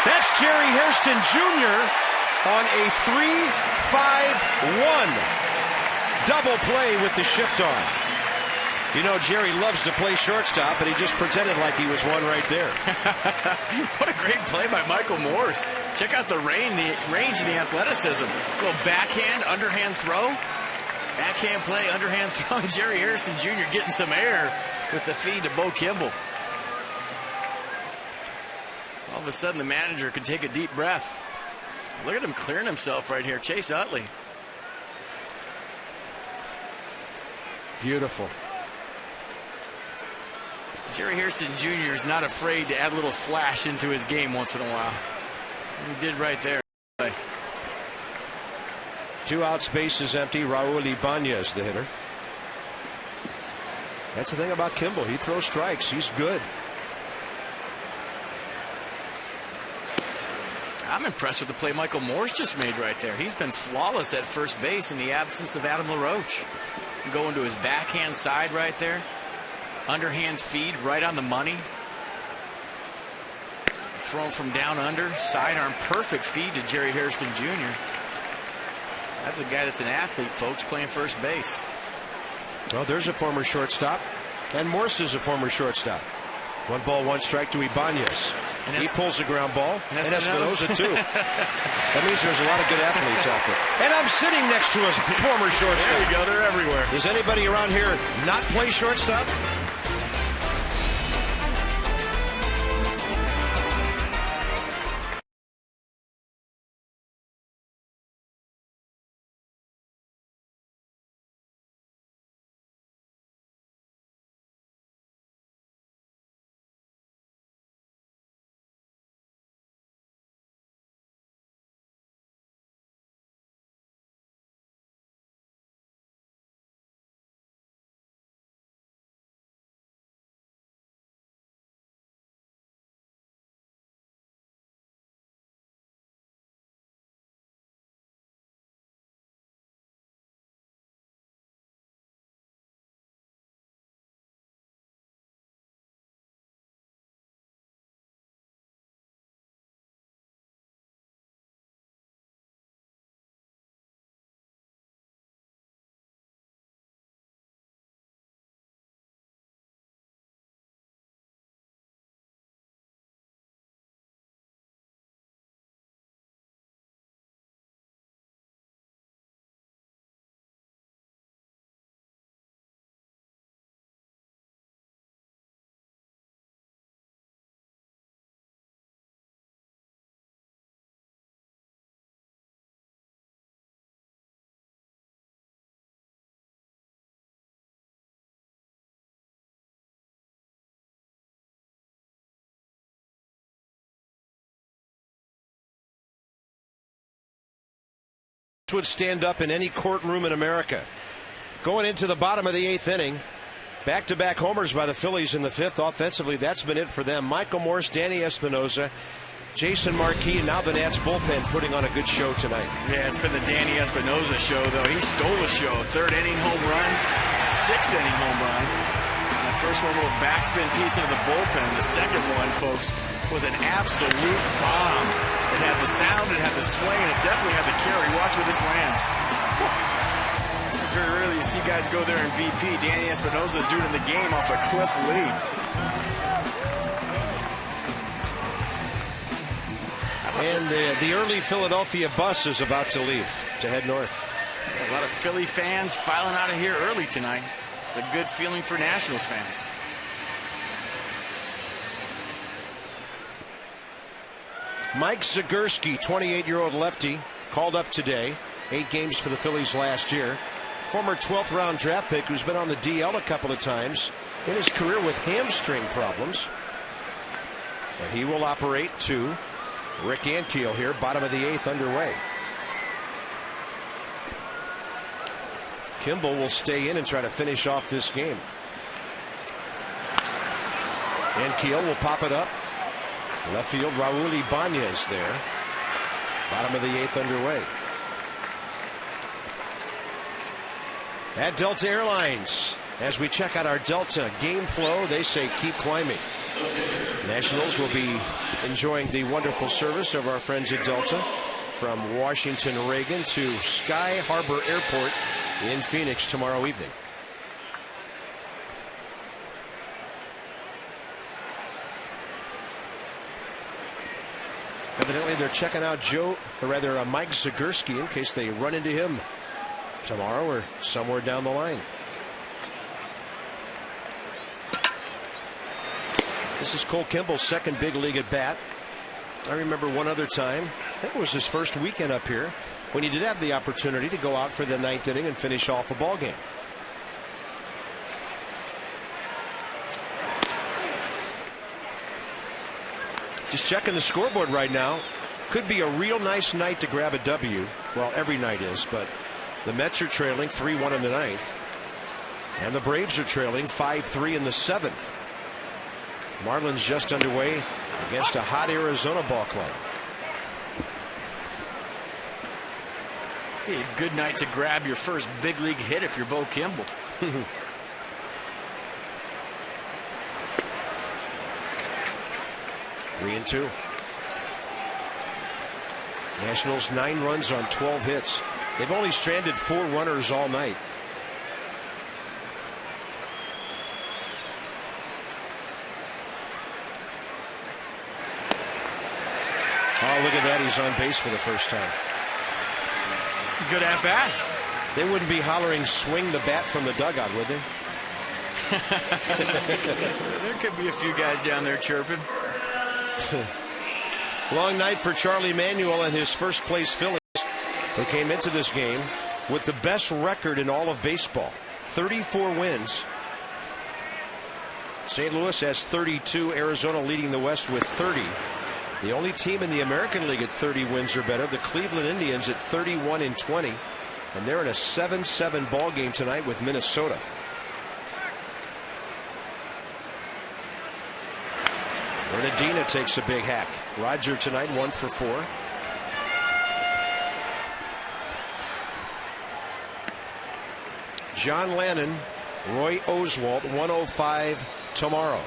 That's Jerry Hairston Jr. on a 3-5-1. Double play with the shift on. You know, Jerry loves to play shortstop, and he just pretended like he was one right there. What a great play by Michael Morse. Check out the range and the athleticism. Little backhand, underhand throw. Backhand play, underhand throw. Jerry Hairston Jr. getting some air with the feed to Bo Kimball. All of a sudden, the manager can take a deep breath. Look at him clearing himself right here. Chase Utley. Beautiful. Jerry Hairston Jr. is not afraid to add a little flash into his game once in a while. He did right there. 2 outs, bases empty. Raul Ibanez, the hitter. That's the thing about Kimball. He throws strikes. He's good. I'm impressed with the play Michael Morse just made right there. He's been flawless at first base in the absence of Adam LaRoche. Going to his backhand side right there. Underhand feed right on the money. Thrown from down under. Sidearm, perfect feed to Jerry Hairston Jr. That's a guy that's an athlete, folks, playing first base. Well, there's a former shortstop. And Morse is a former shortstop. 1 ball, 1 strike to Ibanez. He pulls the ground ball. And Espinosa, too. That means there's a lot of good athletes out there. And I'm sitting next to a former shortstop. There you go. They're everywhere. Does anybody around here not play shortstop? Would stand up in any courtroom in America. Going into the bottom of the 8th inning, back-to-back homers by the Phillies in the 5th. Offensively, that's been it for them. Michael Morse, Danny Espinosa, Jason Marquee, and now the Nats bullpen putting on a good show tonight. Yeah, it's been the Danny Espinosa show, though. He stole the show. 3rd inning home run, 6th inning home run. And the first one, a little backspin piece into the bullpen. The second one, folks, was an absolute bomb. It had the sound, it had the swing, and it definitely had the carry. Watch where this lands. Very rarely you see guys go there in BP. Danny Espinosa is doing in the game off a cliff lead. And the early Philadelphia bus is about to leave to head north. A lot of Philly fans filing out of here early tonight. A good feeling for Nationals fans. Mike Zagurski, 28-year-old lefty, called up today. 8 games for the Phillies last year. former 12th round draft pick who's been on the DL a couple of times in his career with hamstring problems. But he will operate to Rick Ankiel here, bottom of the 8th underway. Kimball will stay in and try to finish off this game. Ankiel will pop it up. Left field, Raul Ibanez there. Bottom of the 8th underway. At Delta Airlines, as we check out our Delta game flow, they say keep climbing. Nationals will be enjoying the wonderful service of our friends at Delta from Washington Reagan to Sky Harbor Airport in Phoenix tomorrow evening. Evidently they're checking out Mike Zagurski in case they run into him tomorrow or somewhere down the line. This is Cole Kimball's second big league at bat. I remember one other time, I think it was his first weekend up here, when he did have the opportunity to go out for the 9th inning and finish off a ball game. Just checking the scoreboard right now. Could be a real nice night to grab a W. Well, every night is, but the Mets are trailing 3-1 in the 9th. And the Braves are trailing 5-3 in the 7th. Marlins just underway against a hot Arizona ball club. Be a good night to grab your first big league hit if you're Bo Kimball. 3-2. Nationals 9 runs on 12 hits. They've only stranded 4 runners all night. Oh, look at that. He's on base for the first time. Good at bat. They wouldn't be hollering swing the bat from the dugout, would they? There could be a few guys down there chirping. Long night for Charlie Manuel and his first place Phillies, who came into this game with the best record in all of baseball. 34 wins. St. Louis has 32. Arizona leading the West with 30. The only team in the American League at 30 wins or better, the Cleveland Indians at 31-20. And they're in a 7-7 ball game tonight with Minnesota. Bernardina takes a big hack. Roger tonight 1 for 4. John Lannon, Roy Oswalt, 105 tomorrow.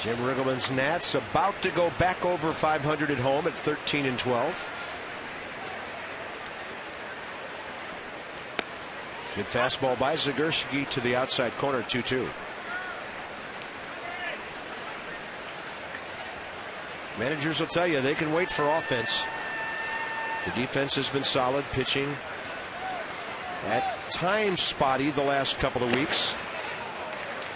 Jim Riggleman's Nats about to go back over 500 at home at 13-12. Good fastball by Zagurski to the outside corner, 2-2. Managers will tell you they can wait for offense. The defense has been solid, pitching at times spotty the last couple of weeks.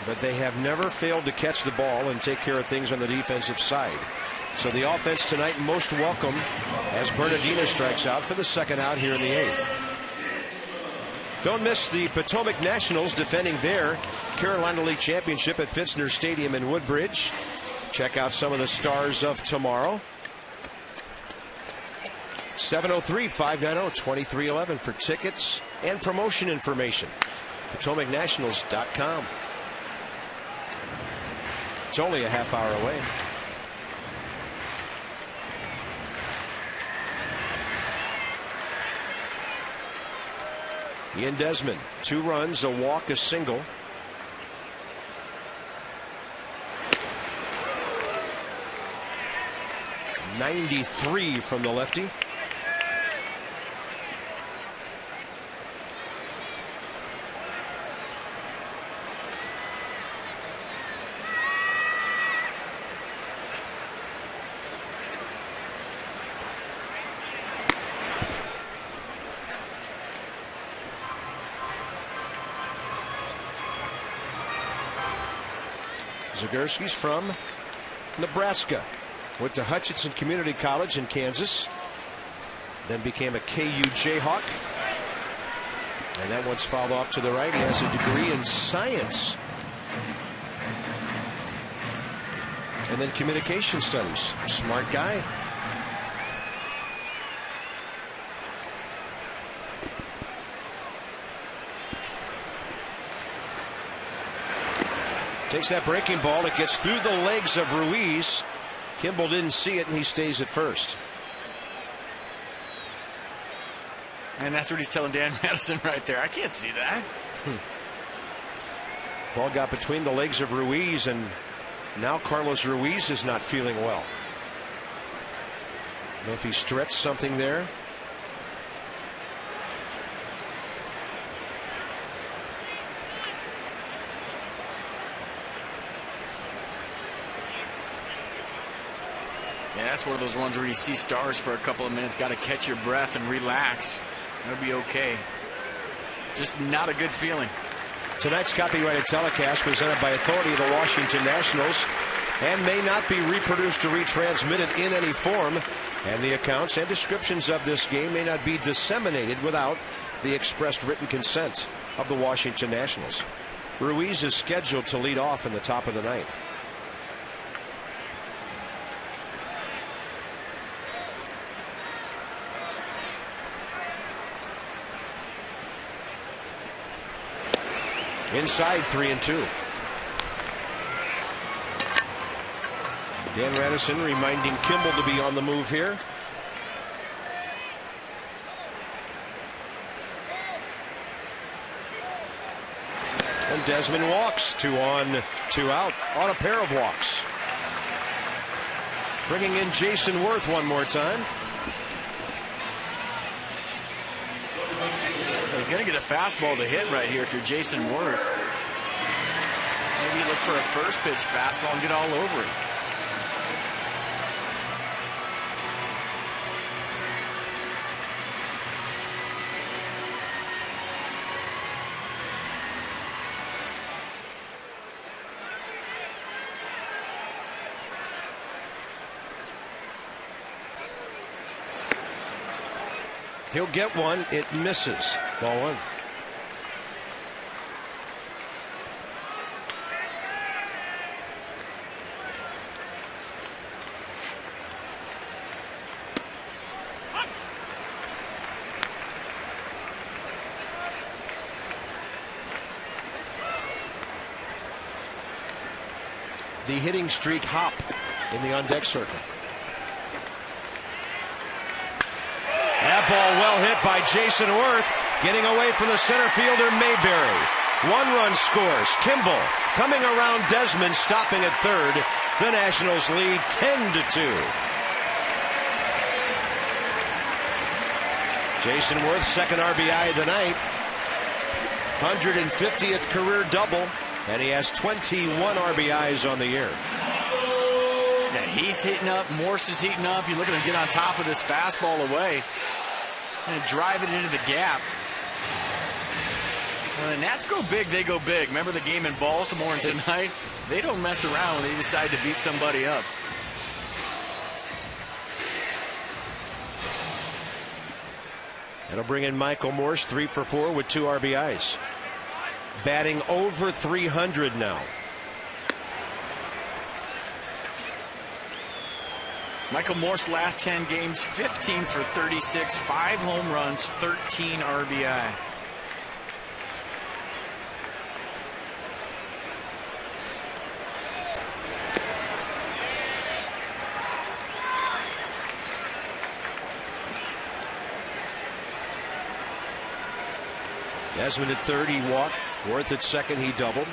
But they have never failed to catch the ball and take care of things on the defensive side. So the offense tonight most welcome as Bernardina strikes out for the second out here in the 8th. Don't miss the Potomac Nationals defending their Carolina League Championship at Fitzner Stadium in Woodbridge. Check out some of the stars of tomorrow. 703-590-2311 for tickets and promotion information. PotomacNationals.com. It's only a half hour away. Ian Desmond, 2 runs, a walk, a single. .93 from the lefty. Zagorski's from Nebraska. Went to Hutchinson Community College in Kansas. Then became a KU Jayhawk. And that one's fouled off to the right. He has a degree in science. And then communication studies. Smart guy. Takes that breaking ball. It gets through the legs of Ruiz. Kimball didn't see it, and he stays at first. And that's what he's telling Dan Madison right there. I can't see that. Ball got between the legs of Ruiz, and now Carlos Ruiz is not feeling well. I don't know if he stretched something there. Yeah, that's one of those ones where you see stars for a couple of minutes. Got to catch your breath and relax. It'll be okay. Just not a good feeling. Tonight's copyrighted telecast presented by authority of the Washington Nationals and may not be reproduced or retransmitted in any form. And the accounts and descriptions of this game may not be disseminated without the expressed written consent of the Washington Nationals. Ruiz is scheduled to lead off in the top of the ninth. Inside 3-2. Dan Radisson reminding Kimball to be on the move here. And Desmond walks. 2 on, 2 out on a pair of walks. Bringing in Jason Worth one more time. You're going to get a fastball to hit right here if you're Jason Worth. Maybe look for a first pitch fastball and get all over it. He'll get one. It misses. Ball 1. The hitting streak hop in the on-deck circle. That ball well hit by Jason Worth, getting away from the center fielder Mayberry. 1 run scores. Kimball coming around Desmond, stopping at third. The Nationals lead 10-2. Jason Worth, second RBI of the night. 150th career double, and he has 21 RBIs on the year. Yeah, he's hitting up. Morse is heating up. You look at him get on top of this fastball away and drive it into the gap. When the Nats go big, they go big. Remember the game in Baltimore tonight? They don't mess around when they decide to beat somebody up. That'll bring in Michael Morse, 3 for 4 with 2 RBIs. Batting over 300 now. Michael Morse last 10 games, 15 for 36, 5 home runs, 13 RBI. Desmond at third, he walked. Worth at second, he doubled.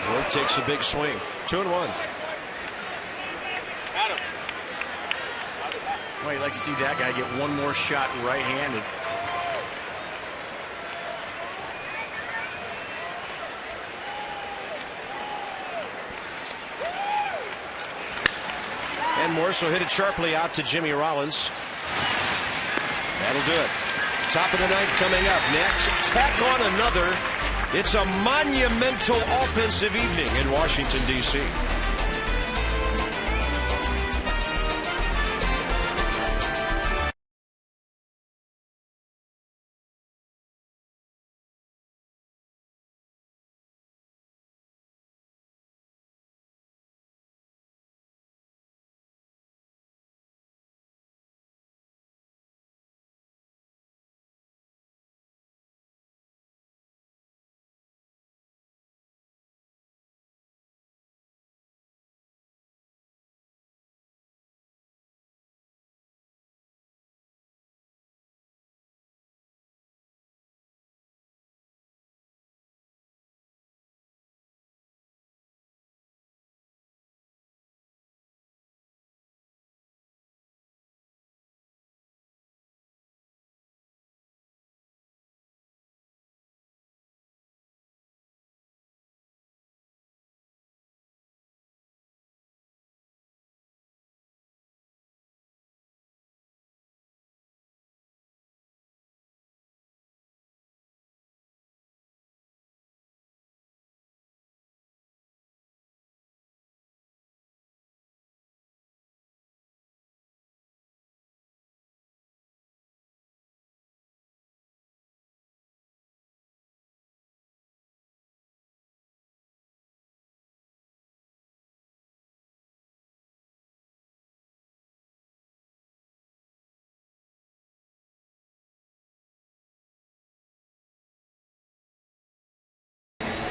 Worth takes a big swing. 2-1. Well, you'd like to see that guy get one more shot right-handed. And Morse will hit it sharply out to Jimmy Rollins. That'll do it. Top of the ninth coming up. Next, tack on another. It's a monumental offensive evening in Washington, D.C.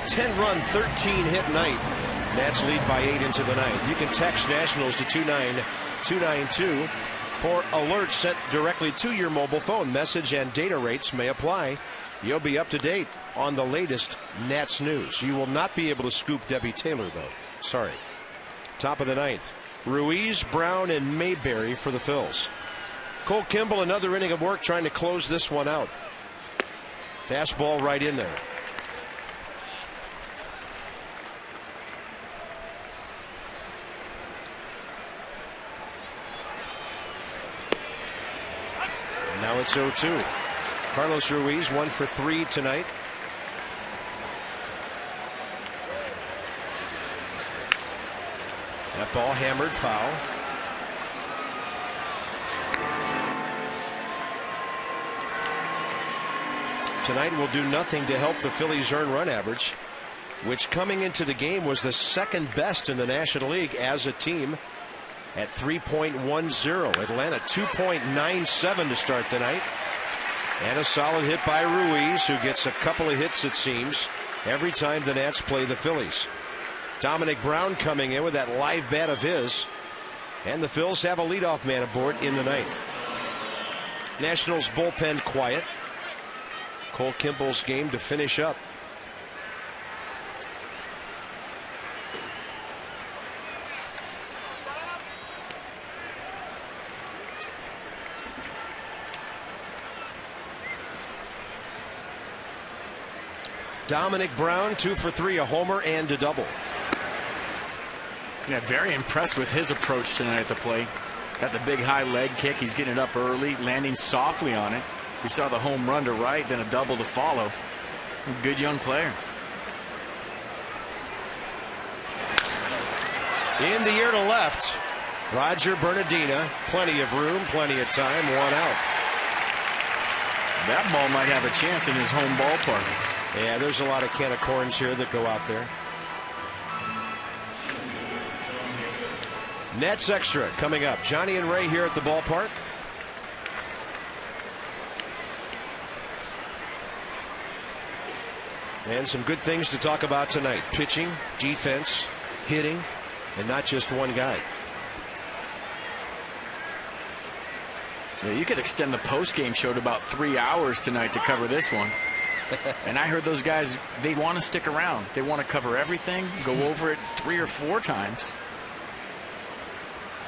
Ten-run, 13-hit night. Nats lead by 8 into the ninth. You can text Nationals to 29292 for alerts sent directly to your mobile phone. Message and data rates may apply. You'll be up to date on the latest Nats news. You will not be able to scoop Debbie Taylor, though. Sorry. Top of the ninth. Ruiz, Brown, and Mayberry for the Phils. Cole Kimball, another inning of work trying to close this one out. Fastball right in there. Now it's 0-2. Carlos Ruiz 1 for 3 tonight. That ball hammered foul. Tonight will do nothing to help the Phillies' earned run average, which coming into the game was the second best in the National League as a team at 3.10. Atlanta 2.97 to start the night. And a solid hit by Ruiz, who gets a couple of hits, it seems, every time the Nats play the Phillies. Dominic Brown coming in with that live bat of his. And the Phils have a leadoff man aboard in the ninth. Nationals bullpen quiet. Cole Kimball's game to finish up. Dominic Brown 2 for 3, a homer and a double. Yeah, very impressed with his approach tonight at the plate. Got the big high leg kick. He's getting it up early, landing softly on it. We saw the home run to right, then a double to follow. A good young player. In the air to left, Roger Bernardina. Plenty of room, plenty of time, 1 out. That ball might have a chance in his home ballpark. Yeah, there's a lot of can of corns here that go out there. Nets Extra coming up. Johnny and Ray here at the ballpark. And some good things to talk about tonight. Pitching, defense, hitting, and not just one guy. Yeah, you could extend the post-game show to about 3 hours tonight to cover this one. And I heard those guys, they want to stick around. They want to cover everything, go over it 3 or 4 times.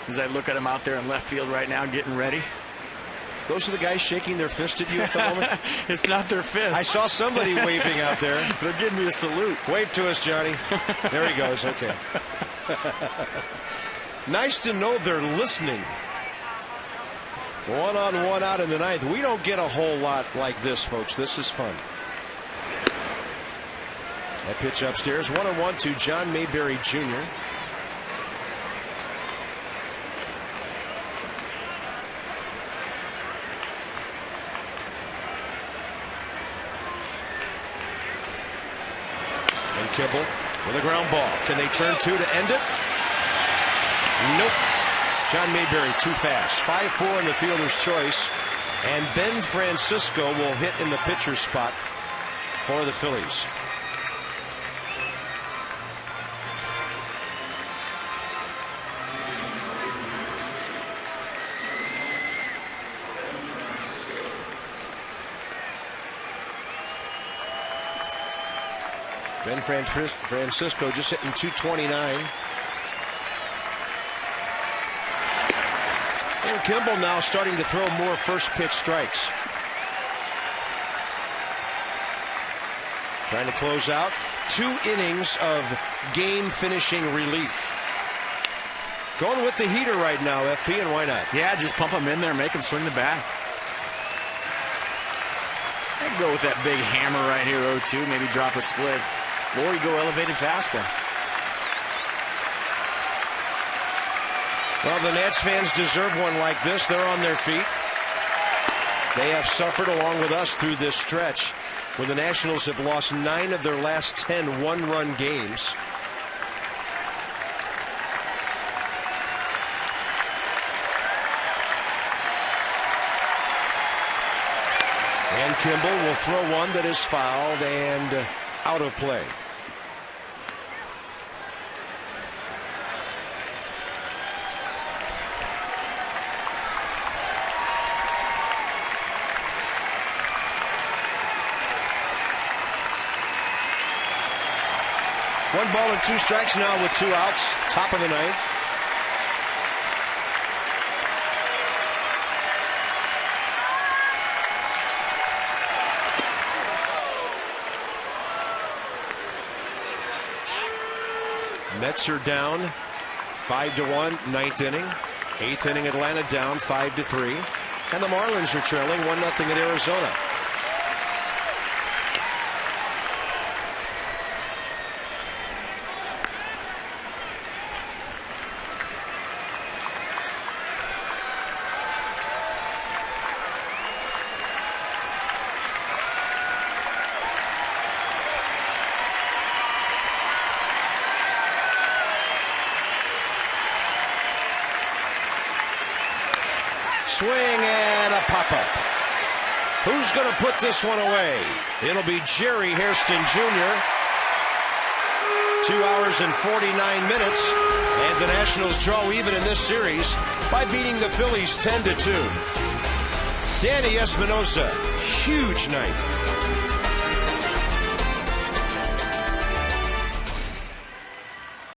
As I look at them out there in left field right now getting ready. Those are the guys shaking their fist at you at the moment? It's not their fist. I saw somebody waving out there. They're giving me a salute. Wave to us, Johnny. There he goes. Okay. Nice to know they're listening. 1-on-1 out in the ninth. We don't get a whole lot like this, folks. This is fun. That pitch upstairs. 1-1 to John Mayberry Jr. And Kibble with a ground ball. Can they turn two to end it? Nope. John Mayberry too fast. 5-4 in the fielder's choice. And Ben Francisco will hit in the pitcher's spot for the Phillies. Ben Francisco just hitting .229. And Kimball now starting to throw more first pitch strikes. Trying to close out 2 innings of game finishing relief. Going with the heater right now, FP, and why not? Yeah, just pump him in there, make him swing the bat. I'd go with that big hammer right here, 0-2, maybe drop a split. Or you go elevated fastball. Well, the Nats fans deserve one like this. They're on their feet. They have suffered along with us through this stretch when the Nationals have lost 9 of their last 10 one-run games. And Kimball will throw one that is fouled and out of play. One ball and 2 strikes now with 2 outs. Top of the ninth. Mets are down 5-1, ninth inning. 8th inning, Atlanta down 5-3. And the Marlins are trailing 1-0 at Arizona. Swing and a pop-up. Who's going to put this one away? It'll be Jerry Hairston Jr. 2 hours and 49 minutes. And the Nationals draw even in this series by beating the Phillies 10-2. Danny Espinosa, huge night.